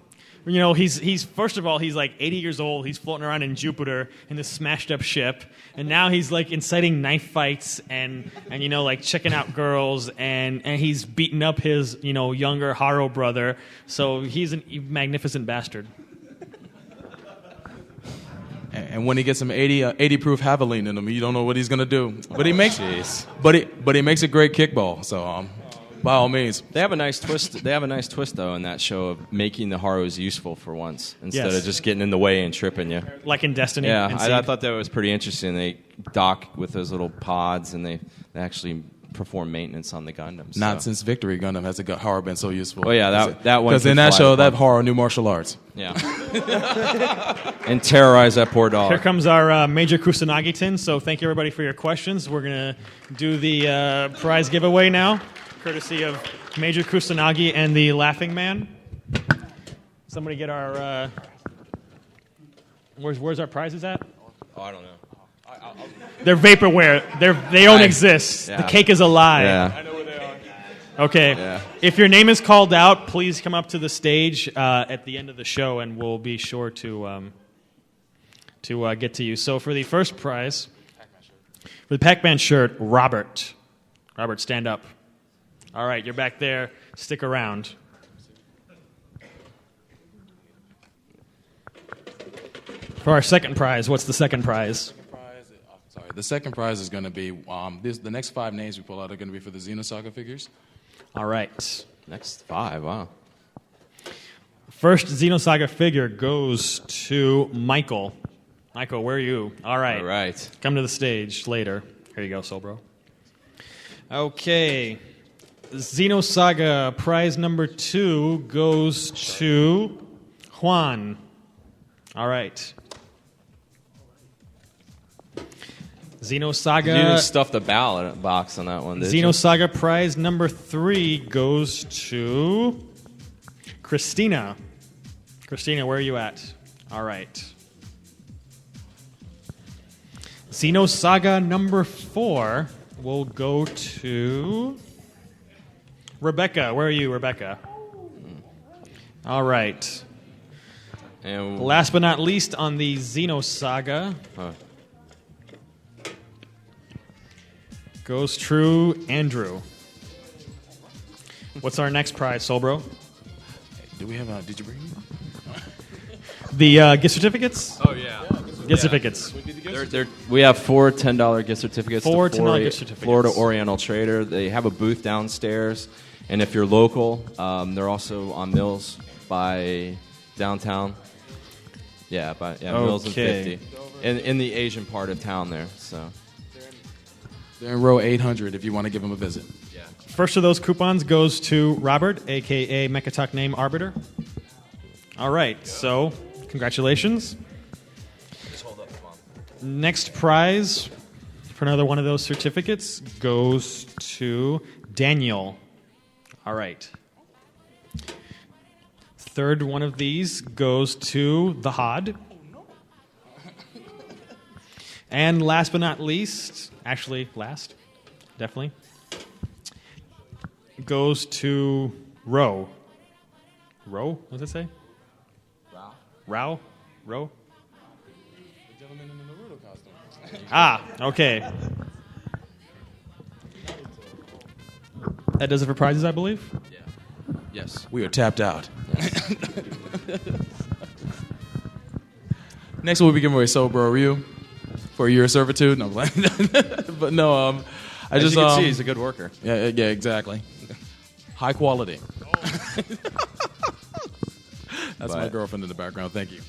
He's first of all, he's like 80 years old. He's floating around in Jupiter in this smashed up ship, and now he's like inciting knife fights and checking out girls, and he's beating up his younger Haro brother. So he's a magnificent bastard. And when he gets some 80 proof Haviline in him, you don't know what he's gonna do. But he makes a great kickball. So by all means, they have a nice twist. They have a nice twist though in that show of making the Haros useful for once instead of just getting in the way and tripping you. Like in Destiny. Yeah, and I thought that was pretty interesting. They dock with those little pods and they actually perform maintenance on the Gundams. Not since Victory Gundam has the Haro been so useful. Oh yeah, that one. Because in that show, that Haro knew martial arts. Yeah. And terrorize that poor dog. Here comes our Major Kusanagi-tin. So thank you everybody for your questions. We're gonna do the prize giveaway now, courtesy of Major Kusanagi and the Laughing Man. Somebody get our. Where's our prizes at? Oh, I don't know. They're vaporware. They don't exist. Yeah. The cake is a lie. Yeah. I know where they are. Okay. Yeah. If your name is called out, please come up to the stage at the end of the show, and we'll be sure to get to you. So for the first prize, for the Pac-Man shirt, Robert. Robert, stand up. All right, you're back there. Stick around. For our second prize, what's the second prize? The second prize is going to be the next 5 names we pull out are going to be for the Xenosaga figures. All right. Next 5, wow. First Xenosaga figure goes to Michael. Michael, where are you? All right. All right. Come to the stage later. Here you go, Sobro. Okay. Xenosaga prize number 2 goes to Juan. All right. Xenosaga. You didn't stuff the ballot box on that one, did you? Xenosaga prize number 3 goes to Christina. Christina, where are you at? All right. Xenosaga number 4 will go to Rebecca. Where are you, Rebecca? All right. And last but not least on the Xenosaga goes to Andrew. What's our next prize, Solbro? Do we have did you bring them? The gift certificates? Oh, yeah. Gift certificates. We have 4 $10 gift certificates. Four to $10 gift certificates. Florida Oriental Trader. They have a booth downstairs, and if you're local, they're also on Mills by downtown. Yeah, Mills and 50, in the Asian part of town there. So they're in row 800 if you want to give them a visit. Yeah. First of those coupons goes to Robert, a.k.a. Mecha Talk Name Arbiter. All right, so congratulations. Next prize for another one of those certificates goes to Daniel. All right. Third one of these goes to the Hod. And last but not least, actually last, definitely, goes to Ro. Ro? What does it say? Rao? Ro? The gentleman in the Naruto costume. Ah, okay. That does it for prizes, I believe? Yeah. Yes. We are tapped out. Yes. Next we'll be giving away Sober Ryu for a year of servitude. No, I'm playing. But no, As you can see, he's a good worker. Yeah, exactly. High quality. That's my girlfriend in the background. Thank you.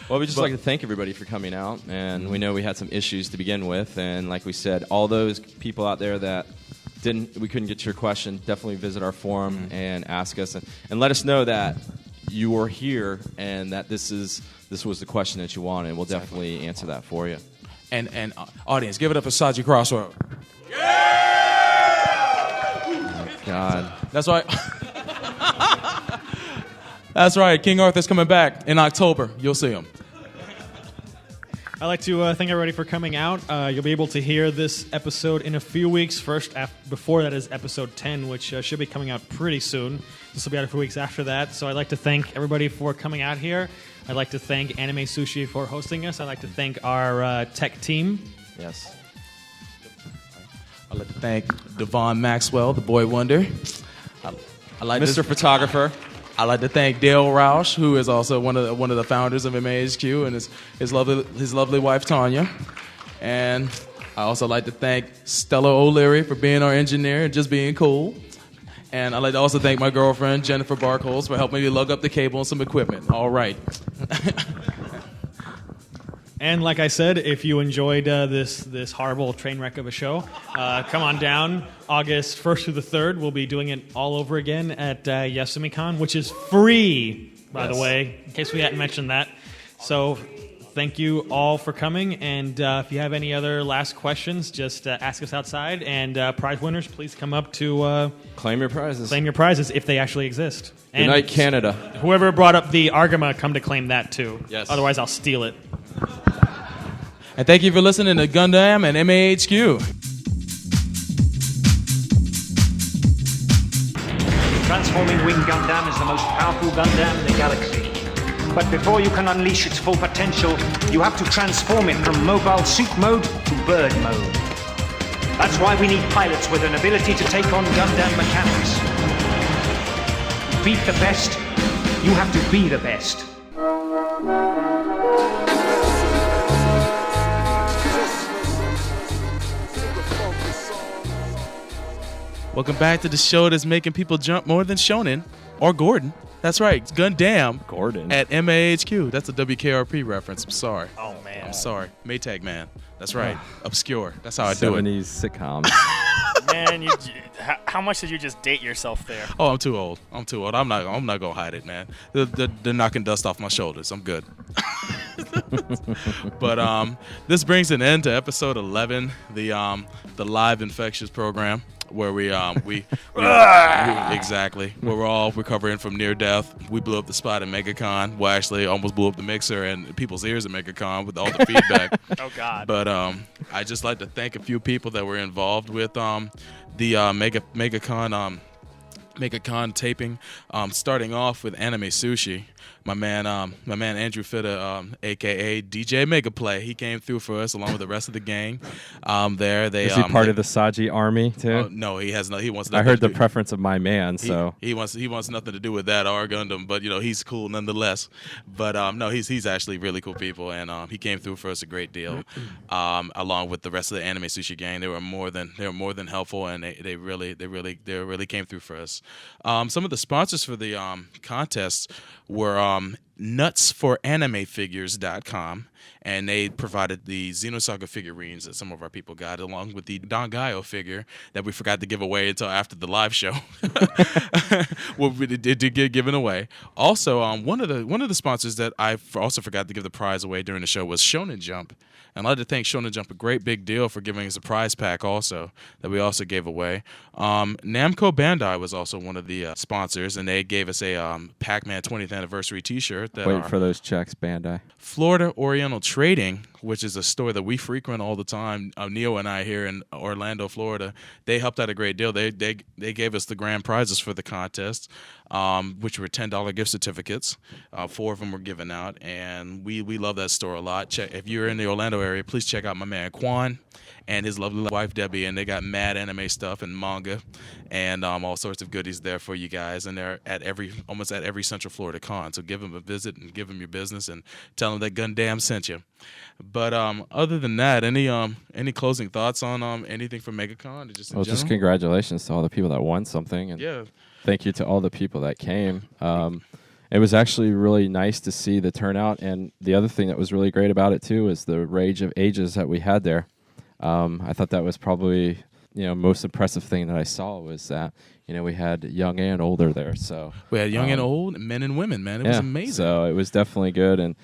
Well, we'd just like to thank everybody for coming out, and we know we had some issues to begin with, and like we said, all those people out there that we couldn't get to your question, definitely visit our forum and ask us, and let us know that you were here and that this was the question that you wanted, and we'll definitely answer that for you. And audience, give it up for Saji Crossroad. Oh, God. That's right. That's right. King Arthur's coming back in October. You'll see him. I'd like to thank everybody for coming out. You'll be able to hear this episode in a few weeks. Before that is episode 10, which should be coming out pretty soon. This will be out a few weeks after that. So I'd like to thank everybody for coming out here. I'd like to thank Anime Sushi for hosting us. I'd like to thank our tech team. Yes. I'd like to thank Devon Maxwell, the boy wonder. I like Mr. Photographer. I'd like to thank Dale Roush, who is also one of the founders of MAHQ, and his lovely wife Tanya. And I also like to thank Stella O'Leary for being our engineer and just being cool. And I'd like to also thank my girlfriend Jennifer Barkholz for helping me lug up the cable and some equipment. All right. And like I said, if you enjoyed this horrible train wreck of a show, come on down. August 1st through the 3rd, we'll be doing it all over again at YosumiCon, which is free, by the way, in case we hadn't mentioned that. So thank you all for coming. And if you have any other last questions, just ask us outside. And prize winners, please come up to... claim your prizes. Claim your prizes if they actually exist. Good night, Canada. Whoever brought up the Argama, come to claim that too. Yes. Otherwise, I'll steal it. And thank you for listening to Gundam and MAHQ. Transforming Wing Gundam is the most powerful Gundam in the galaxy. But before you can unleash its full potential, you have to transform it from mobile suit mode to bird mode. That's why we need pilots with an ability to take on Gundam mechanics. To beat the best, you have to be the best. Welcome back to the show that's making people jump more than Shonen or Gordon. That's right, it's Gundam. Gordon. At MAHQ. That's a WKRP reference. I'm sorry. Oh, man. I'm sorry. Maytag Man. That's right. Obscure. That's how I do it. 70s sitcom. Man, how much did you just date yourself there? Oh, I'm too old. I'm not gonna hide it, man. They're knocking dust off my shoulders. I'm good. But this brings an end to episode 11, the live infectious program, where we exactly where we're all recovering from near death. We blew up the spot at Megacon. Well, actually, almost blew up the mixer and people's ears at Megacon with all the feedback. Oh God! But I just like to thank a few people that were involved with the Megacon taping. Starting off with Anime Sushi, my man Andrew Fitta, aka DJ Megaplay. He came through for us along with the rest of the gang. Is he part of the Saji army too? No, he has no. He wants. I heard the preference of my man, so he wants nothing to do with that or Gundam, but he's cool nonetheless. But no, he's actually really cool people, and he came through for us a great deal, along with the rest of the Anime Sushi gang. They were more than helpful, and they really came through for us. Some of the sponsors for the contests were nutsforanimefigures.com, and they provided the Xenosaga figurines that some of our people got, along with the Dangaio figure that we forgot to give away until after the live show. Well, it did get given away. Also, one of the sponsors that I also forgot to give the prize away during the show was Shonen Jump. And I'd like to thank Shonen Jump, a great big deal, for giving us a prize pack also that we also gave away. Namco Bandai was also one of the sponsors, and they gave us a Pac-Man 20th anniversary T-shirt. Wait for those checks, Bandai. Florida Oriental Trading, which is a store that we frequent all the time, Neo and I here in Orlando, Florida, they helped out a great deal. They gave us the grand prizes for the contest, which were $10 gift certificates. 4 of them were given out, and we love that store a lot. If you're in the Orlando area, please check out my man Quan and his lovely wife Debbie, and they got mad anime stuff and manga and all sorts of goodies there for you guys, and they're at almost every Central Florida con. So give them a visit and give them your business and tell them that Gundam sent you. But other than that, any closing thoughts on anything from Megacon? Just congratulations to all the people that won something, and thank you to all the people that came. It was actually really nice to see the turnout, and the other thing that was really great about it too is the range of ages that we had there. I thought that was probably most impressive thing that I saw was that we had young and older there. So we had young and old, men and women. Man, it was amazing. So it was definitely good, and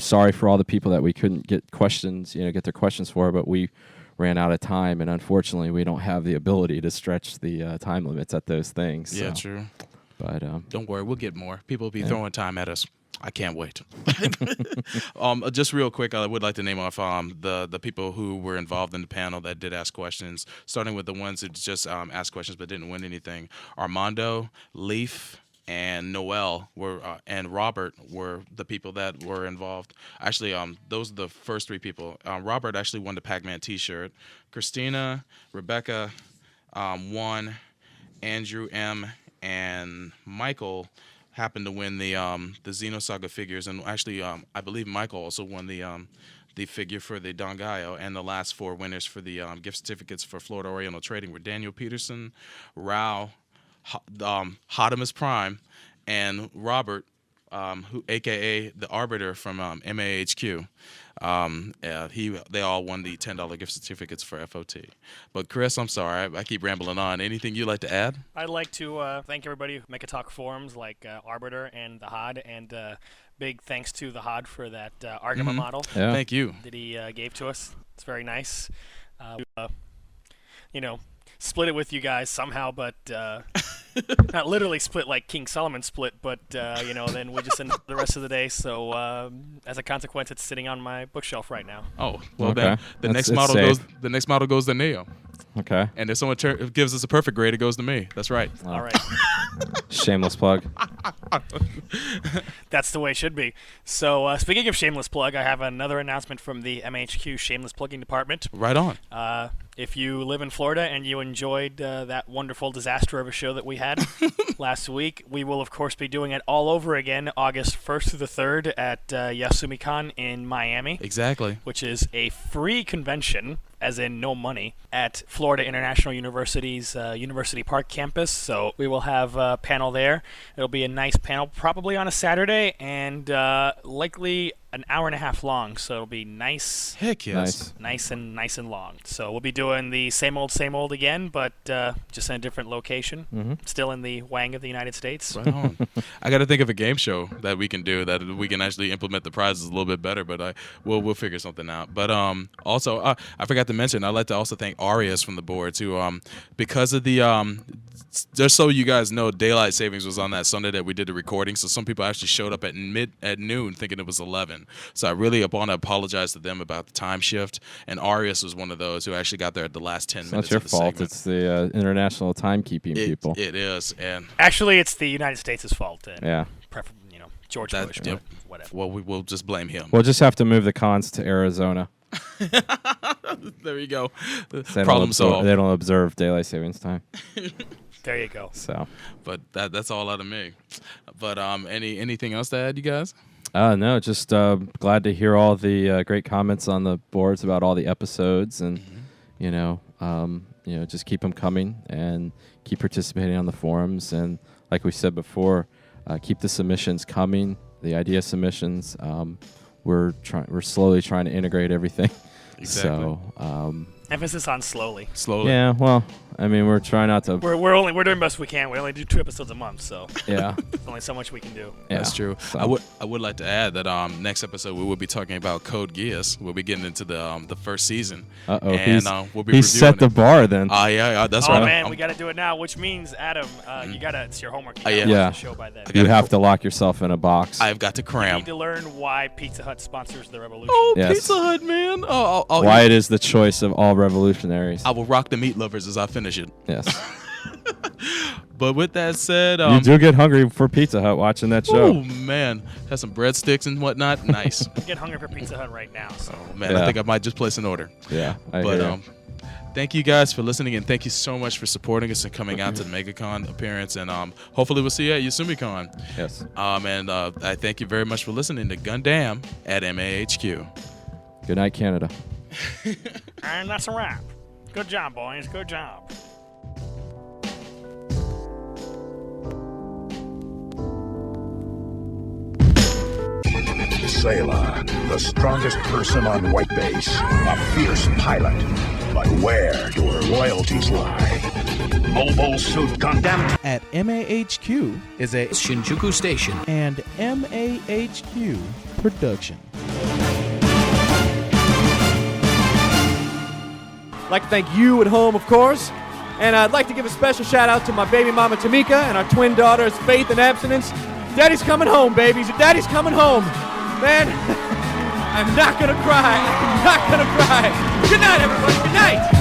sorry for all the people that we couldn't get questions, get their questions for, but we ran out of time, and unfortunately, we don't have the ability to stretch the time limits at those things. Yeah, so. true. But don't worry, we'll get more. People will be throwing time at us. I can't wait. Just real quick, I would like to name off the people who were involved in the panel that did ask questions, starting with the ones that just asked questions but didn't win anything. Armando, Leaf, and Noel and Robert were the people that were involved. Actually, those are the first 3 people. Robert actually won the Pac-Man T-shirt. Christina, Rebecca won. Andrew M. and Michael happened to win the Xenosaga figures, and actually, I believe Michael also won the figure for the Dangaio, and the last 4 winners for the gift certificates for Florida Oriental Trading were Daniel Peterson, Rao, Hodimus Prime, and Robert, who AKA the Arbiter from MAHQ. They all won the $10 gift certificates for FOT. But Chris, I'm sorry, I keep rambling on. Anything you'd like to add? I'd like to thank everybody who Mecha Talk forums like Arbiter and the HOD, and big thanks to the HOD for that Argama model. Yeah. Thank you. That he gave to us. It's very nice. Split it with you guys somehow, but not literally split like King Solomon split, but then we just end the rest of the day. So as a consequence, it's sitting on my bookshelf right now. Oh, well, okay. The next model goes to Neo. Okay. And if someone gives us a perfect grade, it goes to me. That's right. All right. Shameless plug. That's the way it should be. So speaking of shameless plug, I have another announcement from the MAHQ shameless plugging department. Right on. If you live in Florida and you enjoyed that wonderful disaster of a show that we had last week, we will, of course, be doing it all over again August 1st through the 3rd at YasumiCon in Miami. Exactly. Which is a free convention, as in no money, at Florida International University's University Park campus. So we will have a panel there. It'll be a nice panel, probably on a Saturday, and likely an hour and a half long. So it'll be nice. Heck yes. Nice and long. So we'll be doing the same old again, but just in a different location. Mm-hmm. Still in the Wang of the United States. Right on. I got to think of a game show that we can do that we can actually implement the prizes a little bit better, but we'll figure something out. But also, I forgot to mention, I'd like to also thank Arias from the board too, because of the just so you guys know, daylight savings was on that Sunday that we did the recording, so some people actually showed up at noon thinking it was 11. happen. So I really want to apologize to them about the time shift. And Arius was one of those who actually got there at the last 10 It's minutes not your of the fault. segment. It's the international timekeeping people. It is. And Actually, it's the United States' fault. And Yeah. George Bush, but whatever. Well, we'll just blame him. We'll just have to move the cons to Arizona. There you go. They Problem solved. They don't observe daylight savings time. There you go. So, but that's all out of me. But anything else to add, you guys? No, just glad to hear all the great comments on the boards about all the episodes, and just keep them coming and keep participating on the forums. And like we said before, keep the submissions coming, the idea submissions. We're slowly trying to integrate everything. Exactly. So emphasis on slowly. Yeah, well, I mean, we're trying not to. We're doing best we can. We only do 2 episodes a month, so yeah, there's only so much we can do. Yeah. That's true. So. I would like to add that next episode we will be talking about Code Geass. We'll be getting into the first season. Uh-oh, and he's we'll be set the bar then. Yeah, that's oh right. man, we got to do it now, which means Adam, it's your homework. You Yeah, watch the show by then. you have to lock yourself in a box. I've got to You cram. need to learn why Pizza Hut sponsors the revolution. Oh, Yes. Pizza Hut, man! Oh, Why it is the choice of all revolutionaries. I will rock the meat lovers as I finish it. Yes. But with that said, You do get hungry for Pizza Hut watching that show. Oh man, has some breadsticks and whatnot. Nice. I'm getting hungry for Pizza Hut right now. So. Man, I think I might just place an order. Yeah, I but hear ya. thank you guys for listening, and thank you so much for supporting us and coming out to the Megacon appearance. And hopefully we'll see you at YosumiCon. Yes. And I thank you very much for listening to Gundam at MAHQ. Good night, Canada. And that's a wrap. Good job, boys. Good job. Sailor, the strongest person on White Base, a fierce pilot. But where do her loyalties lie? Mobile Suit Gundam at MAHQ is a Shinjuku station and MAHQ production. I'd like to thank you at home, of course. And I'd like to give a special shout out to my baby mama Tamika and our twin daughters Faith and Abstinence. Daddy's coming home, babies. Daddy's coming home. Man, I'm not gonna cry. I'm not gonna cry. Good night, everybody. Good night.